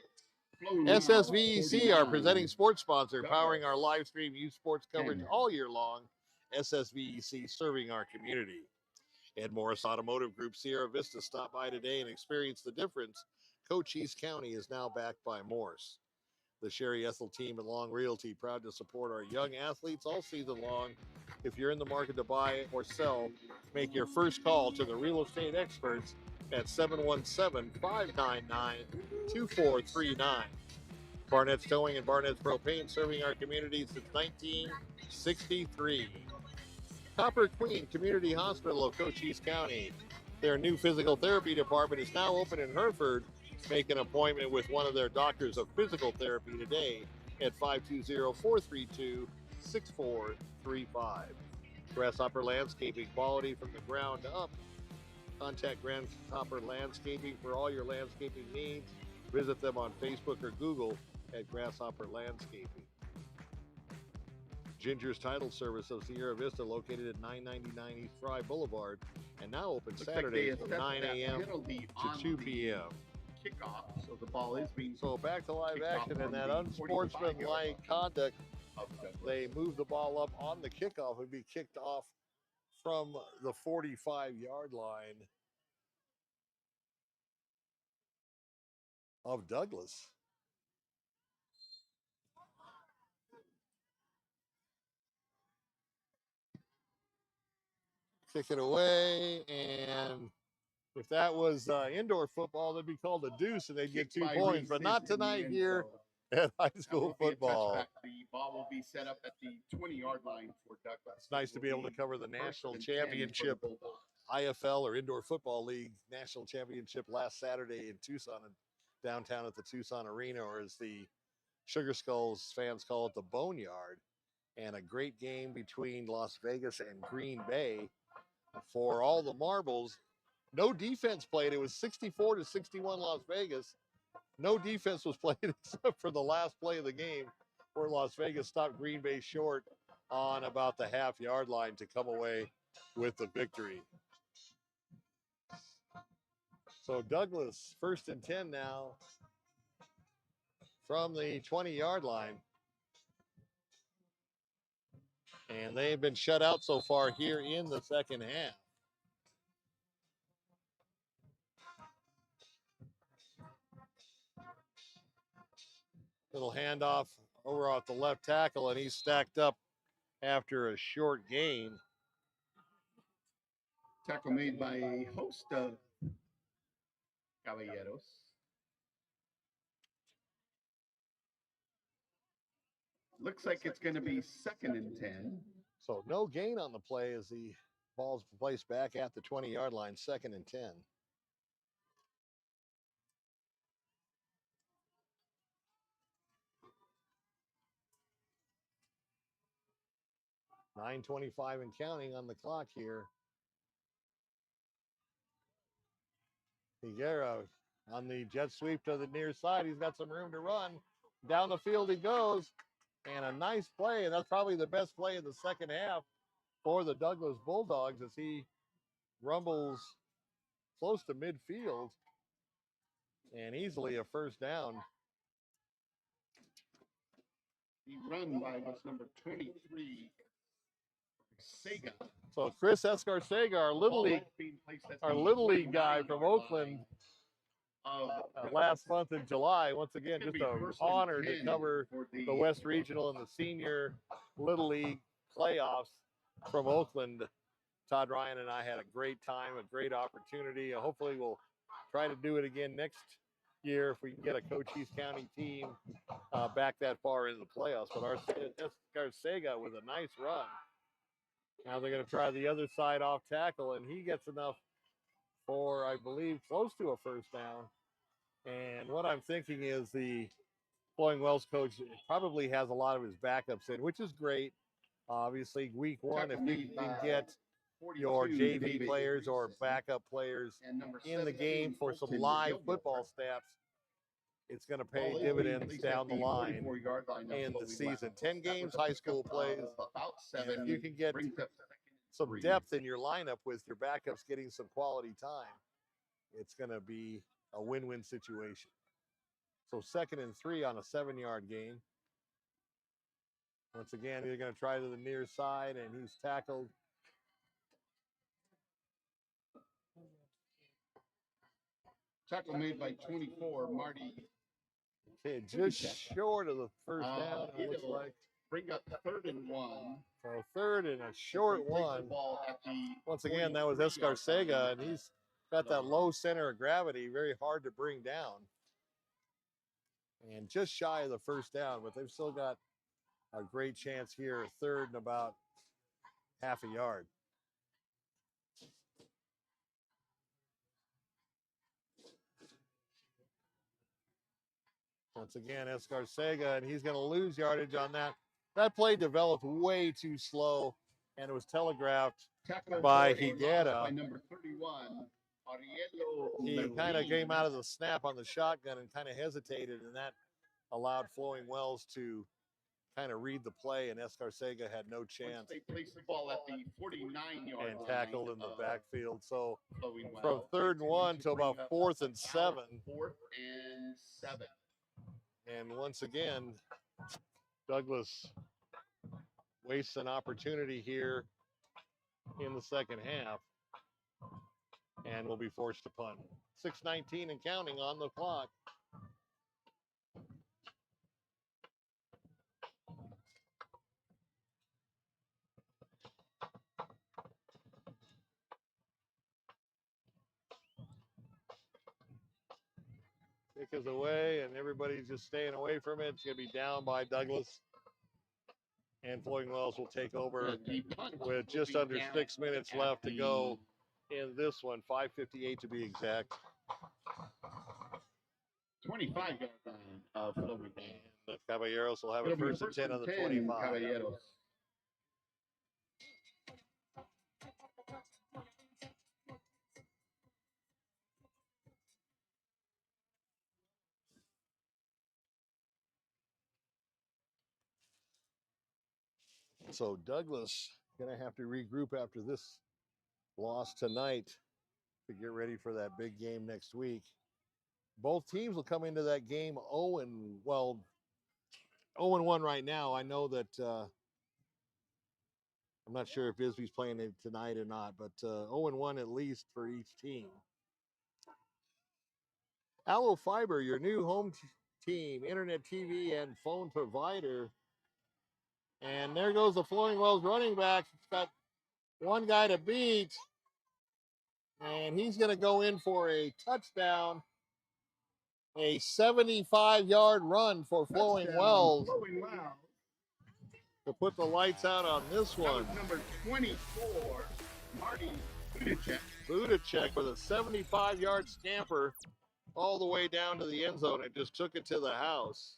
SSVEC, our presenting sports sponsor, powering our live stream youth sports coverage all year long. SSVEC, serving our community. At MORSE Automotive Group, Sierra Vista, stop by today and experience the difference. Cochise County is now backed by MORSE. The Sherry Ethel team at Long Realty, proud to support our young athletes all season long. If you're in the market to buy or sell, make your first call to the real estate experts at 717-599-2439. Barnett's Towing and Barnett's Propane, serving our community since 1963. Copper Queen Community Hospital of Cochise County. Their new physical therapy department is now open in Hereford. Make an appointment with one of their doctors of physical therapy today at 520-432-6435. Grasshopper Landscaping, quality from the ground up. Contact Grasshopper Landscaping for all your landscaping needs. Visit them on Facebook or Google at Grasshopper Landscaping. Ginger's Title Service of Sierra Vista, located at 999 East Fry Boulevard, and now open Saturdays from 9 a.m. to 2 p.m. Kickoff, so the ball is being back to live action, and that unsportsmanlike conduct. They move the ball up on the kickoff. Would be kicked off from the 45-yard line of Douglas. Kick it away, and if that was indoor football, that'd be called a deuce, and they'd get 2 points. But not tonight here at high school football. The ball will be set up at the 20-yard line for Douglas. It's nice to be able to cover the national championship, IFL or Indoor Football League national championship last Saturday in Tucson, downtown at the Tucson Arena, or as the Sugar Skulls fans call it, the Boneyard. And a great game between Las Vegas and Green Bay for all the marbles. No defense played. It was 64-61 Las Vegas. No defense was played except for the last play of the game, where Las Vegas stopped Green Bay short on about the half-yard line to come away with the victory. So Douglas, 1st and 10 now from the 20-yard line. And they've been shut out so far here in the second half. Little handoff over off the left tackle, and he's stacked up after a short gain. Tackle made by a host of Caballeros. Looks like it's going to be 2nd and 10. So no gain on the play as the ball's placed back at the 20-yard line, 2nd and 10. .9:25 and counting on the clock here. Higuera on the jet sweep to the near side. He's got some room to run. Down the field he goes. And a nice play, and that's probably the best play of the second half for the Douglas Bulldogs, as he rumbles close to midfield and easily a 1st down. He run by what's number 23, Sega. So Chris Escarcega, our Little League guy from Oakland, last month in July. Once again, just an honor to cover the West Regional and the Senior Little League playoffs from Oakland. Todd Ryan and I had a great time, a great opportunity. Hopefully we'll try to do it again next year if we can get a Cochise County team back that far into the playoffs. But our Escarcega with a nice run. Now they're going to try the other side off tackle, and he gets enough for, I believe, close to a 1st down. And what I'm thinking is the Flowing Wells coach probably has a lot of his backups in, which is great. Obviously, week one, if you can get your JV players or backup players in the game for some live football stats, it's going to pay dividends down the line in the season. 10 games high school plays. And if you can get some depth in your lineup with your backups getting some quality time, it's going to be a win-win situation. So 2nd and 3 on a 7-yard gain. Once again, they're going to try to the near side, and he's tackled. Tackle made by 24, Marty. Okay, just short of the first down, it looks like. Bring up 3rd and 1. So 3rd and a short one. Once again, that was Escarcega, and he's got that low center of gravity, very hard to bring down. And just shy of the first down, but they've still got a great chance here, 3rd and about half a yard. Once again, Escarcega, and he's going to lose yardage on that. That play developed way too slow, and it was telegraphed by Higuera. By number 31, He kind of came out of the snap on the shotgun and kind of hesitated, and that allowed Flowing Wells to kind of read the play, and Escarcega had no chance. They placed the ball at the 49-yard and tackled in the backfield. So line. from 3rd and 1 to about 4th and 7. 4th and 7. And once again, Douglas wastes an opportunity here in the second half and will be forced to punt. 6:19 and counting on the clock. Kick is away, and everybody's just staying away from it. It's going to be down by Douglas. And Flowing Wells will take over with just under 6 minutes left to go in this one. 5:58 to be exact. 25-yard line of Flowing Wells. The Caballeros will have a 1st and 10 on the 25. Caballeros. So Douglas going to have to regroup after this loss tonight to get ready for that big game next week. Both teams will come into that game 0-1 right now. I know that I'm not sure if Bisbee's playing it tonight or not, but 0-1 at least for each team. ALLO Fiber, your new home team, internet, TV, and phone provider. And there goes the Flowing Wells running back. He's got one guy to beat, and he's going to go in for a touchdown. A 75-yard run for Flowing Wells to put the lights out on this one. Number 24, Marty Blvd with a 75-yard scamper all the way down to the end zone. It just took it to the house.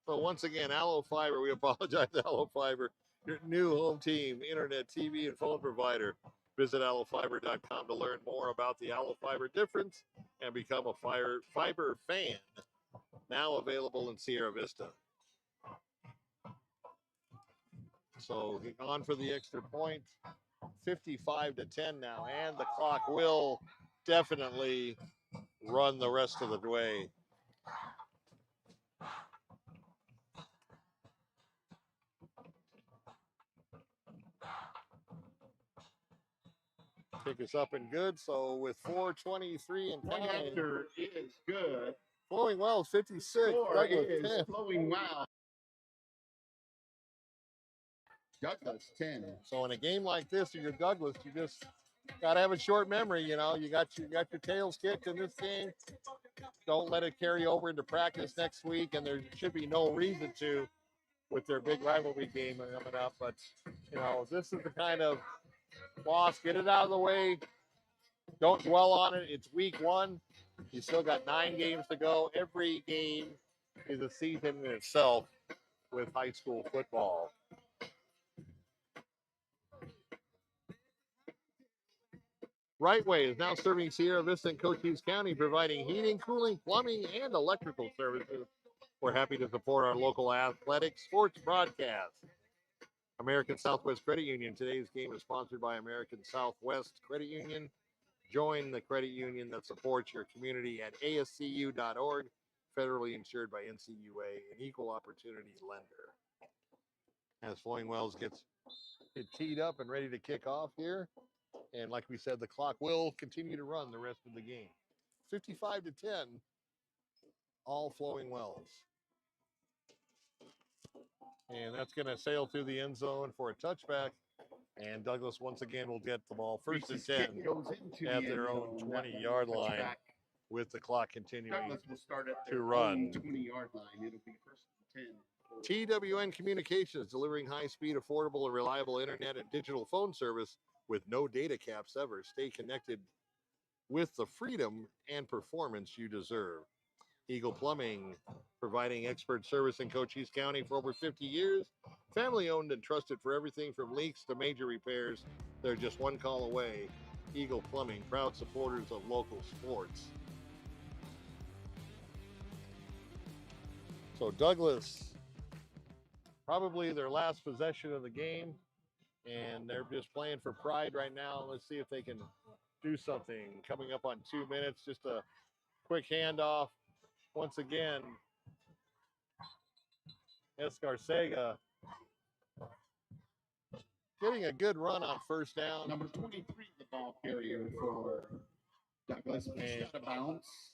So once again, ALLO Fiber, we apologize to ALLO Fiber, your new home team, internet, TV, and phone provider. Visit allofiber.com to learn more about the ALLO Fiber difference and become a Fiber fan. Now available in Sierra Vista. So on for the extra point. 55-10 now, and the clock will definitely run the rest of the way. Kick is up and good. So with 4:23 and Point counting, after is good. Flowing Wells 56. Score Douglas is 10. Flowing Wells. Douglas 10. So in a game like this, if you're Douglas, you just gotta have a short memory. You know, you got your tails kicked in this game. Don't let it carry over into practice next week, and there should be no reason to with their big rivalry game coming up. But you know, this is the kind of loss. Get it out of the way. Don't dwell on it. It's week one. You still got 9 games to go. Every game is a season in itself with high school football. Right Way is now serving Sierra Vista and Cochise County, providing heating, cooling, plumbing, and electrical services. We're happy to support our local athletic sports broadcast. American Southwest Credit Union. Today's game is sponsored by American Southwest Credit Union. Join the credit union that supports your community at ascu.org, federally insured by NCUA, an equal opportunity lender. As Flowing Wells gets it teed up and ready to kick off here. And like we said, the clock will continue to run the rest of the game. 55 to 10, all Flowing Wells. And that's going to sail through the end zone for a touchback. And Douglas once again will get the ball first and 10 at their own 20-yard line with the clock continuing to run. 20-yard line. It'll be first and 10. TWN Communications, delivering high-speed, affordable, and reliable internet and digital phone service with no data caps ever. Stay connected with the freedom and performance you deserve. Eagle Plumbing, providing expert service in Cochise County for over 50 years. Family owned and trusted for everything from leaks to major repairs. They're just one call away. Eagle Plumbing, proud supporters of local sports. So Douglas, probably their last possession of the game, and they're just playing for pride right now. Let's see if they can do something. Coming up on 2 minutes, just a quick handoff. Once again, Escarcega getting a good run on first down. Number 23, the ball carrier for Douglas. Got a bounce.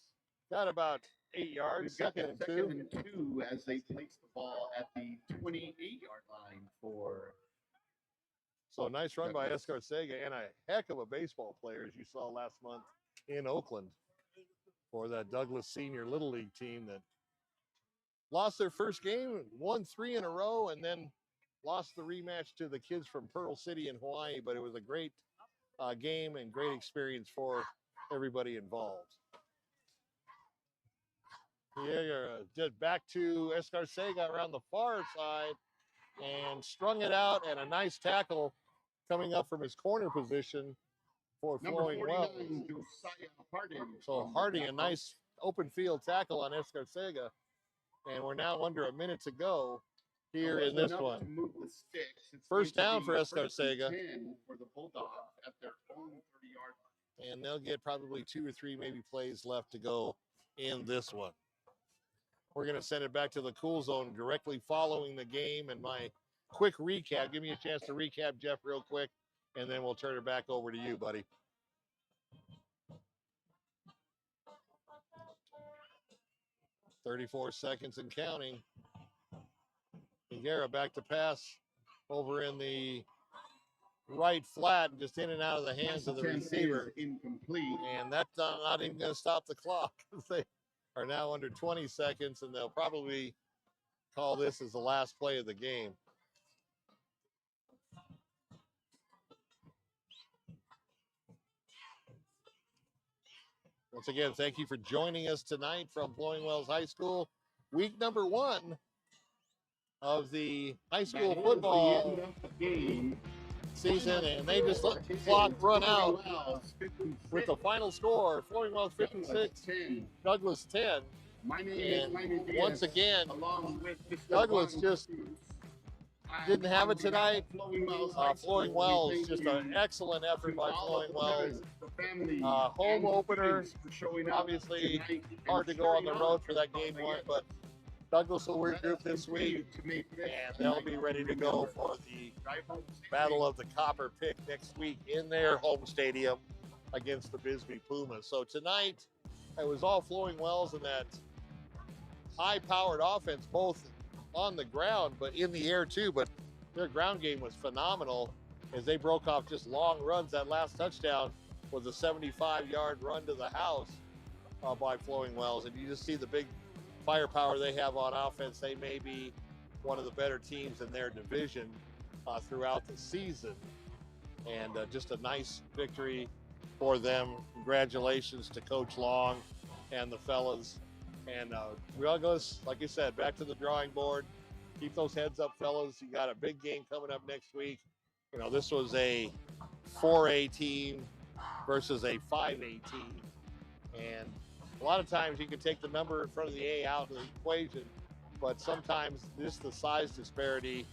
Got about 8 yards. Second and two as they place the ball at the 28-yard line for. So nice run by Escarcega, and a heck of a baseball player, as you saw last month in Oakland, for that Douglas Senior Little League team that lost their first game, won 3 in a row, and then lost the rematch to the kids from Pearl City in Hawaii. But it was a great game and great experience for everybody involved. Just back to Escarcega around the far side and strung it out, and a nice tackle coming up from his corner position for Flowing Wells. So Harding, a nice open field tackle on Escarcega. And we're now under a minute to go here in this one. First down for Escarcega. For the Bulldogs at their own 30-yard line. And they'll get probably 2 or 3 maybe plays left to go in this one. We're going to send it back to the cool zone directly following the game. And my quick recap, give me a chance to recap, Jeff, real quick, and then we'll turn it back over to you, buddy. "34 seconds and counting. Higuera back to pass over in the right flat, and just in and out of the hands of the receiver. Incomplete. And that's not even going to stop the clock. They are now under 20 seconds, and they'll probably call this as the last play of the game. Once again, thank you for joining us tonight from Flowing Wells High School. Week number 1 of the high school football season, and they just let the clock run out with the final score: Flowing Wells 56, Douglas 10. And once again, Douglas just didn't have it tonight. Flowing Wells, just an excellent effort by Flowing Wells. Home opener, obviously hard to go on the road for that game 1, but Douglas will regroup this week, and they'll be ready to go for the Battle of the Copper Pick next week in their home stadium against the Bisbee Pumas. So tonight, it was all Flowing Wells and that high-powered offense, both on the ground, but in the air too. But their ground game was phenomenal as they broke off just long runs. That last touchdown was a 75-yard run to the house by Flowing Wells. And you just see the big firepower they have on offense. They may be one of the better teams in their division throughout the season. And just a nice victory for them. Congratulations to Coach Long and the fellas. And Douglas, like you said, back to the drawing board. Keep those heads up, fellas. You got a big game coming up next week. You know, this was a 4A team versus a 5A team. And a lot of times you can take the number in front of the A out of the equation, but sometimes just the size disparity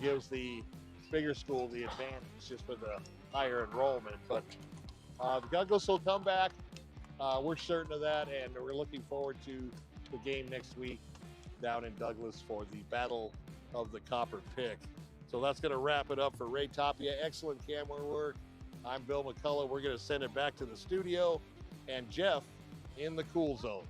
gives the bigger school the advantage just with the higher enrollment. But the Douglas will come back. We're certain of that, and we're looking forward to the game next week down in Douglas for the Battle of the Copper Pick. So that's going to wrap it up for Ray Tapia. Excellent camera work. I'm Bill McCullough. We're going to send it back to the studio and Jeff in the cool zone.